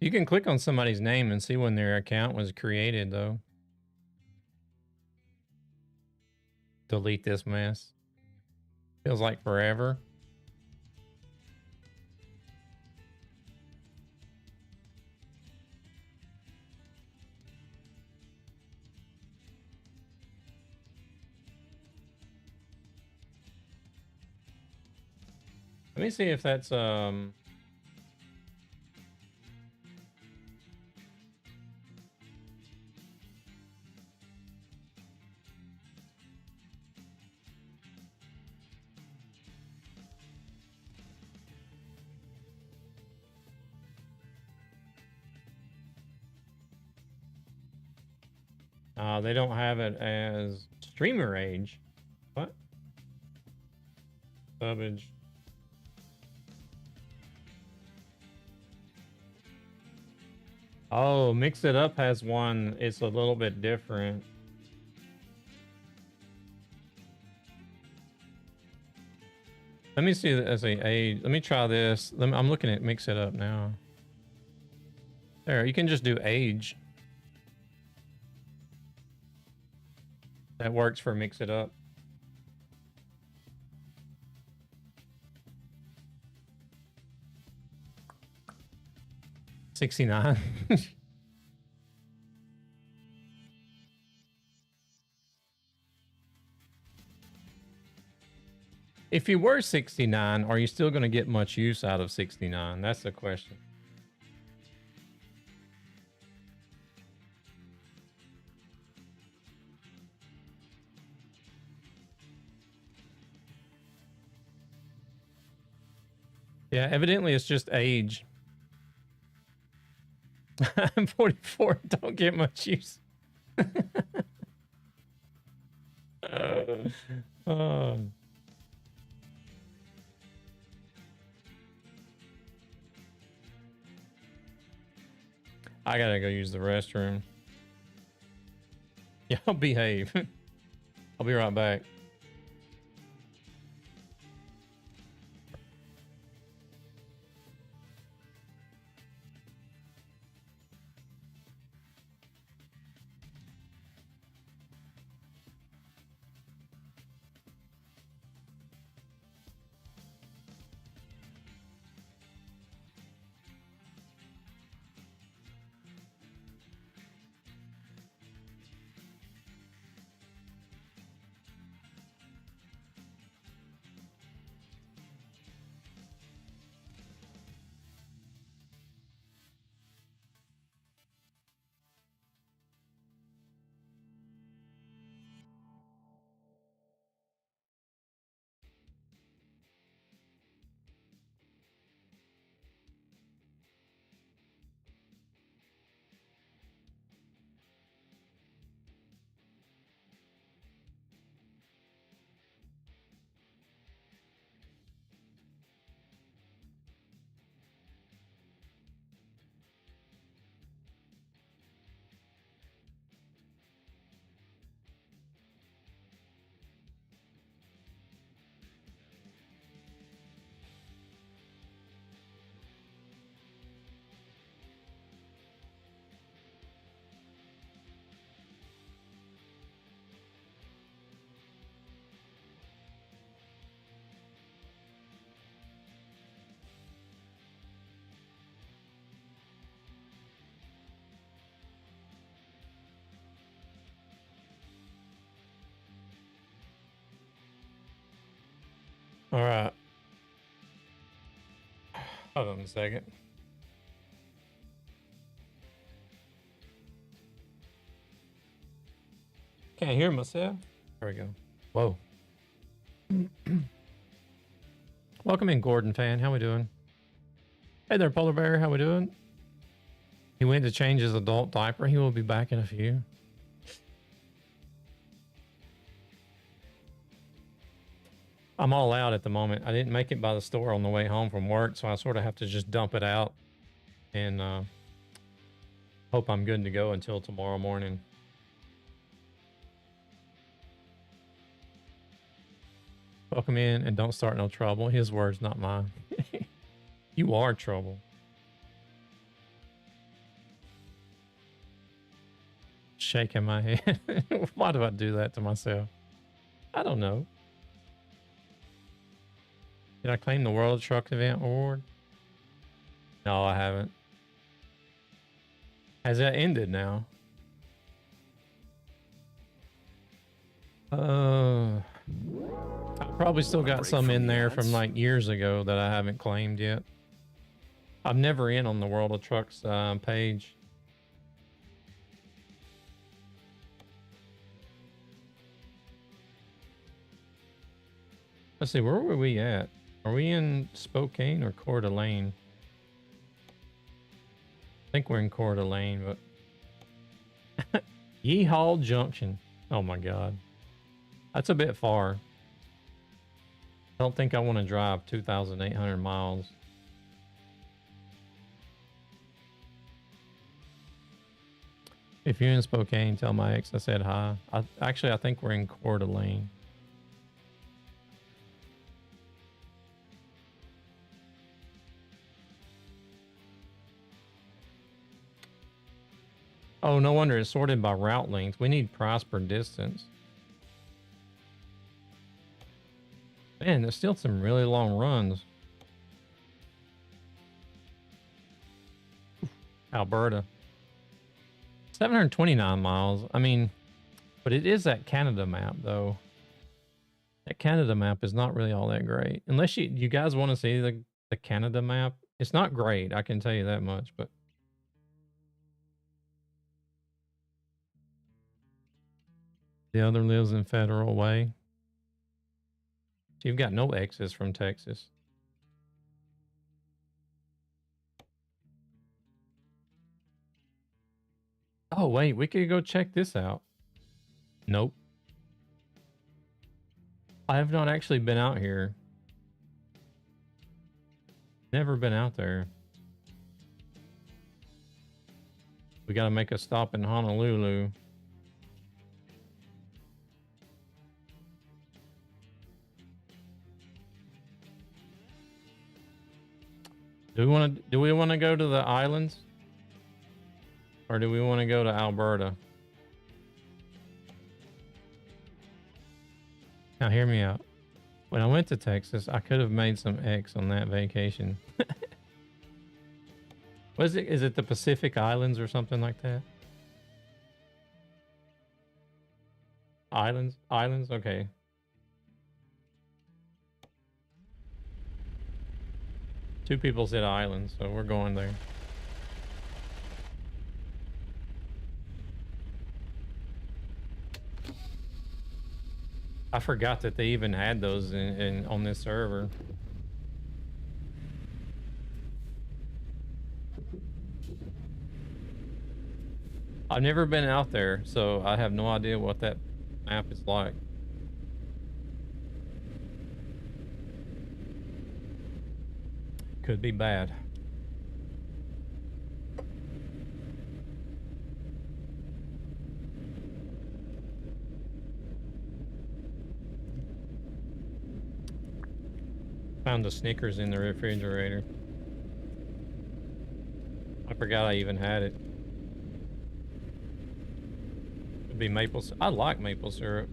You can click on somebody's name and see when their account was created, though. Delete this mess. Feels like forever. Let me see if that's they don't have it as streamer age. What? Subbage. Oh, Mix It Up has one. It's a little bit different. Let me see as a age. Let me try this. I'm looking at Mix It Up now. There, you can just do age. That works for Mix It Up. $69. If you were 69, are you still going to get much use out of 69? That's the question. Yeah, evidently it's just age. I'm 44. Don't get much use. uh, I gotta go use the restroom. Yeah, I'll behave. I'll be right back. All right. Hold on a second. Can't hear myself. There we go. Whoa. Welcome in, Gordon fan. How we doing? Hey there, Polar Bear. How we doing? He went to change his adult diaper. He will be back in a few. I'm all out at the moment. I didn't make it by the store on the way home from work, so I sort of have to just dump it out and hope I'm good to go until tomorrow morning. Welcome in and don't start no trouble. His words, not mine. You are trouble. Shaking my head. Why do I do that to myself? I don't know. Did I claim the World Truck Event Award? No, I haven't. Has that ended now? I probably still got some in there from like years ago that I haven't claimed yet. I'm never in on the World of Trucks page. Let's see, where were we at? Are we in Spokane or Coeur d'Alene? I think we're in Coeur d'Alene, but Yeehaw Junction. Oh my God. That's a bit far. I don't think I want to drive 2,800 miles. If you're in Spokane, tell my ex I said hi. I think we're in Coeur d'Alene. Oh, no wonder it's sorted by route length. We need price per distance. Man, there's still some really long runs. Alberta. 729 miles. I mean, but it is that Canada map, though. That Canada map is not really all that great. Unless you guys want to see the Canada map. It's not great, I can tell you that much, but... The other lives in Federal Way. So you've got no exes from Texas. Oh, wait, we could go check this out. Nope. I have not actually been out here. Never been out there. We gotta make a stop in Honolulu. Do we want to go to the islands? Or do we want to go to Alberta? Now hear me out. When I went to Texas, I could have made some X on that vacation. What is it? Is it the Pacific Islands or something like that? Islands? Islands? Okay. Two people said islands, so we're going there. I forgot that they even had those in on this server. I've never been out there, so I have no idea what that map is like. Could be bad. Found the Snickers in the refrigerator. I forgot I even had it. It'd be maple syrup. I like maple syrup.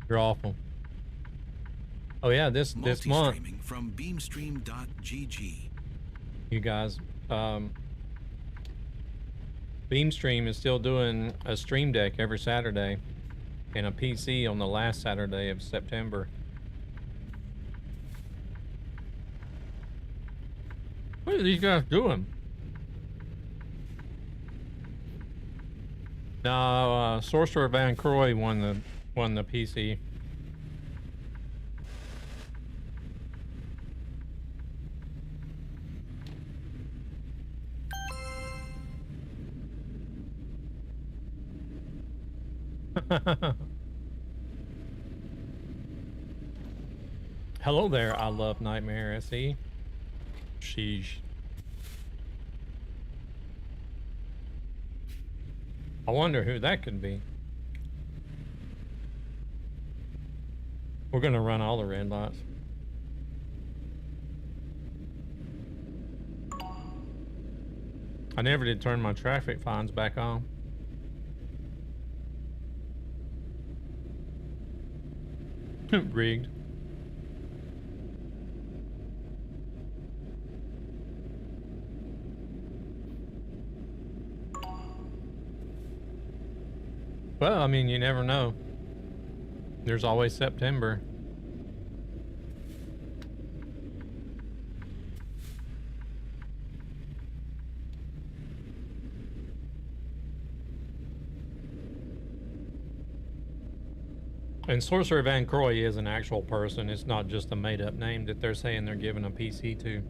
You're awful. Oh yeah, this month. Multi-streaming from beamstream.gg. You guys, Beamstream is still doing a stream deck every Saturday and a PC on the last Saturday of September. What are these guys doing? No, Sorcerer Van Croy won the PC. Hello there, I love Nightmare SE. Sheesh. I wonder who that could be. We're gonna run all the red lights. I never did turn my traffic fines back on. Rigged. Well, I mean, you never know. There's always September. And Sorcerer Van Croy is an actual person. It's not just a made-up name that they're saying they're giving a PC to.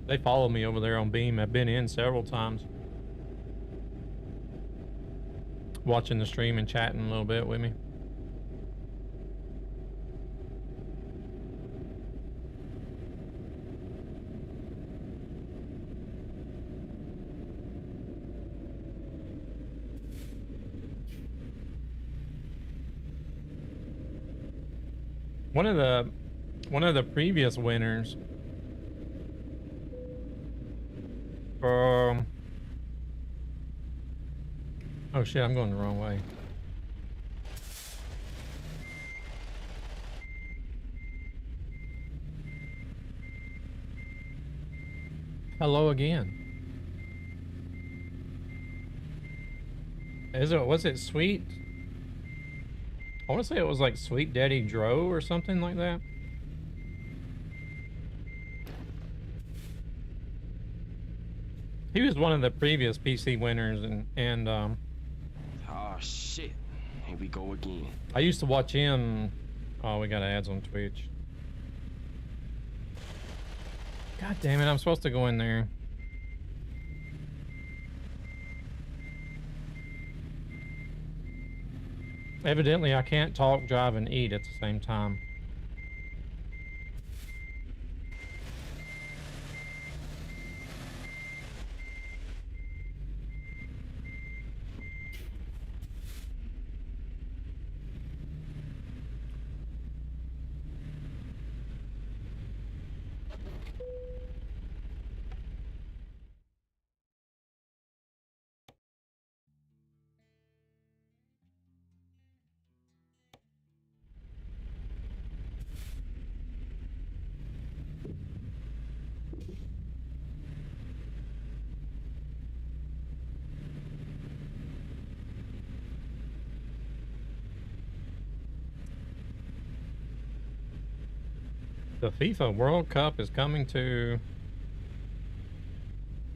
They follow me over there on Beam. I've been in several times. Watching the stream and chatting a little bit with me. One of the previous winners oh shit, I'm going the wrong way. Hello again. Was it Sweet? I want to say it was like Sweet Daddy Dro or something like that. He was one of the previous PC winners, and Oh shit. Here we go again. I used to watch him. Oh, we got ads on Twitch. God damn it, I'm supposed to go in there. Evidently, I can't talk, drive, and eat at the same time. The FIFA World Cup is coming to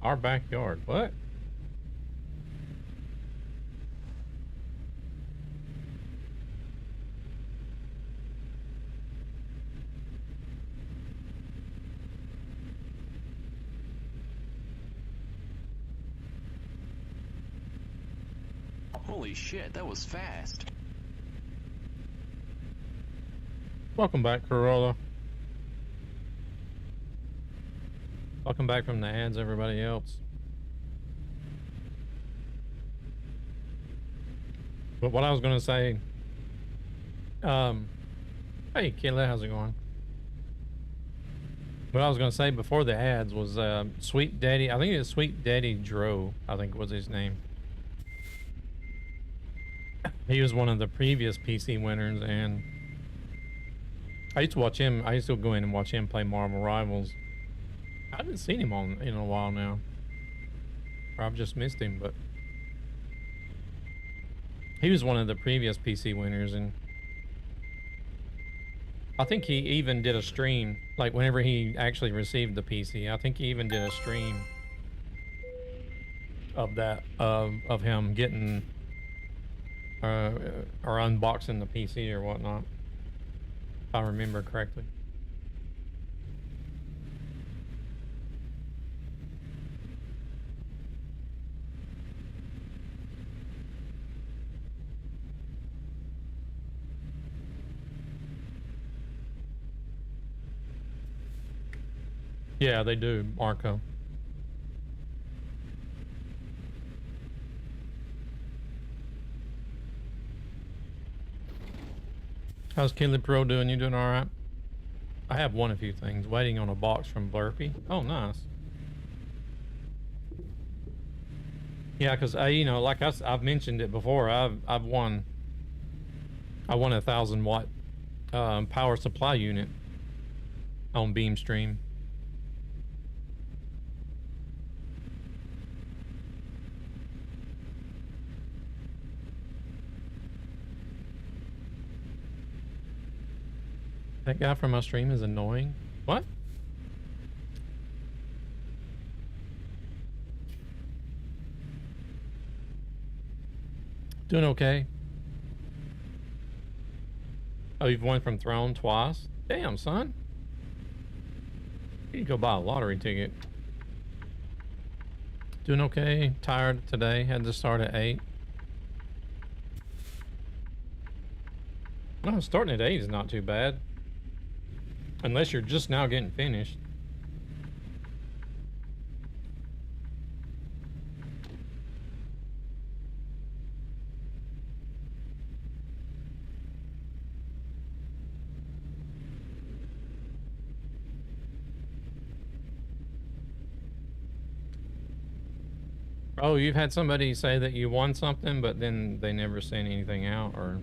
our backyard. What? Holy shit, that was fast. Welcome back, Corolla. Welcome back from the ads, everybody else. But what I was going to say, hey, Kayla, how's it going? What I was going to say before the ads was Sweet Daddy, I think it was Sweet Daddy Dro, I think was his name. He was one of the previous PC winners, and I used to watch him. I used to go in and watch him play Marvel Rivals. I haven't seen him in a while now, or I've just missed him. But he was one of the previous PC winners, and I think he even did a stream. Like whenever he actually received the PC, I think he even did a stream of that of him getting or unboxing the PC or whatnot, if I remember correctly. Yeah, they do, Marco. How's Kinley Pro doing? You doing all right? I have won a few things. Waiting on a box from Blurpy. Oh, nice. Yeah, because you know, like I've mentioned it before. I've won. I won a 1,000-watt power supply unit on BeamStream. That guy from my stream is annoying. What? Doing okay. Oh, you've won from Throne twice? Damn, son. You need to go buy a lottery ticket. Doing okay. Tired today. Had to start at 8. No, starting at 8 is not too bad. Unless you're just now getting finished. Oh, you've had somebody say that you won something, but then they never sent anything out, or...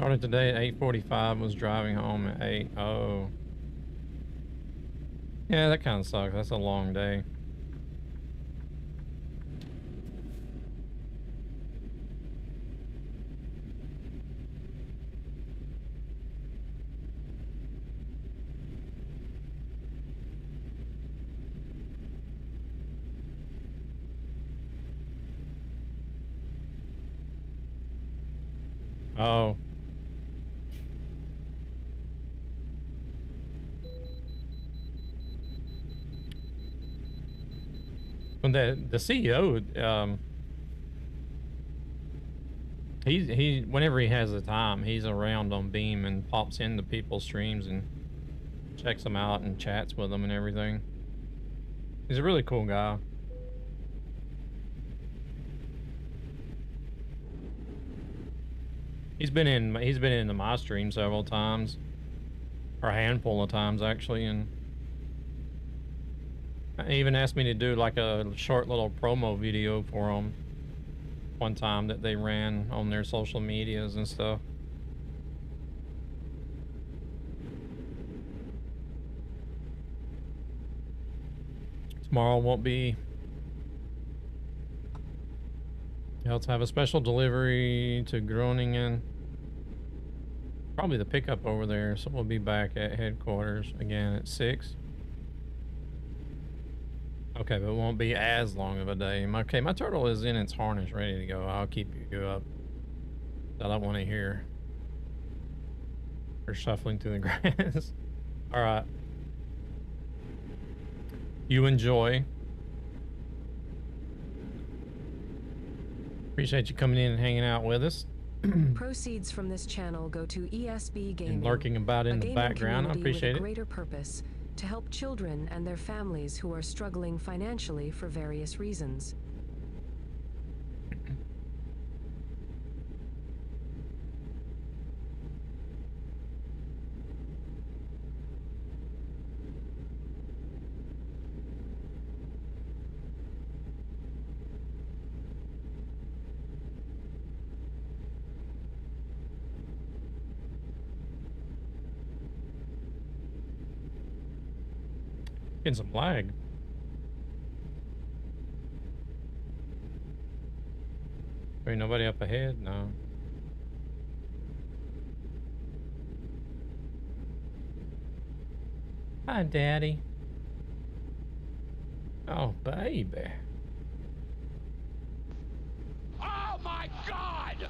Started today at 8:45, was driving home at 8. Oh. Yeah, that kind of sucks. That's a long day. Oh. When the CEO, he whenever he has the time, he's around on Beam and pops into people's streams and checks them out and chats with them and everything. He's a really cool guy. He's been into my stream several times, or a handful of times actually, and he even asked me to do like a short little promo video for him one time that they ran on their social medias and stuff. Tomorrow won't be. Let's have a special delivery to Groningen. Probably the pickup over there, so we'll be back at headquarters again at 6. Okay, but it won't be as long of a day. Okay, my turtle is in its harness, ready to go. I'll keep you up. I don't want to hear her shuffling through the grass. All right. You enjoy. Appreciate you coming in and hanging out with us. Proceeds from this channel go to ESB Gaming, and lurking about in the background. I appreciate it. Greater purpose to help children and their families who are struggling financially for various reasons. Getting some lag. Ain't nobody up ahead? No. Hi, Daddy. Oh, baby. Oh my God!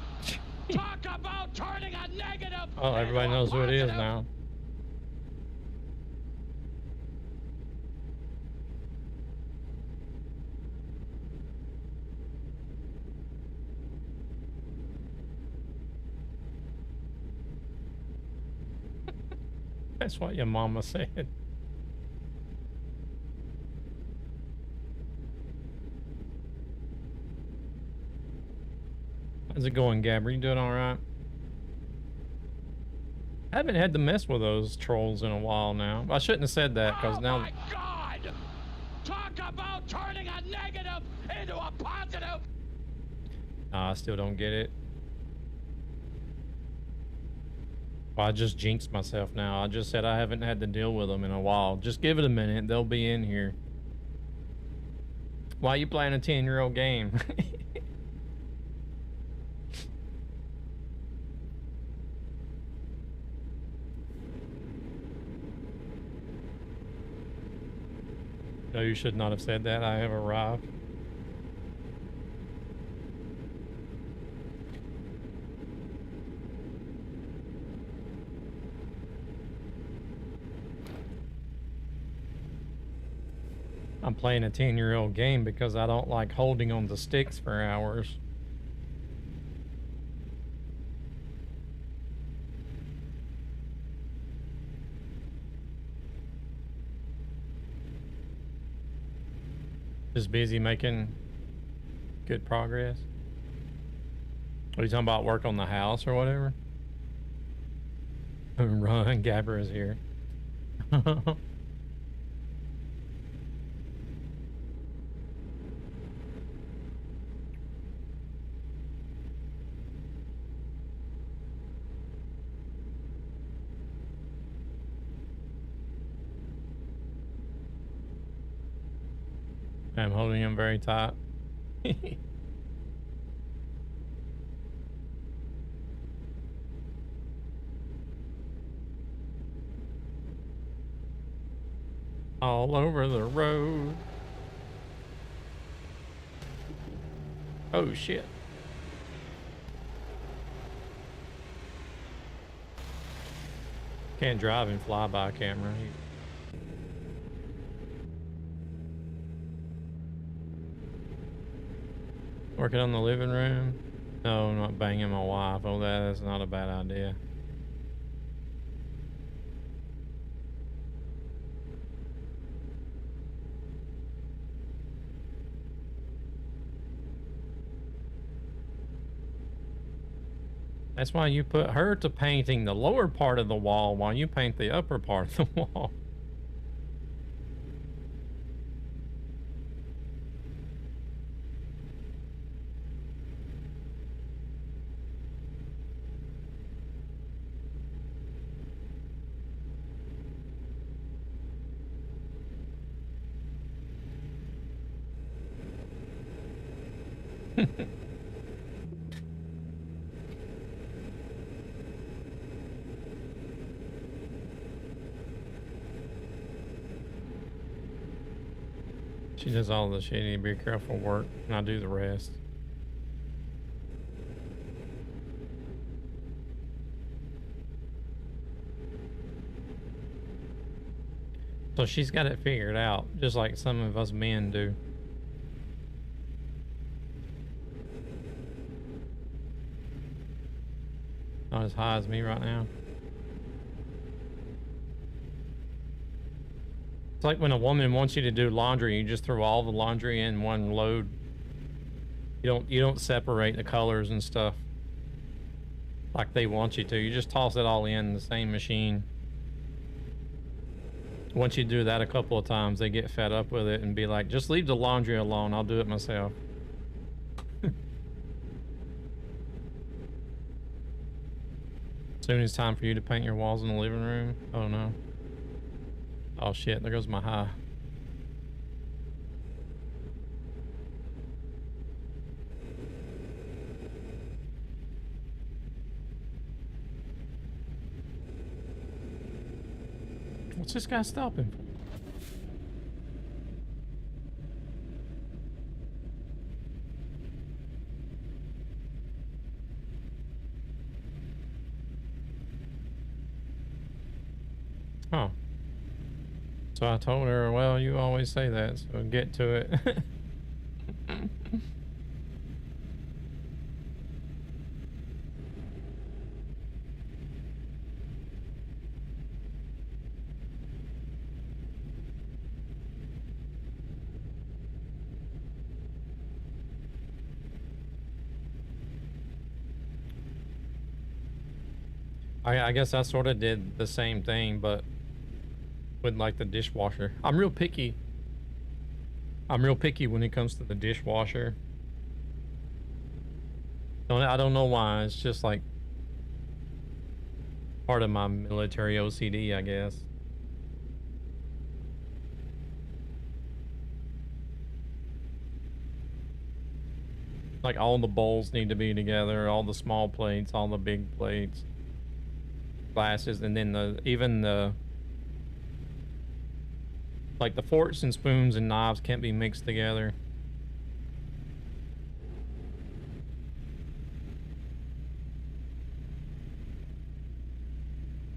Talk about turning a negative. Oh, everybody knows who it is now. That's what your mama said. How's it going, Gabber? You doing all right? I haven't had to mess with those trolls in a while now. I shouldn't have said that because now. Oh my God! Talk about turning a negative into a positive. Nah, I still don't get it. Well, I just jinxed myself now. I just said I haven't had to deal with them in a while. Just give it a minute. They'll be in here. Why are you playing a 10-year-old game? No, you should not have said that. I have arrived. I'm playing a 10-year-old game because I don't like holding on the sticks for hours. Just busy making good progress. Are you talking about work on the house or whatever? Run, Gabber is here. I'm holding him very tight. All over the road. Oh shit. Can't drive in flyby camera. Working on the living room? No, I'm not banging my wife. Oh, that's not a bad idea. That's why you put her to painting the lower part of the wall while you paint the upper part of the wall. She does all the shitty, be careful work, and I do the rest. So she's got it figured out, just like some of us men do. Not as high as me right now. It's like when a woman wants you to do laundry, you just throw all the laundry in one load. You don't separate the colors and stuff like they want you to. You just toss it all in the same machine. Once you do that a couple of times, they get fed up with it and be like, just leave the laundry alone, I'll do it myself. Soon it's time for you to paint your walls in the living room. Oh no. Oh shit, there goes my high. What's this guy stopping for? Oh. So I told her, well, you always say that, so get to it. I guess I sort of did the same thing, but with like the dishwasher. I'm real picky. I'm real picky when it comes to the dishwasher. I don't know why. It's just like part of my military OCD, I guess. Like all the bowls need to be together, all the small plates, all the big plates, glasses, and then even the like the forks and spoons and knives can't be mixed together.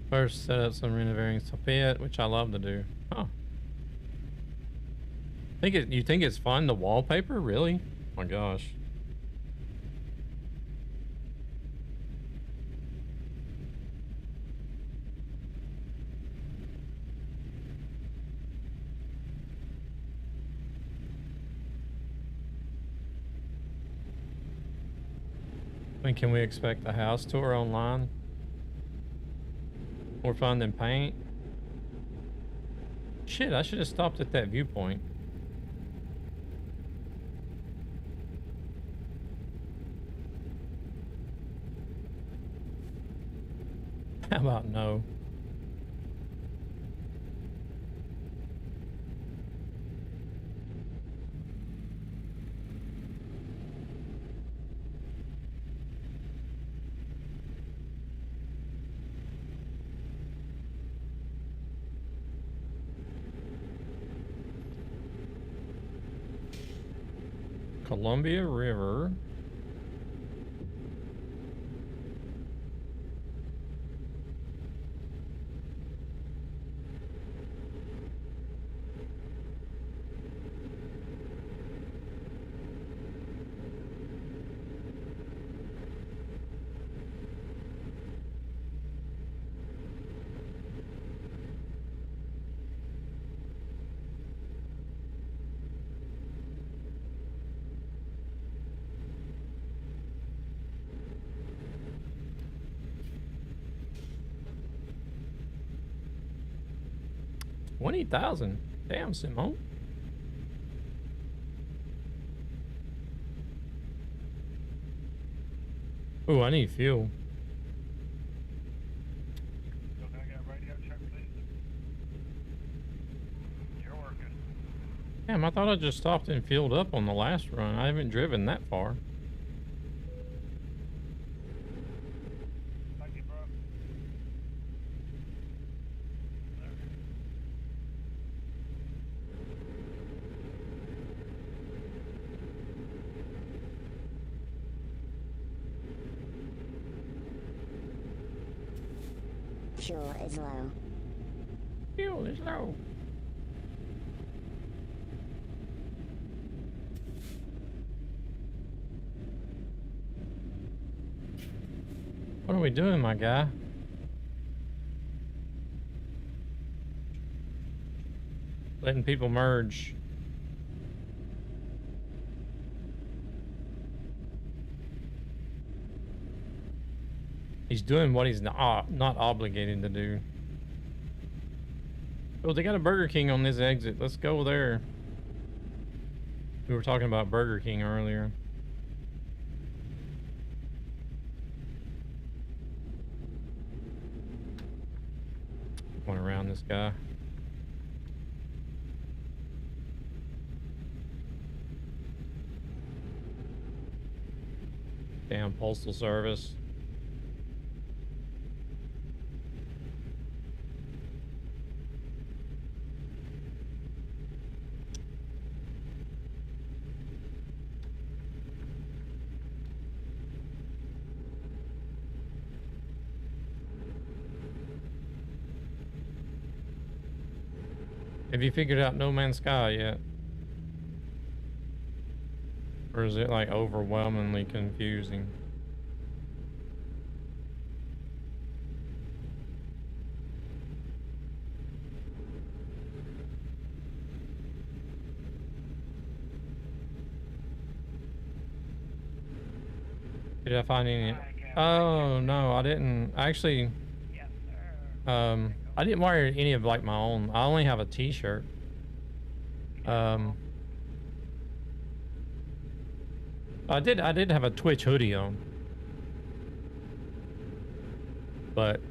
First, set up some renovating soffit, which I love to do. Huh. You think it's fun to wallpaper? Really? Oh my gosh. When can we expect a house tour online? More fun than paint? Shit, I should have stopped at that viewpoint. How about no? Columbia River. $20,000. Damn, Simone. Oh, I need fuel. So can I get a radio check, please? You're working. Damn, I thought I just stopped and filled up on the last run. I haven't driven that far. Thank you, bro. Fuel is low. Fuel is low. What are we doing, my guy? Letting people merge. He's doing what he's not obligated to do. Oh, they got a Burger King on this exit. Let's go there. We were talking about Burger King earlier. Went around this guy. Damn postal service. Have you figured out No Man's Sky yet? Or is it like overwhelmingly confusing? Did I find any? Oh no, I didn't. Actually, I didn't wear any of like my own. I only have a t-shirt. I did have a Twitch hoodie on. But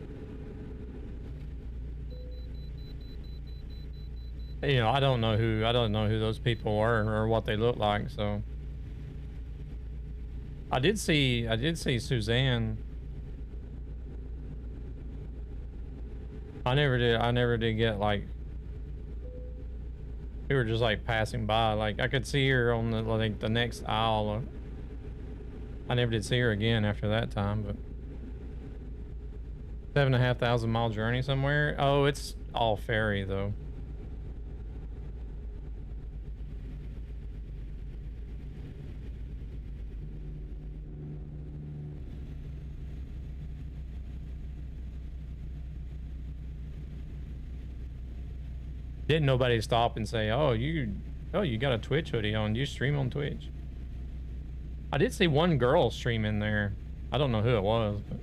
you know, I don't know who those people are or what they look like, so I did see Suzanne. I never did get like, we were just like passing by, like I could see her on the like the next aisle. I never did see her again after that time, but 7,500 mile journey somewhere. Oh, it's all ferry though. Didn't nobody stop and say, oh, you got a Twitch hoodie on. You stream on Twitch. I did see one girl stream in there. I don't know who it was, but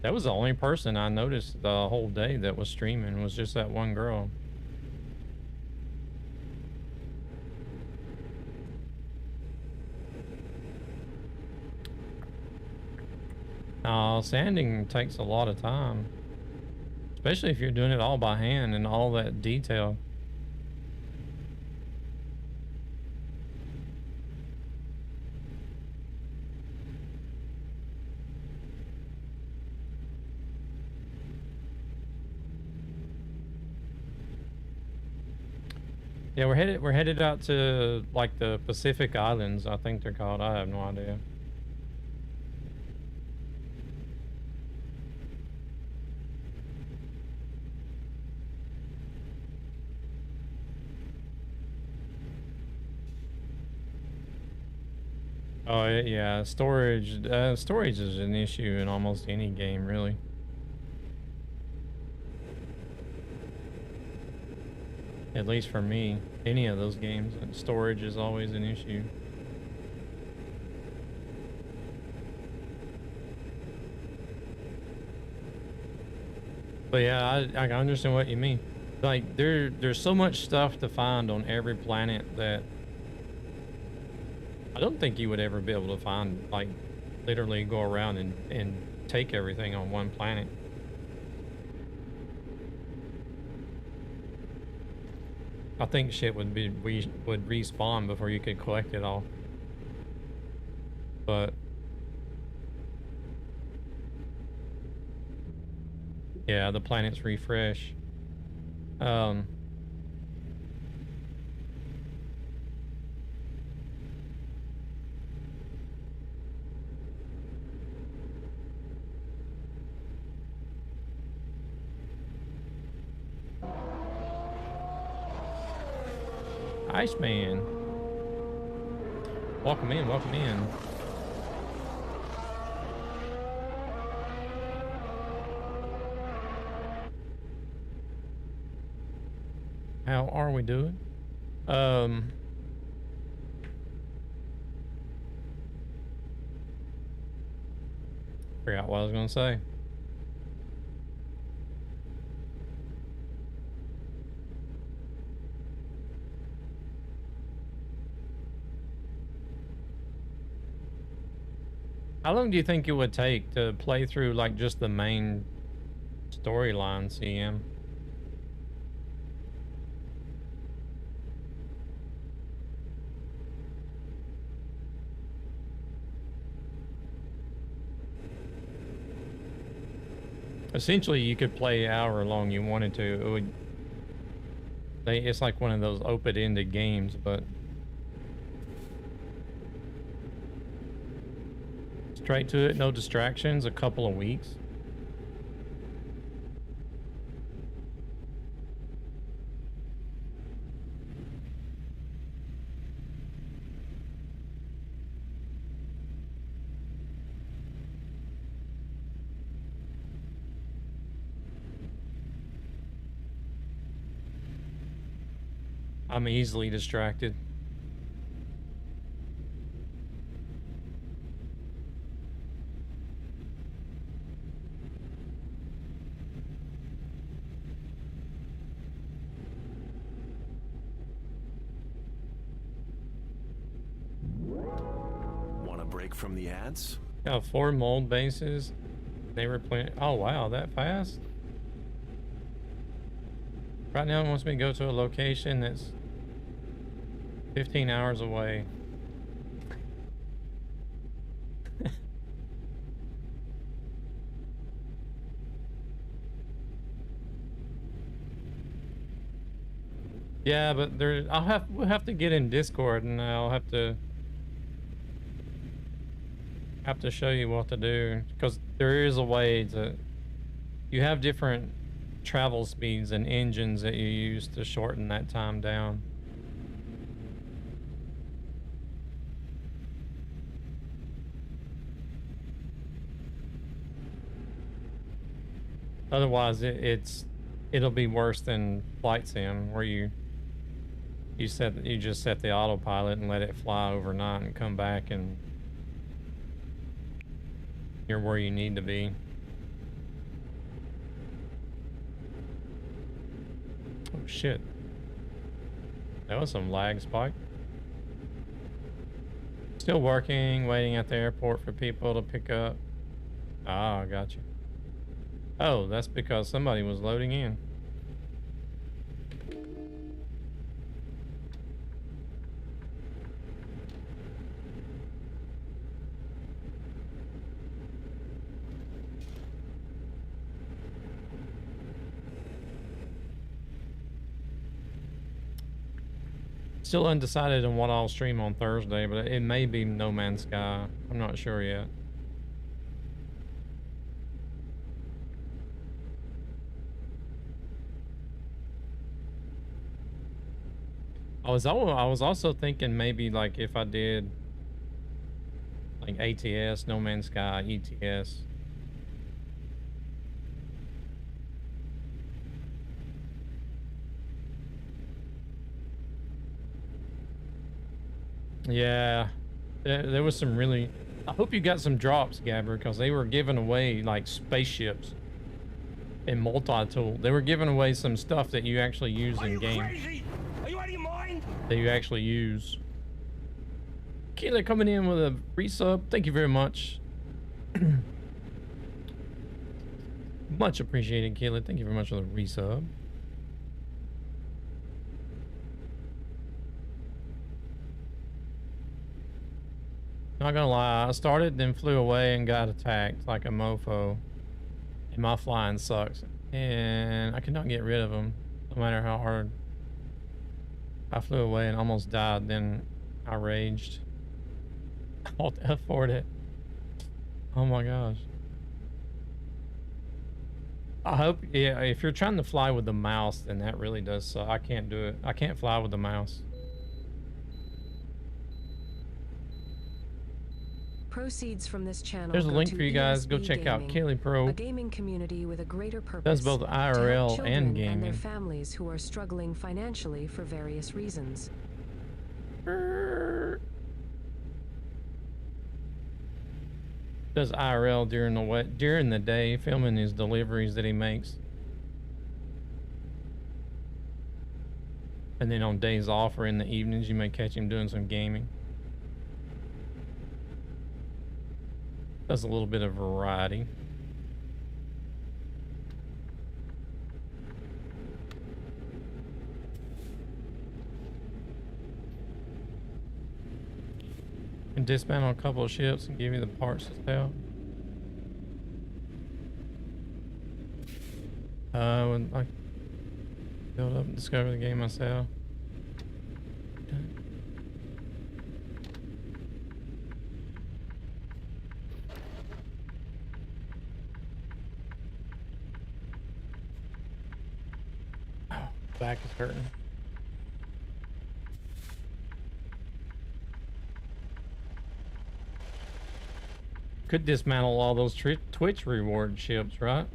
that was the only person I noticed the whole day that was streaming, was just that one girl. Sanding takes a lot of time, especially if you're doing it all by hand and all that detail. Yeah, we're headed out to like the Pacific Islands, I think they're called. I have no idea. Oh yeah, storage. Storage is an issue in almost any game, really. At least for me, any of those games, storage is always an issue. But yeah, I understand what you mean. Like there's so much stuff to find on every planet that I don't think you would ever be able to find, like literally go around and take everything on one planet. I think shit would respawn before you could collect it all. But yeah, the planets refresh. Iceman. Welcome in, welcome in. How are we doing? Forgot what I was gonna say. How long do you think it would take to play through like just the main storyline, CM? Essentially, you could play however long you wanted to. It would. It's like one of those open-ended games, but straight to it, no distractions. A couple of weeks. I'm easily distracted. Want a break from the ads? Got 4 mold bases. They were playing. Oh wow, that fast? Right now it wants me to go to a location that's 15 hours away. Yeah, but we'll have to get in Discord and I'll have to show you what to do, because there is a way to, you have different travel speeds and engines that you use to shorten that time down. Otherwise it'll be worse than flight sim, where you just set the autopilot and let it fly overnight and come back and you're where you need to be. Oh shit. That was some lag spike. Still working, waiting at the airport for people to pick up. Ah, I got you. Oh, that's because somebody was loading in. Still undecided on what I'll stream on Thursday, but it may be No Man's Sky. I'm not sure yet. I was also thinking maybe like if I did like ATS, No Man's Sky, ETS. Yeah, there was some really... I hope you got some drops, Gabber, because they were giving away like spaceships and multi-tool. They were giving away some stuff that you actually use in game. Crazy? Are you out of your mind? That you actually use. Keela coming in with a resub. Thank you very much. Much appreciated, Keela. Thank you very much for the resub. Not gonna lie, I started, then flew away and got attacked like a mofo. And my flying sucks. And I cannot get rid of them, no matter how hard. I flew away and almost died, then I raged. Alt F4'd it. Oh my gosh. I hope, yeah, if you're trying to fly with the mouse, then that really does suck. I can't do it. I can't fly with the mouse. Proceeds from this channel. There's a go link to for you guys. ESB Go check out Gaming, Keely Pro. a gaming community with a greater purpose. Does both to IRL help children and gaming. and their families who are struggling financially for various reasons. Does IRL during the day, filming his deliveries that he makes. And then on days off or in the evenings, you may catch him doing some gaming. Does a little bit of variety. And dismantle a couple of ships and give you the parts to sell. When I build up and discover the game myself. Back is hurting. Could dismantle all those Twitch reward ships, right?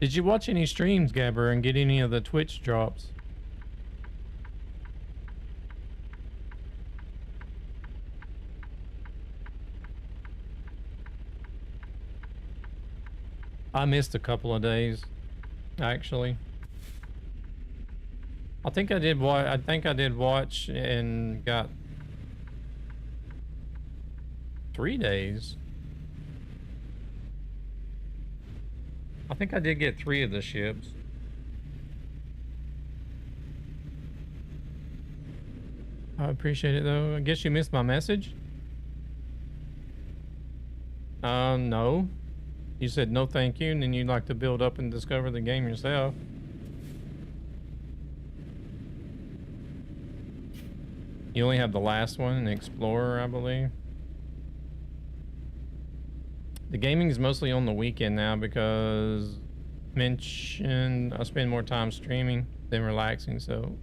Did you watch any streams, Gabber, and get any of the Twitch drops? I missed a couple of days, actually. I think I did watch and got 3 days. I think I did get 3 of the ships. I appreciate it though. I guess you missed my message? No. You said no thank you, and then you'd like to build up and discover the game yourself. You only have the last one, an Explorer, I believe. The gaming is mostly on the weekend now because mentioned I spend more time streaming than relaxing, so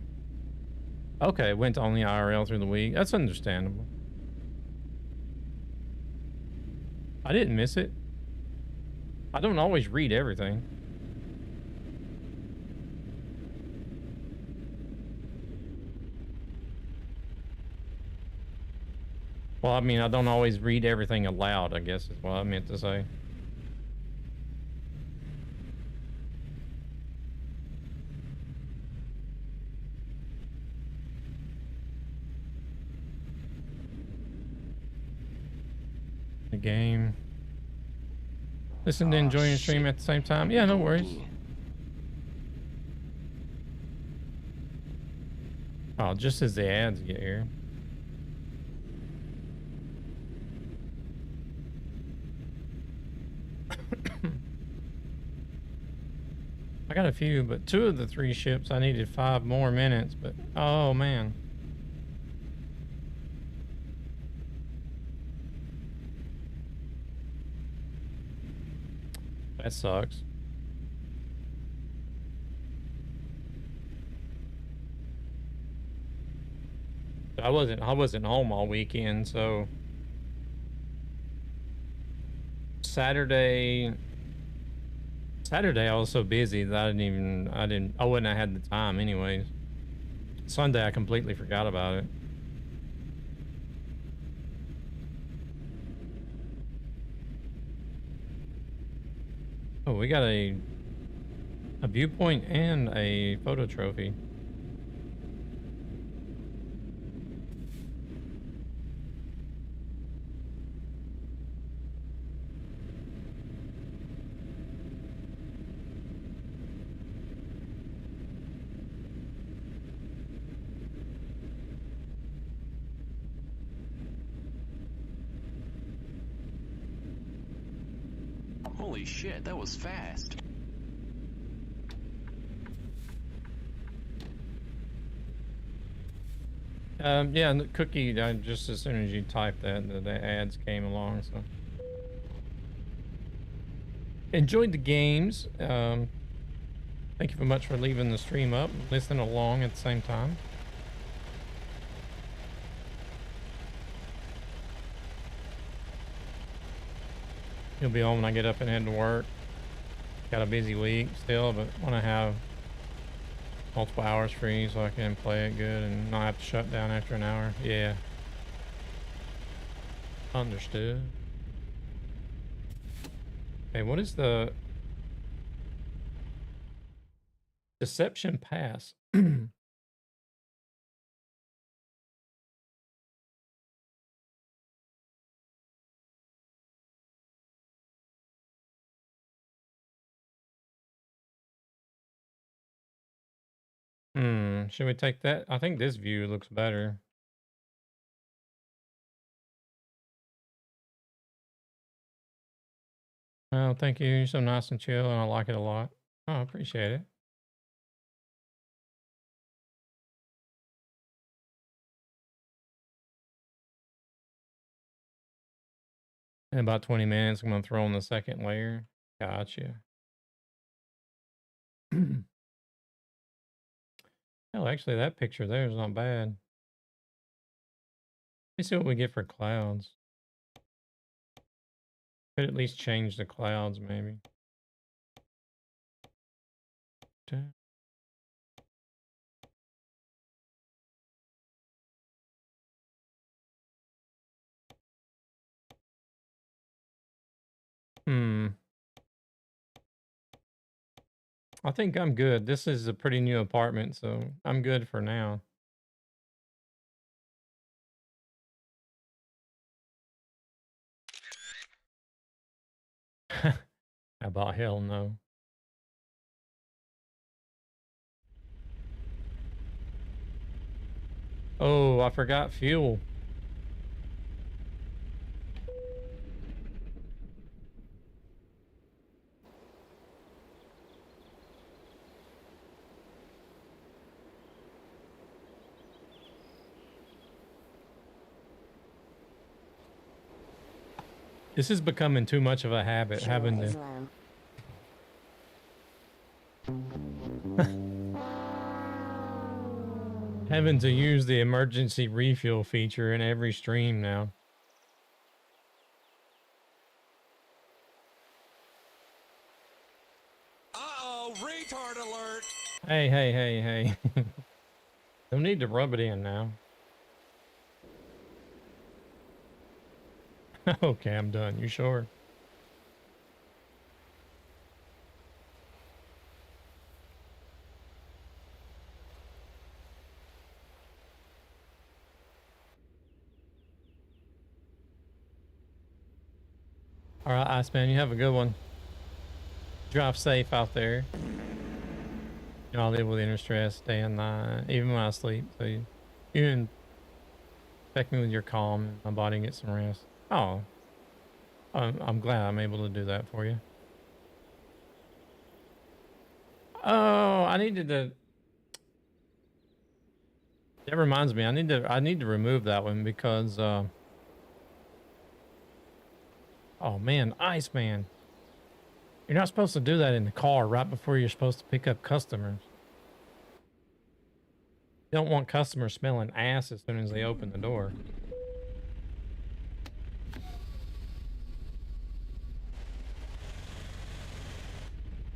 okay, went to only IRL through the week. That's understandable. I didn't miss it. I don't always read everything. Well, I mean, I don't always read everything aloud, I guess is what I meant to say. The game. Listen to enjoying your stream at the same time. Yeah, no worries. Oh, just as the ads get here. I got a few, but 2 of the 3 ships I needed 5 more minutes, but oh man. That sucks. I wasn't home all weekend, so Saturday I was so busy that I wouldn't have had the time anyways. Sunday I completely forgot about it. Oh, we got a viewpoint and a photo trophy. Holy shit, that was fast. Yeah, and the cookie, just as soon as you typed that, the ads came along, so. Enjoyed the games. Thank you very much for leaving the stream up, listening along at the same time. He'll be home when I get up and head to work. Got a busy week still, but want to have multiple hours free so I can play it good and not have to shut down after an hour. Yeah. Understood. Okay, what is the Deception Pass? Should we take that? I think this view looks better. Oh, thank you. You're so nice and chill, and I like it a lot. Oh, I appreciate it. In about 20 minutes, I'm going to throw on the second layer. Gotcha. Hell, actually, that picture there is not bad. Let me see what we get for clouds. Could at least change the clouds, maybe. I think I'm good. This is a pretty new apartment, so I'm good for now. How about hell no? Oh, I forgot fuel. This is becoming too much of a habit, having to use the emergency refuel feature in every stream now. Uh-oh, retard alert! Hey. Don't need to rub it in now. Okay, I'm done. You sure? All right, Iceman, you have a good one. Drive safe out there. You know, I live with inner stress day and night, even when I sleep. So you infect me with your calm, and my body gets some rest. Oh, I'm glad I'm able to do that for you. Oh, I needed to. That reminds me, I need to remove that one because oh man, Iceman. You're not supposed to do that in the car right before you're supposed to pick up customers. You don't want customers smelling ass as soon as they open the door.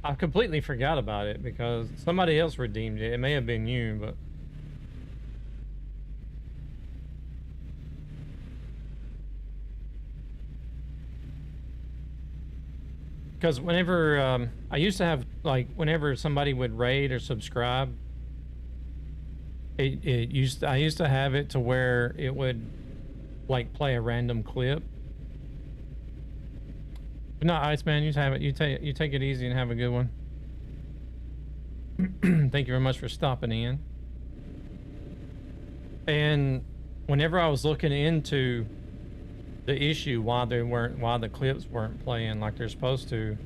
I completely forgot about it because somebody else redeemed it. It may have been you, but because whenever I used to have, like, whenever somebody would raid or subscribe, I used to have it to where it would like play a random clip. But not Iceman, you have it. You take it easy and have a good one. Thank you very much for stopping in. And whenever I was looking into the issue why the clips weren't playing like they're supposed to,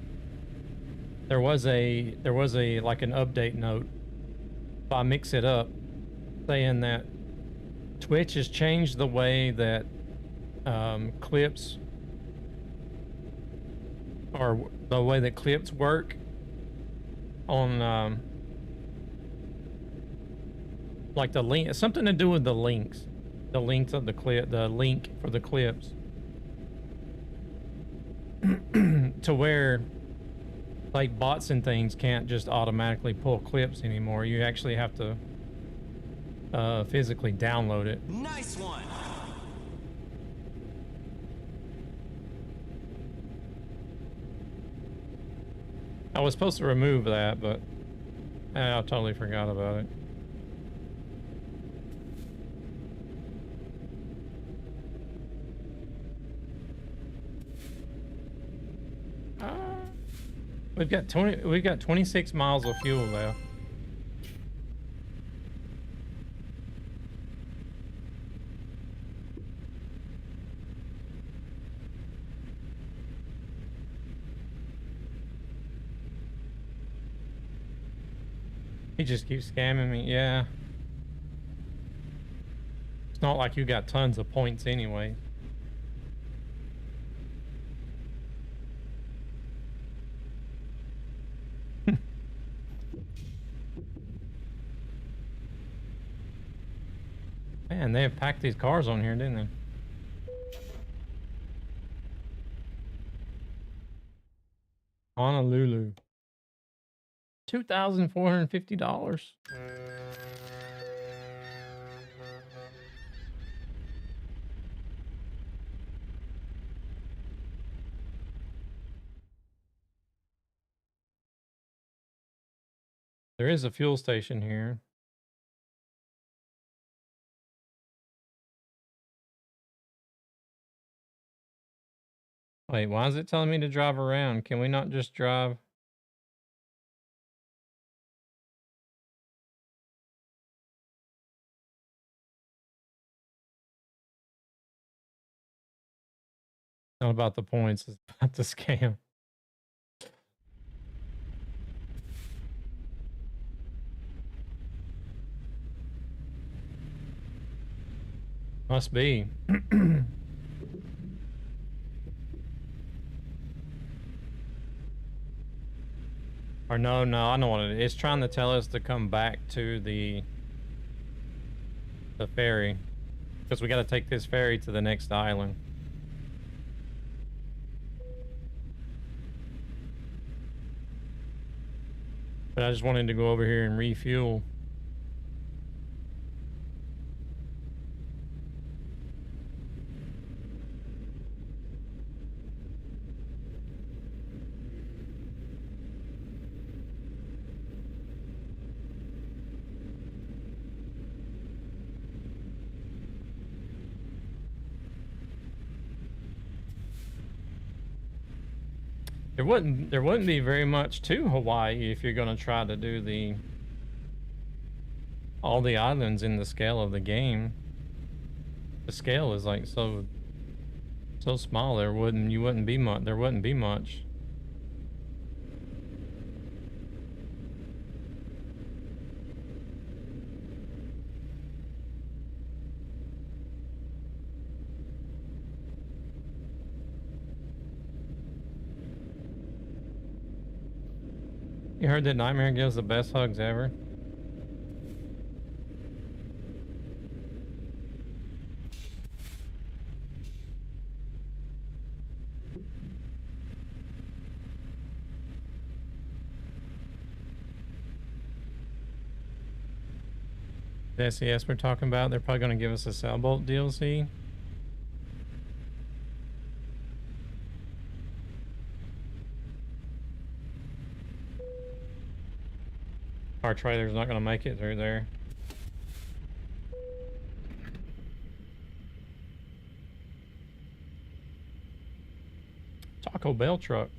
there was a like an update note by Mix It Up saying that Twitch has changed the way that clips, or the way that clips work on like the link, something to do with the links of the clip, the link for the clips, to where like bots and things can't just automatically pull clips anymore. You actually have to physically download it. Nice one. I was supposed to remove that, but I totally forgot about it. We've got 26 miles of fuel left. He just keeps scamming me. Yeah. It's not like you got tons of points anyway. Man, they have packed these cars on here, didn't they? Honolulu. $2,450. There is a fuel station here. Wait, why is it telling me to drive around? Can we not just drive? Not about the points, it's about the scam. Must be. Or no, I know what it is. It's trying to tell us to come back to the ferry. Because we got to take this ferry to the next island. But I just wanted to go over here and refuel. There wouldn't be very much to Hawaii if you're going to try to do all the islands in the scale of the game. The scale is like so small. There wouldn't be much. You heard that Nightmare gives the best hugs ever? The SES we're talking about, they're probably going to give us a Sailboat DLC. Our trailer's not going to make it through there. Taco Bell truck.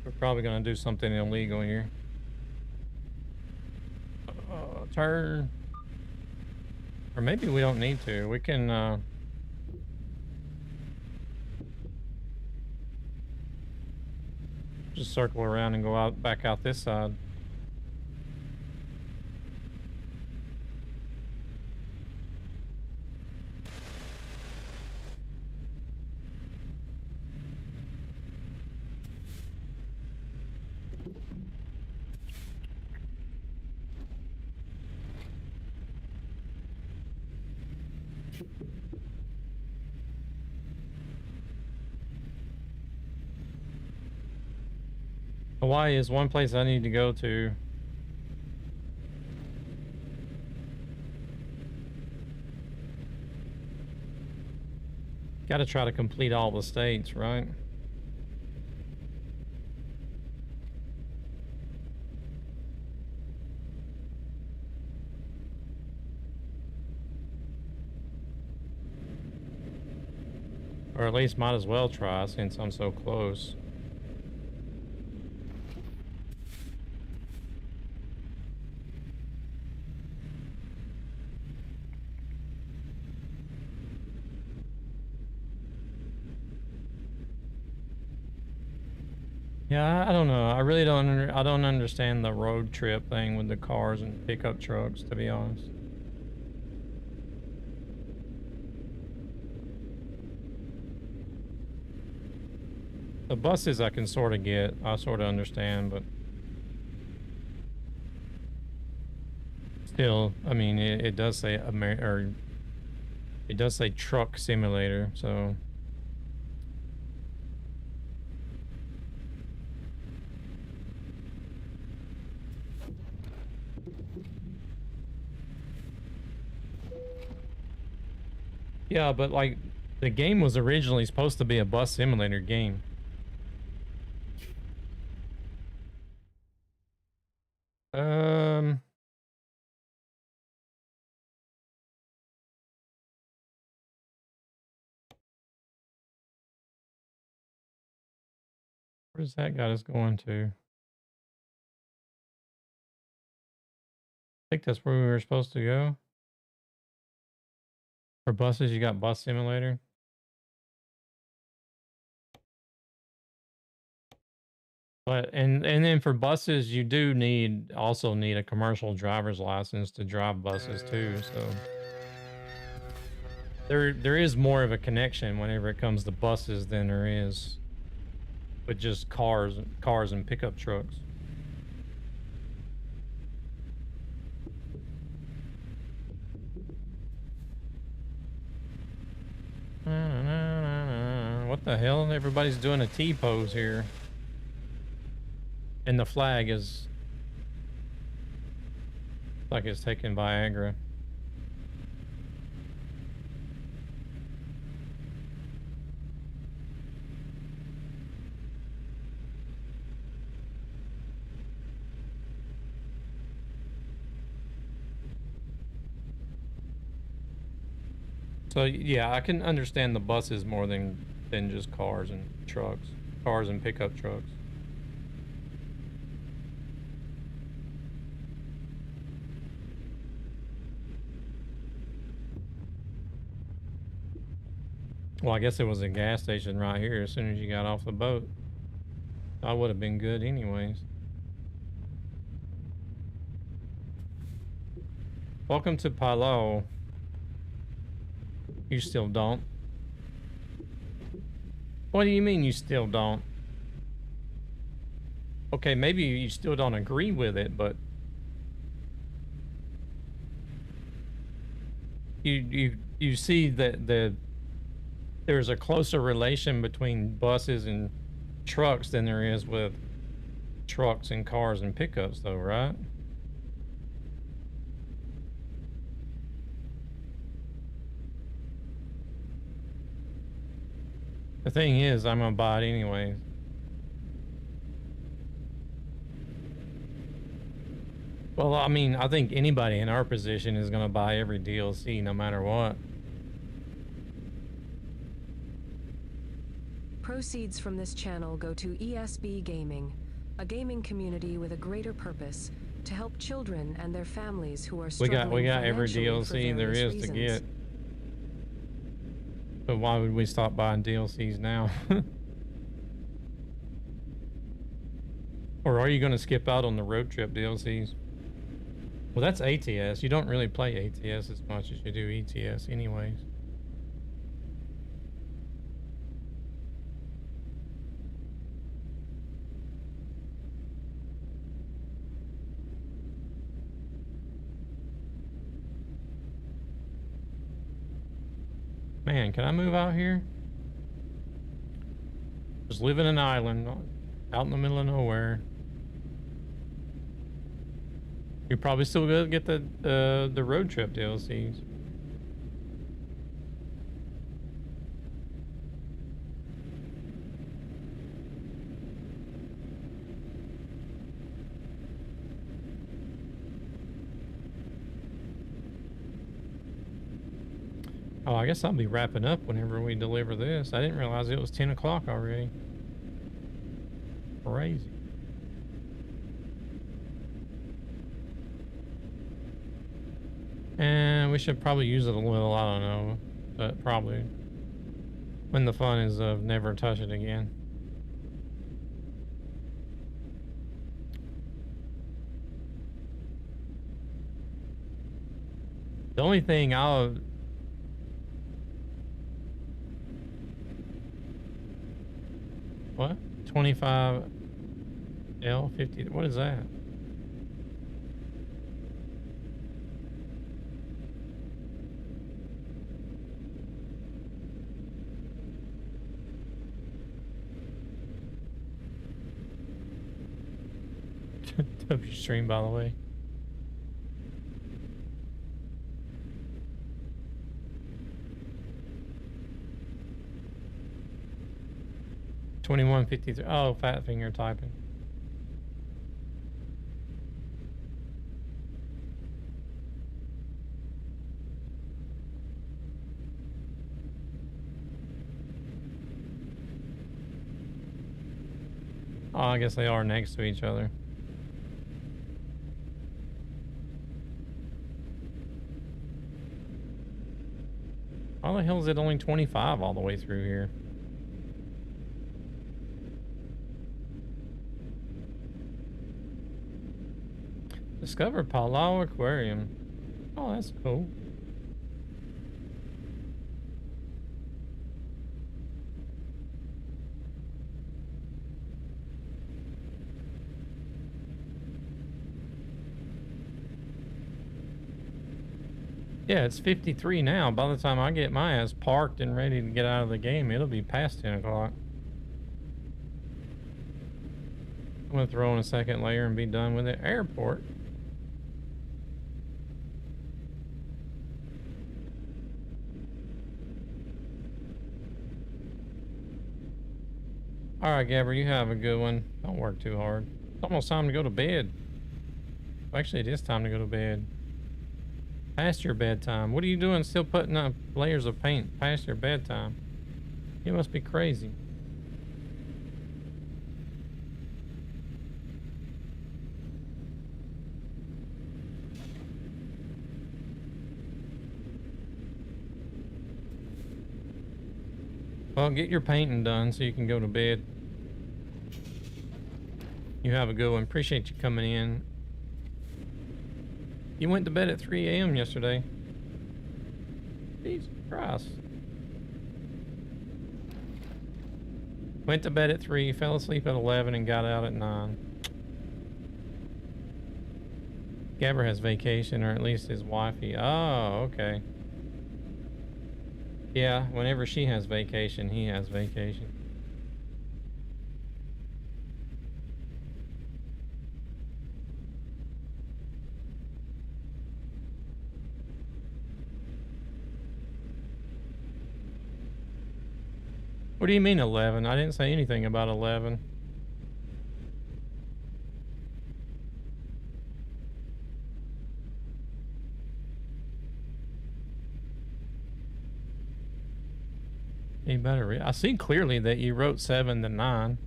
We're probably going to do something illegal here. Turn. Or maybe we don't need to. We can, just circle around and go out back out this side. Hawaii is one place I need to go to. Got to try to complete all the states, right? Or at least might as well try since I'm so close. Yeah, I don't know. I really I don't understand the road trip thing with the cars and pickup trucks, to be honest. The buses I can sort of get, I sort of understand, but still, I mean, it does say it does say truck simulator, so. Yeah, but like the game was originally supposed to be a bus simulator game. Where's that got us going to? I think that's where we were supposed to go. For buses, you got bus simulator. But and then for buses, you do also need a commercial driver's license to drive buses too. So there is more of a connection whenever it comes to buses than there is with just cars and pickup trucks. What the hell? Everybody's doing a T pose here. And the flag is like it's taking Viagra. So yeah, I can understand the buses more than just cars and trucks, cars and pickup trucks. Well, I guess it was a gas station right here as soon as you got off the boat. I would have been good anyways. Welcome to Palau. You still don't? What do you mean you still don't? Okay, maybe you still don't agree with it, but you see that there's a closer relation between buses and trucks than there is with trucks and cars and pickups, though, right? The thing is, I'm gonna buy it anyways. Well, I mean, I think anybody in our position is gonna buy every DLC no matter what. Proceeds from this channel go to ESB Gaming, a gaming community with a greater purpose to help children and their families who are struggling We got every financially for DLC there various is to reasons. get. But why would we stop buying DLCs now? Or are you gonna skip out on the road trip DLCs? Well, that's ATS. You don't really play ATS as much as you do ETS anyways. Man, can I move out here? Just live in an island out in the middle of nowhere. You're probably still gonna get the road trip DLCs. Oh, I guess I'll be wrapping up whenever we deliver this. I didn't realize it was 10 o'clock already. Crazy. And we should probably use it a little, I don't know. But probably when the fun is of never touch it again. The only thing I'll... What? 25 L50. What is that? W stream, by the way. $21.53. Oh, fat finger typing. Oh, I guess they are next to each other. Why the hell is it only 25 all the way through here? Discover Palau Aquarium. Oh, that's cool. Yeah, it's 53 now. By the time I get my ass parked and ready to get out of the game, it'll be past 10 o'clock. I'm gonna throw in a second layer and be done with it. Airport. All right, Gabber, you have a good one. Don't work too hard. It's almost time to go to bed. Actually, it is time to go to bed. Past your bedtime. What are you doing still putting up layers of paint past your bedtime? You must be crazy. Well, get your painting done so you can go to bed. You have a good one. Appreciate you coming in. You went to bed at 3 a.m. yesterday. Jesus Christ. Went to bed at 3, fell asleep at 11, and got out at 9. Gabber has vacation, or at least his wifey. Oh, okay. Yeah, whenever she has vacation, he has vacation. What do you mean 11? I didn't say anything about 11. You better read. I see clearly that you wrote 7 to 9.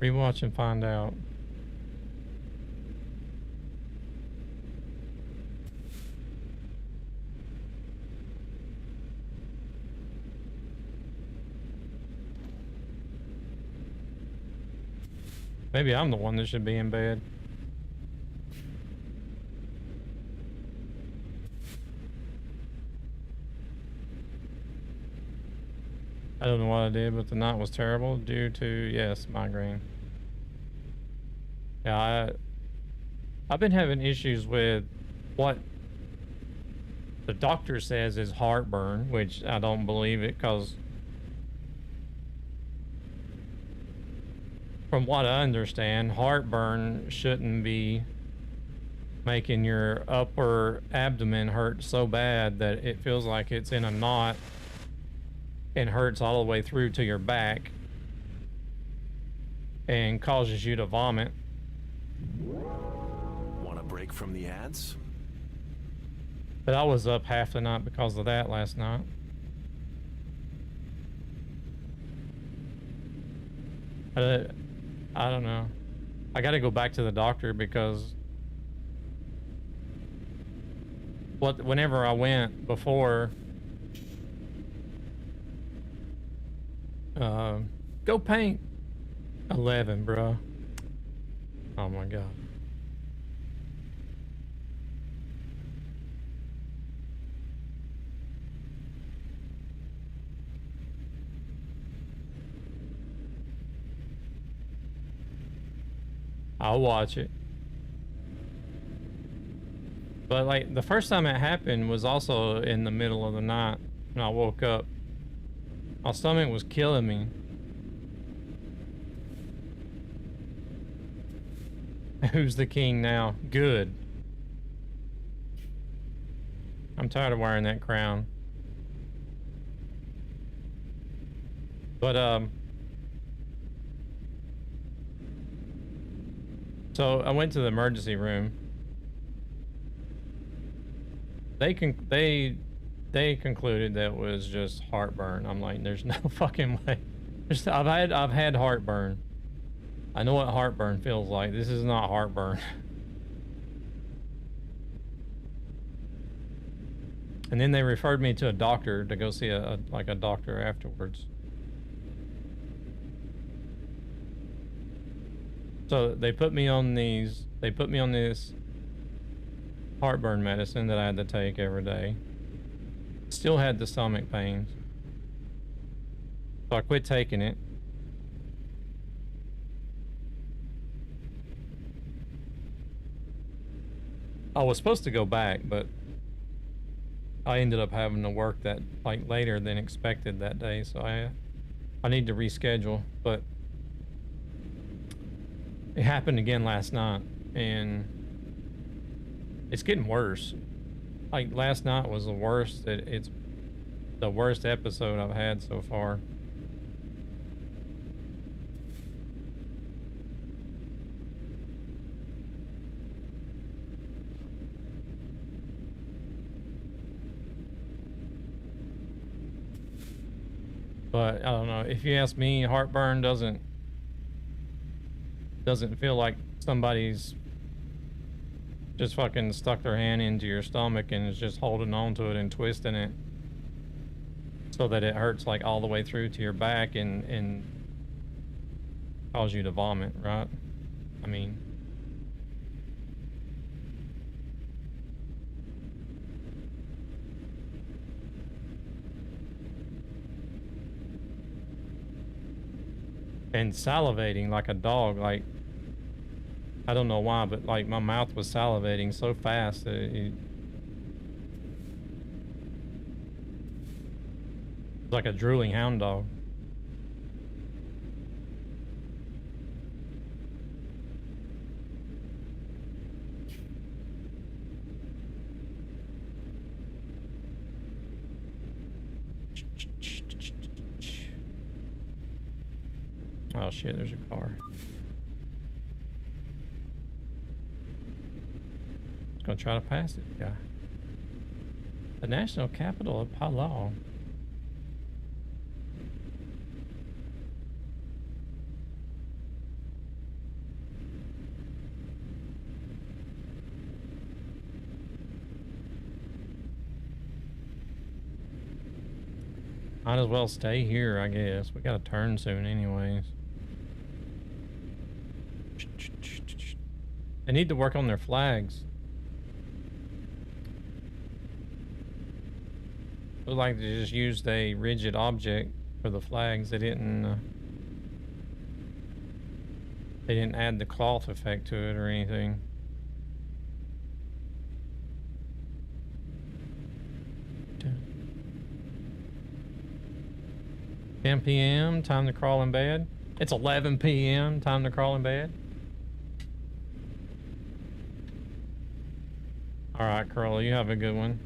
Rewatch and find out. Maybe I'm the one that should be in bed. I don't know what I did, but the night was terrible due to, yes, migraine. Yeah, I've been having issues with what the doctor says is heartburn, which I don't believe it, because from what I understand, heartburn shouldn't be making your upper abdomen hurt so bad that it feels like it's in a knot and hurts all the way through to your back and causes you to vomit. Want a break from the ads? But I was up half the night because of that last night. I don't know. I got to go back to the doctor because whenever I went before, go paint 11, bro. Oh my God. I'll watch it. But like the first time it happened was also in the middle of the night when I woke up. My stomach was killing me. Who's the king now? Good. I'm tired of wearing that crown. But so I went to the emergency room. They concluded that it was just heartburn. I'm like, there's no fucking way. I've had heartburn. I know what heartburn feels like. This is not heartburn. And then they referred me to a doctor to go see a doctor afterwards. So they put me on this heartburn medicine that I had to take every day. Still had the stomach pains. So I quit taking it. I was supposed to go back, but I ended up having to work that later than expected that day, so I need to reschedule, but it happened again last night, and It's getting worse. Like last night was the worst. It's the worst episode I've had so far. But I don't know. If you ask me, heartburn doesn't feel like somebody's just fucking stuck their hand into your stomach and is just holding on to it and twisting it so that it hurts like all the way through to your back and cause you to vomit, right? I mean, and salivating like a dog, like I don't know why, but like my mouth was salivating so fast that it was like a drooling hound dog. Oh shit, there's a car. It's gonna try to pass it, yeah. The national capital of Palau. Might as well stay here, I guess. We got a turn soon anyways. They need to work on their flags. Look like they just used a rigid object for the flags. They didn't add the cloth effect to it or anything. $10 p.m. time to crawl in bed. It's 11 p.m. time to crawl in bed. All right, Curly, you have a good one.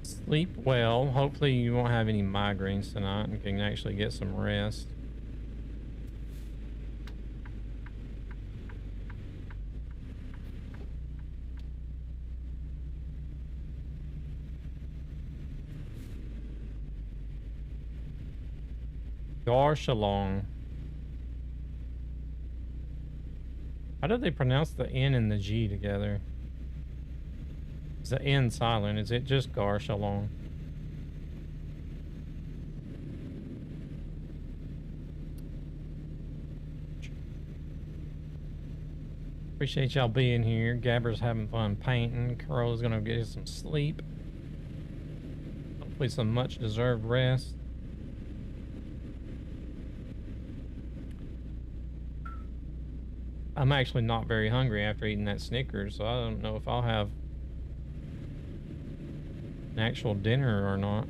Sleep well. Hopefully you won't have any migraines tonight and can actually get some rest. Garshalong. How do they pronounce the N and the G together? Is the N silent? Is it just Garshalong? Appreciate y'all being here. Gabber's having fun painting. Carol's gonna get some sleep. Hopefully some much deserved rest. I'm actually not very hungry after eating that Snickers, so I don't know if I'll have an actual dinner or not.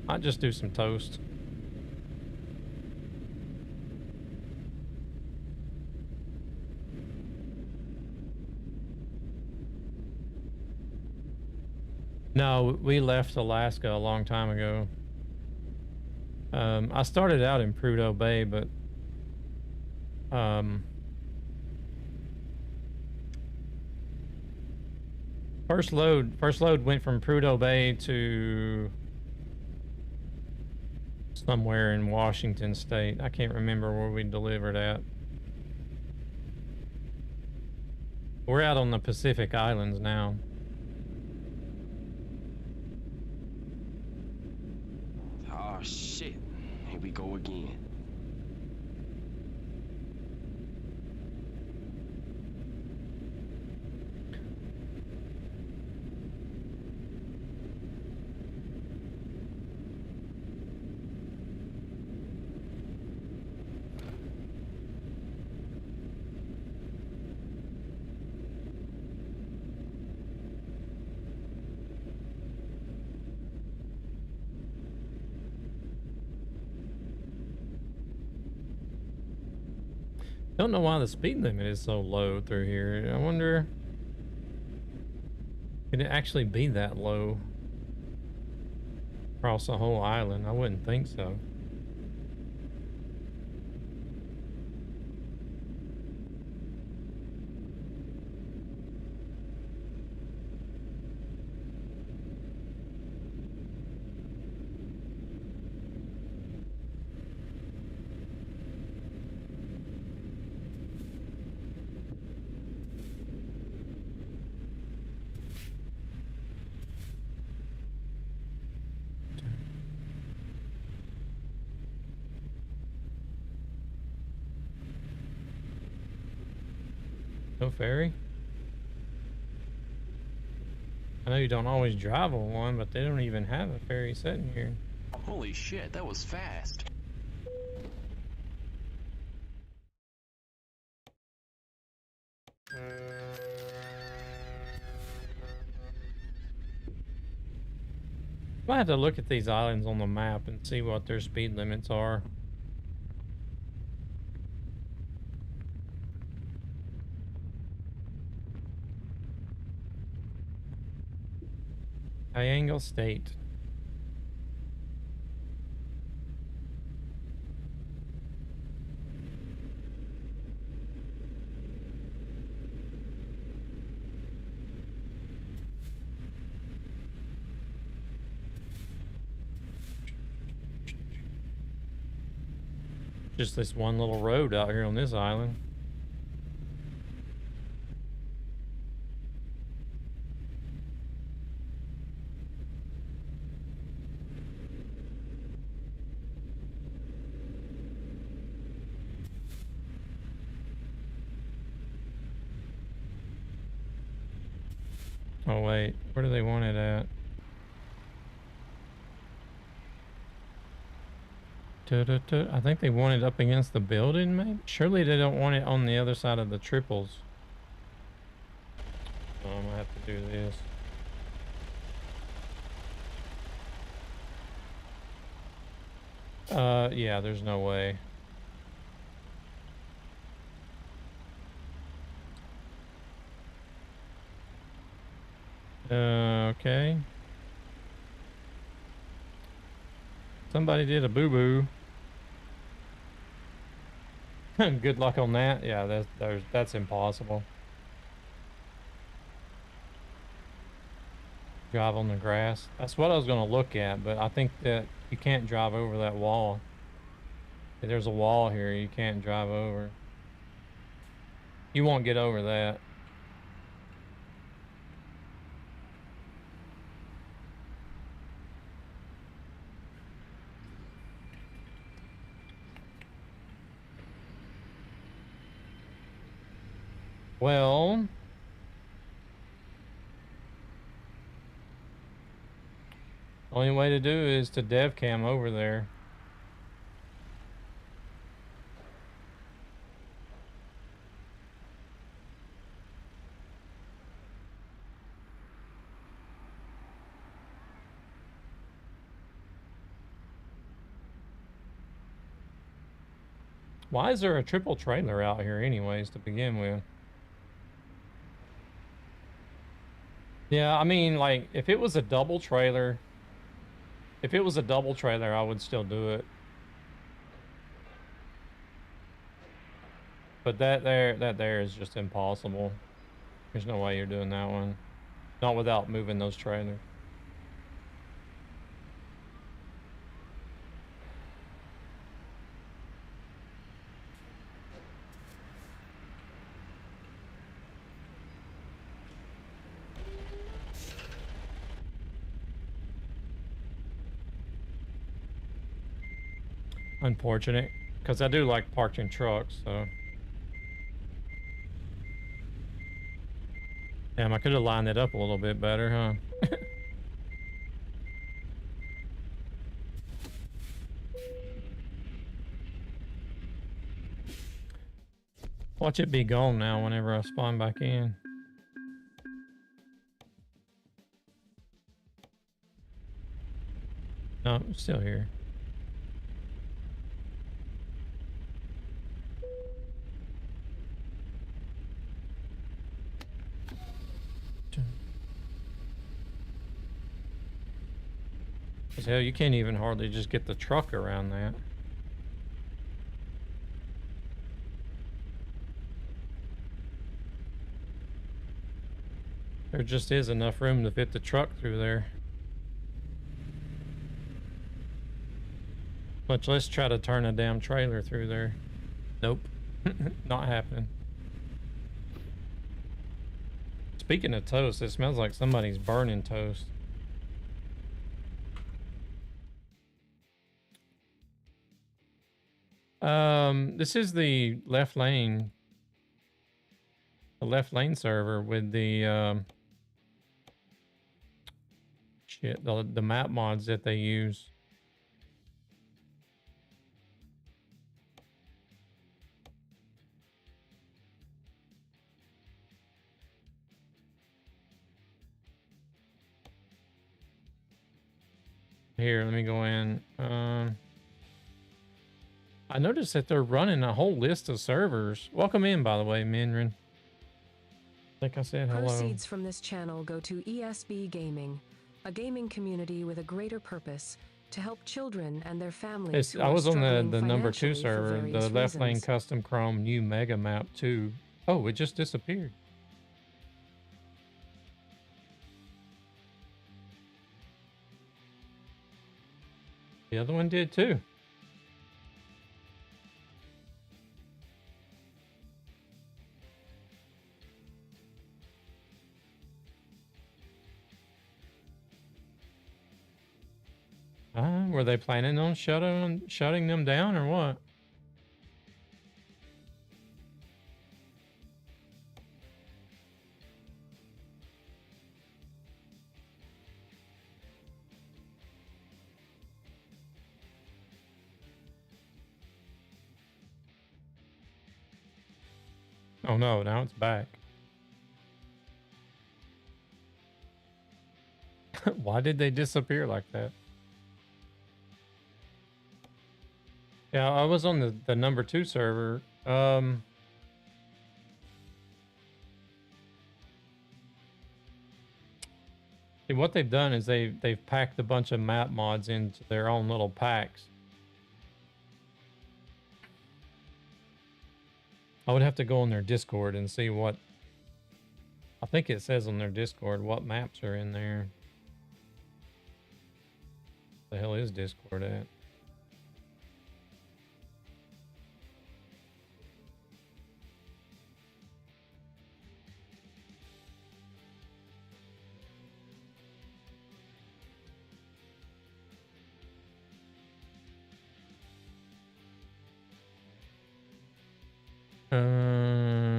I'll just do some toast. No, we left Alaska a long time ago. I started out in Prudhoe Bay, but first load went from Prudhoe Bay to somewhere in Washington State. I can't remember where we delivered at. We're out on the Pacific Islands now. Oh shit, here we go again. Don't know why the speed limit is so low through here. I wonder, could it actually be that low across the whole island? I wouldn't think so. No ferry? I know you don't always drive on one, but they don't even have a ferry sitting here. Holy shit, that was fast. I have to look at these islands on the map and see what their speed limits are. Triangle State. Just this one little road out here on this island. Oh wait, where do they want it at? I think they want it up against the building, maybe? Surely they don't want it on the other side of the triples. Oh, I'm gonna have to do this. Yeah, there's no way. Okay. Somebody did a boo-boo. Good luck on that. Yeah, that's impossible. Drive on the grass. That's what I was gonna look at, but I think that you can't drive over that wall. There's a wall here you can't drive over. You won't get over that. Well, only way to do is to dev cam over there. Why is there a triple trailer out here anyways to begin with? Yeah, I mean, like, if it was a double trailer, I would still do it. But that there is just impossible. There's no way you're doing that one. Not without moving those trailers. Unfortunate, because I do like parking trucks, so. Damn, I could have lined it up a little bit better, huh? Watch it be gone now whenever I spawn back in. No, it's still here. 'Cause hell, you can't even hardly just get the truck around that. There just is enough room to fit the truck through there. Much less try to turn a damn trailer through there. Nope. Not happening. Speaking of toast, it smells like somebody's burning toast. This is the LeftLane server with the shit, the map mods that they use. Here, let me go in. I noticed that they're running a whole list of servers. Welcome in, by the way, Minrin. I think I said hello. Proceeds from this channel go to ESB Gaming, a gaming community with a greater purpose to help children and their families who I was are on the struggling number 2 financially for server, the various LeftLane reasons. Custom Chrome new Mega Map 2. Oh, it just disappeared. The other one did too. Were they planning on shutting them down or what? Oh no, now it's back. Why did they disappear like that? Yeah, I was on the number 2 server. See, what they've done is they've packed a bunch of map mods into their own little packs. I would have to go on their Discord and see what... I think it says on their Discord what maps are in there. The hell is Discord at?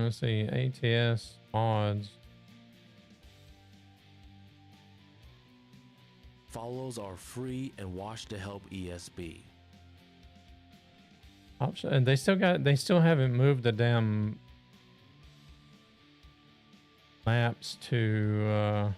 Let's see, ATS mods. Follows are free and watch to help ESB. And they still haven't moved the damn maps to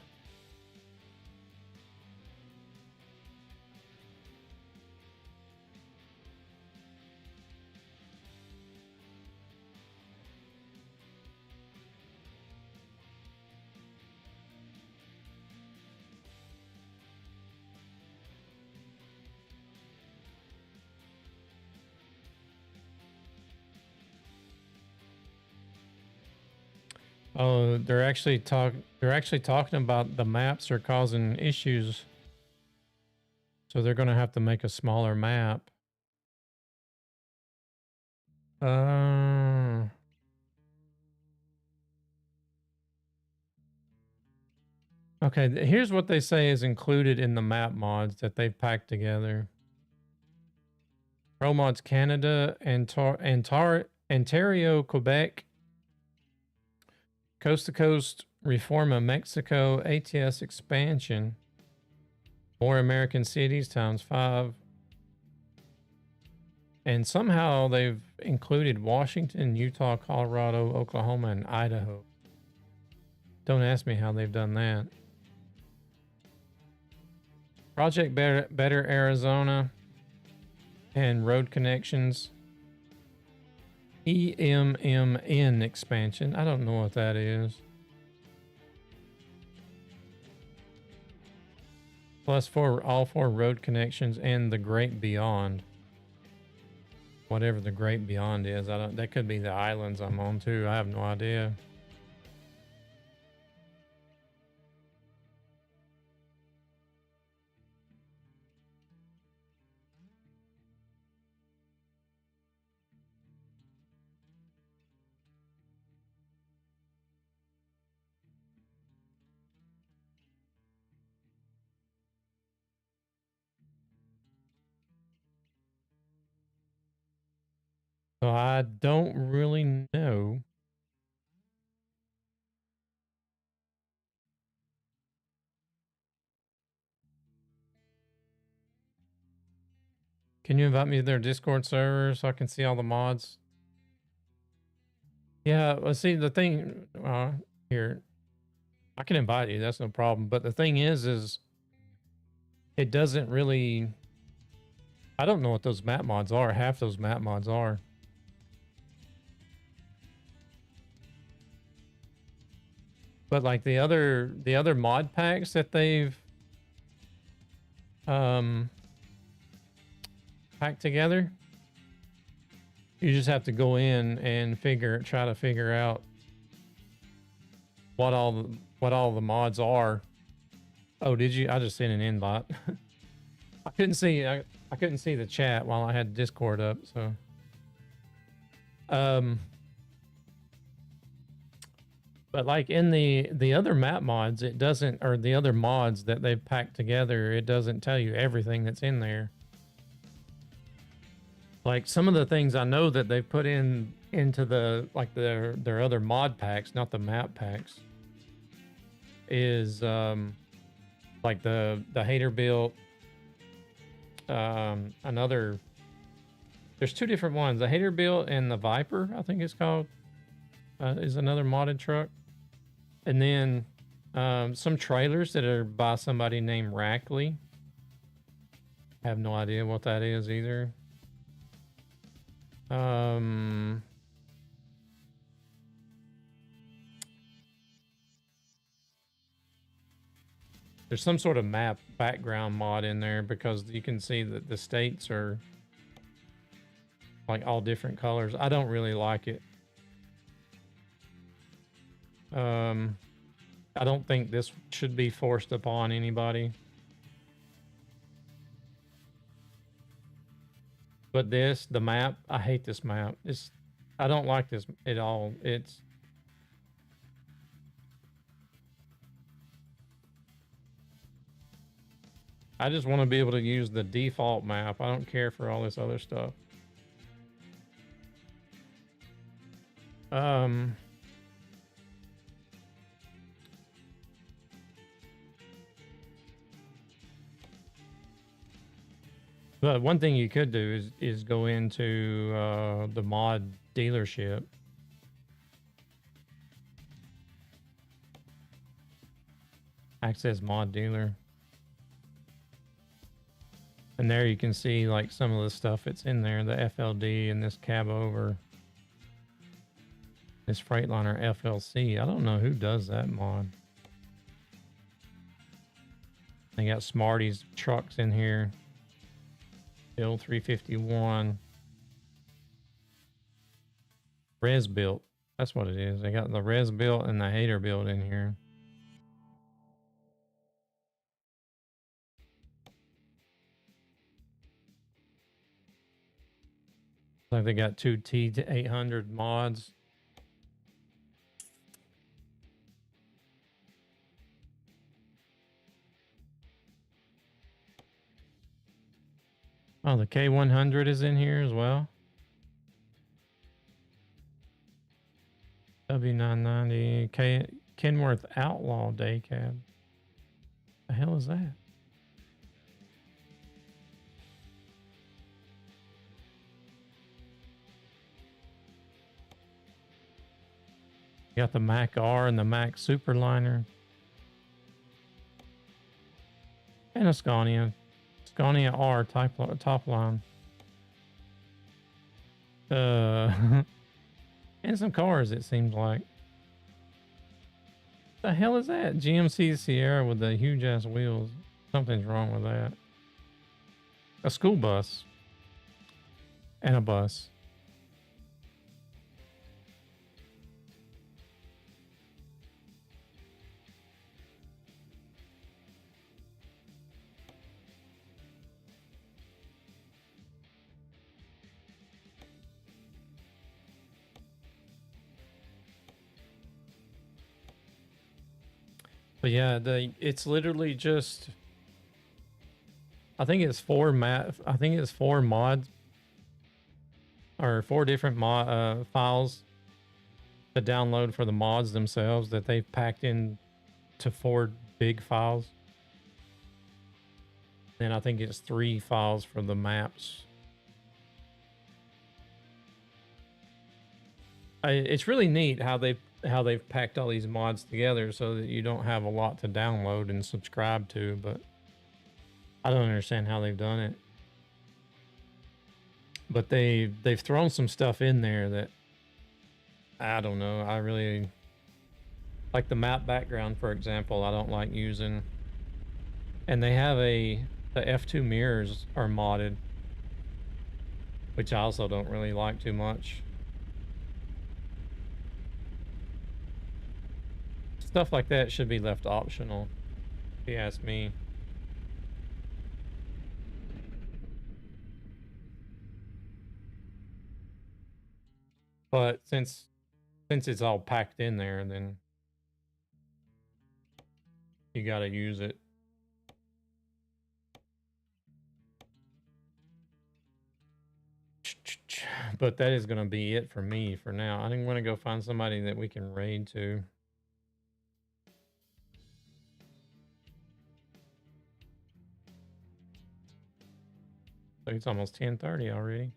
oh, they're actually talking about the maps are causing issues. So they're going to have to make a smaller map. Okay, here's what they say is included in the map mods that they've packed together. Pro Mods Canada, Ontario, Quebec, Coast to Coast, Reforma, Mexico, ATS expansion, more American cities ×5. And somehow they've included Washington, Utah, Colorado, Oklahoma, and Idaho. Don't ask me how they've done that. Project Better Arizona and Road Connections. EMMN expansion. I don't know what that is. Plus all 4 road connections and the Great Beyond. Whatever the Great Beyond is, I don't. That could be the islands I'm on too. I have no idea. So I don't really know. Can you invite me to their Discord server so I can see all the mods? Yeah, let's see the thing here. I can invite you, that's no problem. But the thing is it doesn't really, I don't know what those map mods are. Half those map mods are. But like the other mod packs that they've packed together, you just have to go in and try to figure out what all the mods are. Oh, did you? I just sent an invite. I couldn't see the chat while I had Discord up, so but like in the other map mods, it doesn't, or the other mods that they've packed together, it doesn't tell you everything that's in there. Like some of the things I know that they've put into the like their other mod packs, not the map packs, is like the hater built, another, there's 2 different ones, the hater built and the Viper, I think it's called, is another modded truck. And then some trailers that are by somebody named Rackley. I have no idea what that is either. There's some sort of map background mod in there because you can see that the states are like all different colors. I don't really like it. I don't think this should be forced upon anybody. But the map, I hate this map. I don't like this at all. I just want to be able to use the default map. I don't care for all this other stuff. But one thing you could do is go into the mod dealership. Access mod dealer. And there you can see like some of the stuff that's in there. The FLD and this cab over. This Freightliner FLC. I don't know who does that mod. They got Smarty's trucks in here. Bill 351. Res built. That's what it is. They got the res built and the hater built in here. Like they got 2 T800 mods. Oh, the K100 is in here as well. W990 Kenworth Outlaw Day Cab. The hell is that? You got the Mac R and the Mac Superliner. And a Scania. Scania R top line. And some cars, it seems like. What the hell is that? GMC Sierra with the huge ass wheels. Something's wrong with that. A school bus and a bus. But yeah, it's literally just, I think it's four mods or 4 different files to download for the mods themselves that they've packed in to 4 big files. And I think it's 3 files for the maps. It's really neat how they've packed all these mods together so that you don't have a lot to download and subscribe to, but I don't understand how they've done it. But they've thrown some stuff in there that I don't know. I really like the map background, for example. I don't like using, and they have the F2 mirrors are modded, which I also don't really like too much. Stuff like that should be left optional, if you ask me. But since it's all packed in there, then you got to use it. But that is going to be it for me for now. I think I'm going to go find somebody that we can raid to. So it's almost 10:30 already.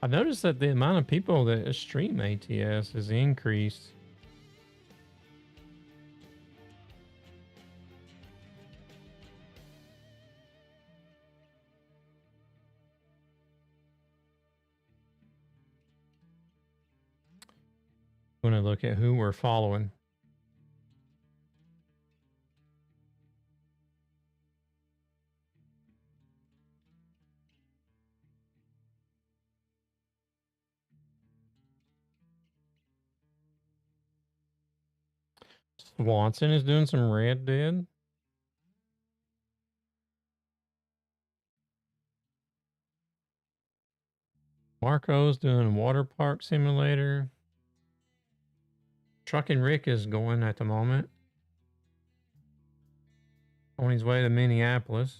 I've noticed that the amount of people that stream ATS has increased. I'm going to look at who we're following. Swanson is doing some Red Dead. Marco's doing Water Park Simulator. Truckin' Rick is going at the moment. On his way to Minneapolis.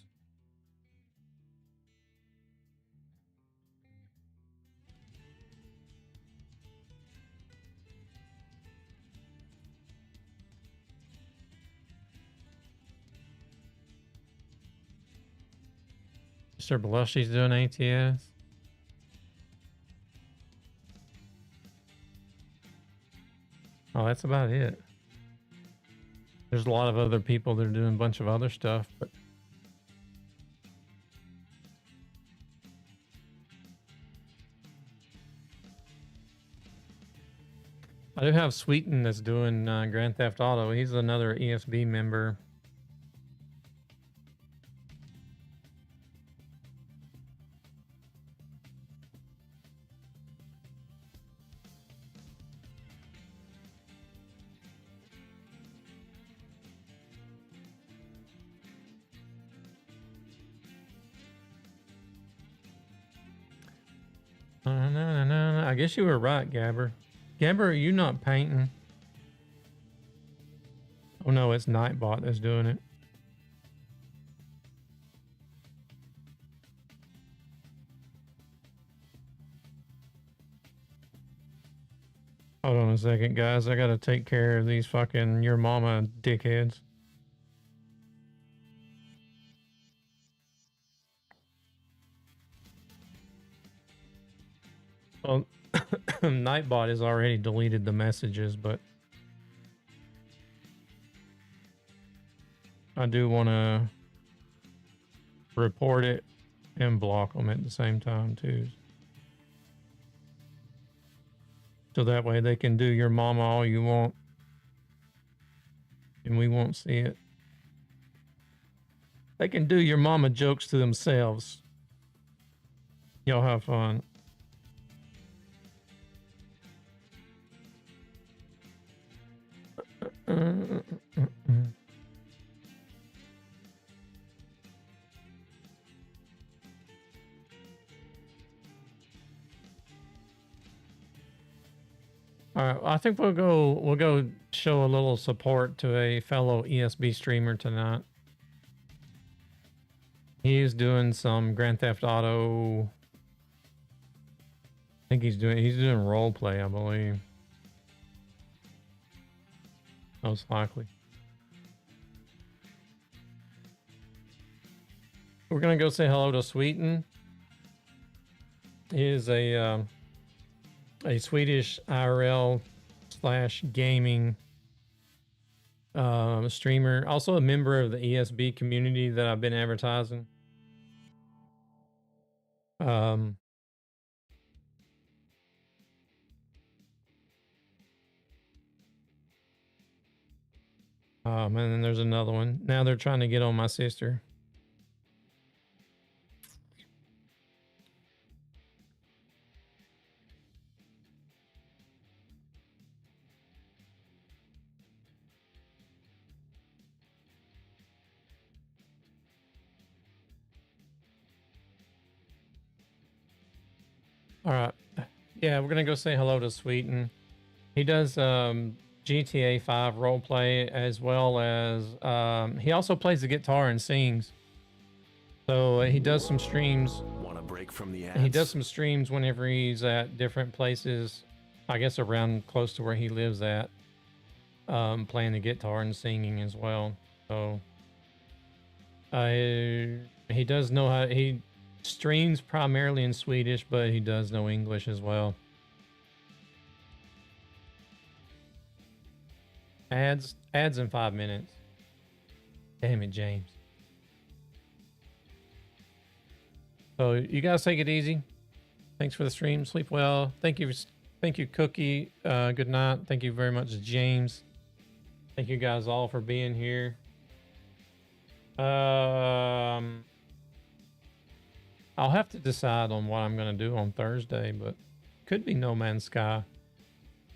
Mr. Belushi's doing ATS. Oh, that's about it. There's a lot of other people that are doing a bunch of other stuff, but I do have Sweeten that's doing Grand Theft Auto. He's another ESB member. I guess you were right, Gabber. Gabber, are you not painting? Oh no, it's Nightbot that's doing it. Hold on a second, guys. I gotta take care of these fucking your mama dickheads. Well, Nightbot has already deleted the messages, but I do want to report it and block them at the same time too. So that way they can do your mama all you want and we won't see it. They can do your mama jokes to themselves. Y'all have fun. All right, I think we'll go show a little support to a fellow ESB streamer tonight. He's doing some Grand Theft Auto. I think he's doing role play, I believe. Most likely. We're gonna go say hello to Sweeten. He is a Swedish IRL / gaming streamer, also a member of the ESB community that I've been advertising. And then there's another one. Now they're trying to get on my sister. All right. Yeah, we're going to go say hello to Sweeten. He does GTA 5 roleplay as well as he also plays the guitar and sings. So he does some streams. Want a break from the ads? He does some streams whenever he's at different places, I guess around close to where he lives at, playing the guitar and singing as well. So he does know how, he streams primarily in Swedish, but he does know English as well. Ads in 5 minutes. Damn it, James. So you guys take it easy. Thanks for the stream. Sleep well. Thank you, Cookie. Good night. Thank you very much, James. Thank you guys all for being here. I'll have to decide on what I'm going to do on Thursday, but could be No Man's Sky.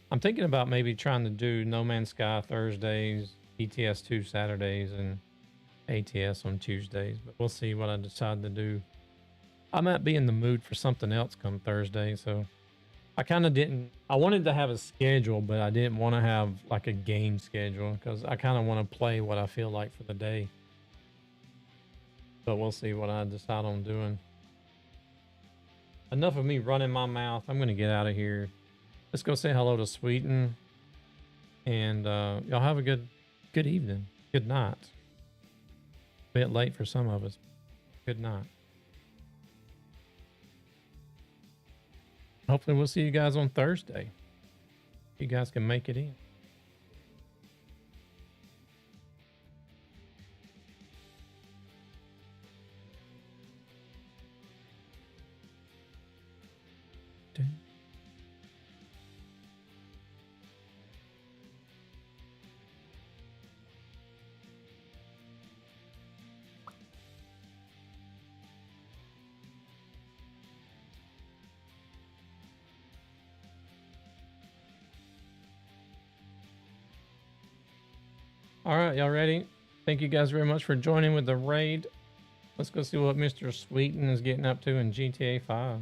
I'm thinking about maybe trying to do No Man's Sky Thursdays, ETS 2 Saturdays, and ATS on Tuesdays, but we'll see what I decide to do. I might be in the mood for something else come Thursday, so I kind of didn't, I wanted to have a schedule, but I didn't want to have like a game schedule because I kind of want to play what I feel like for the day. But we'll see what I decide on doing. Enough of me running my mouth. I'm going to get out of here. Let's go say hello to Sweeten. And y'all have a good evening. Good night. A bit late for some of us. Good night. Hopefully we'll see you guys on Thursday. You guys can make it in. All right, y'all ready? Thank you guys very much for joining with the raid. Let's go see what Mr. Sweeten is getting up to in GTA 5.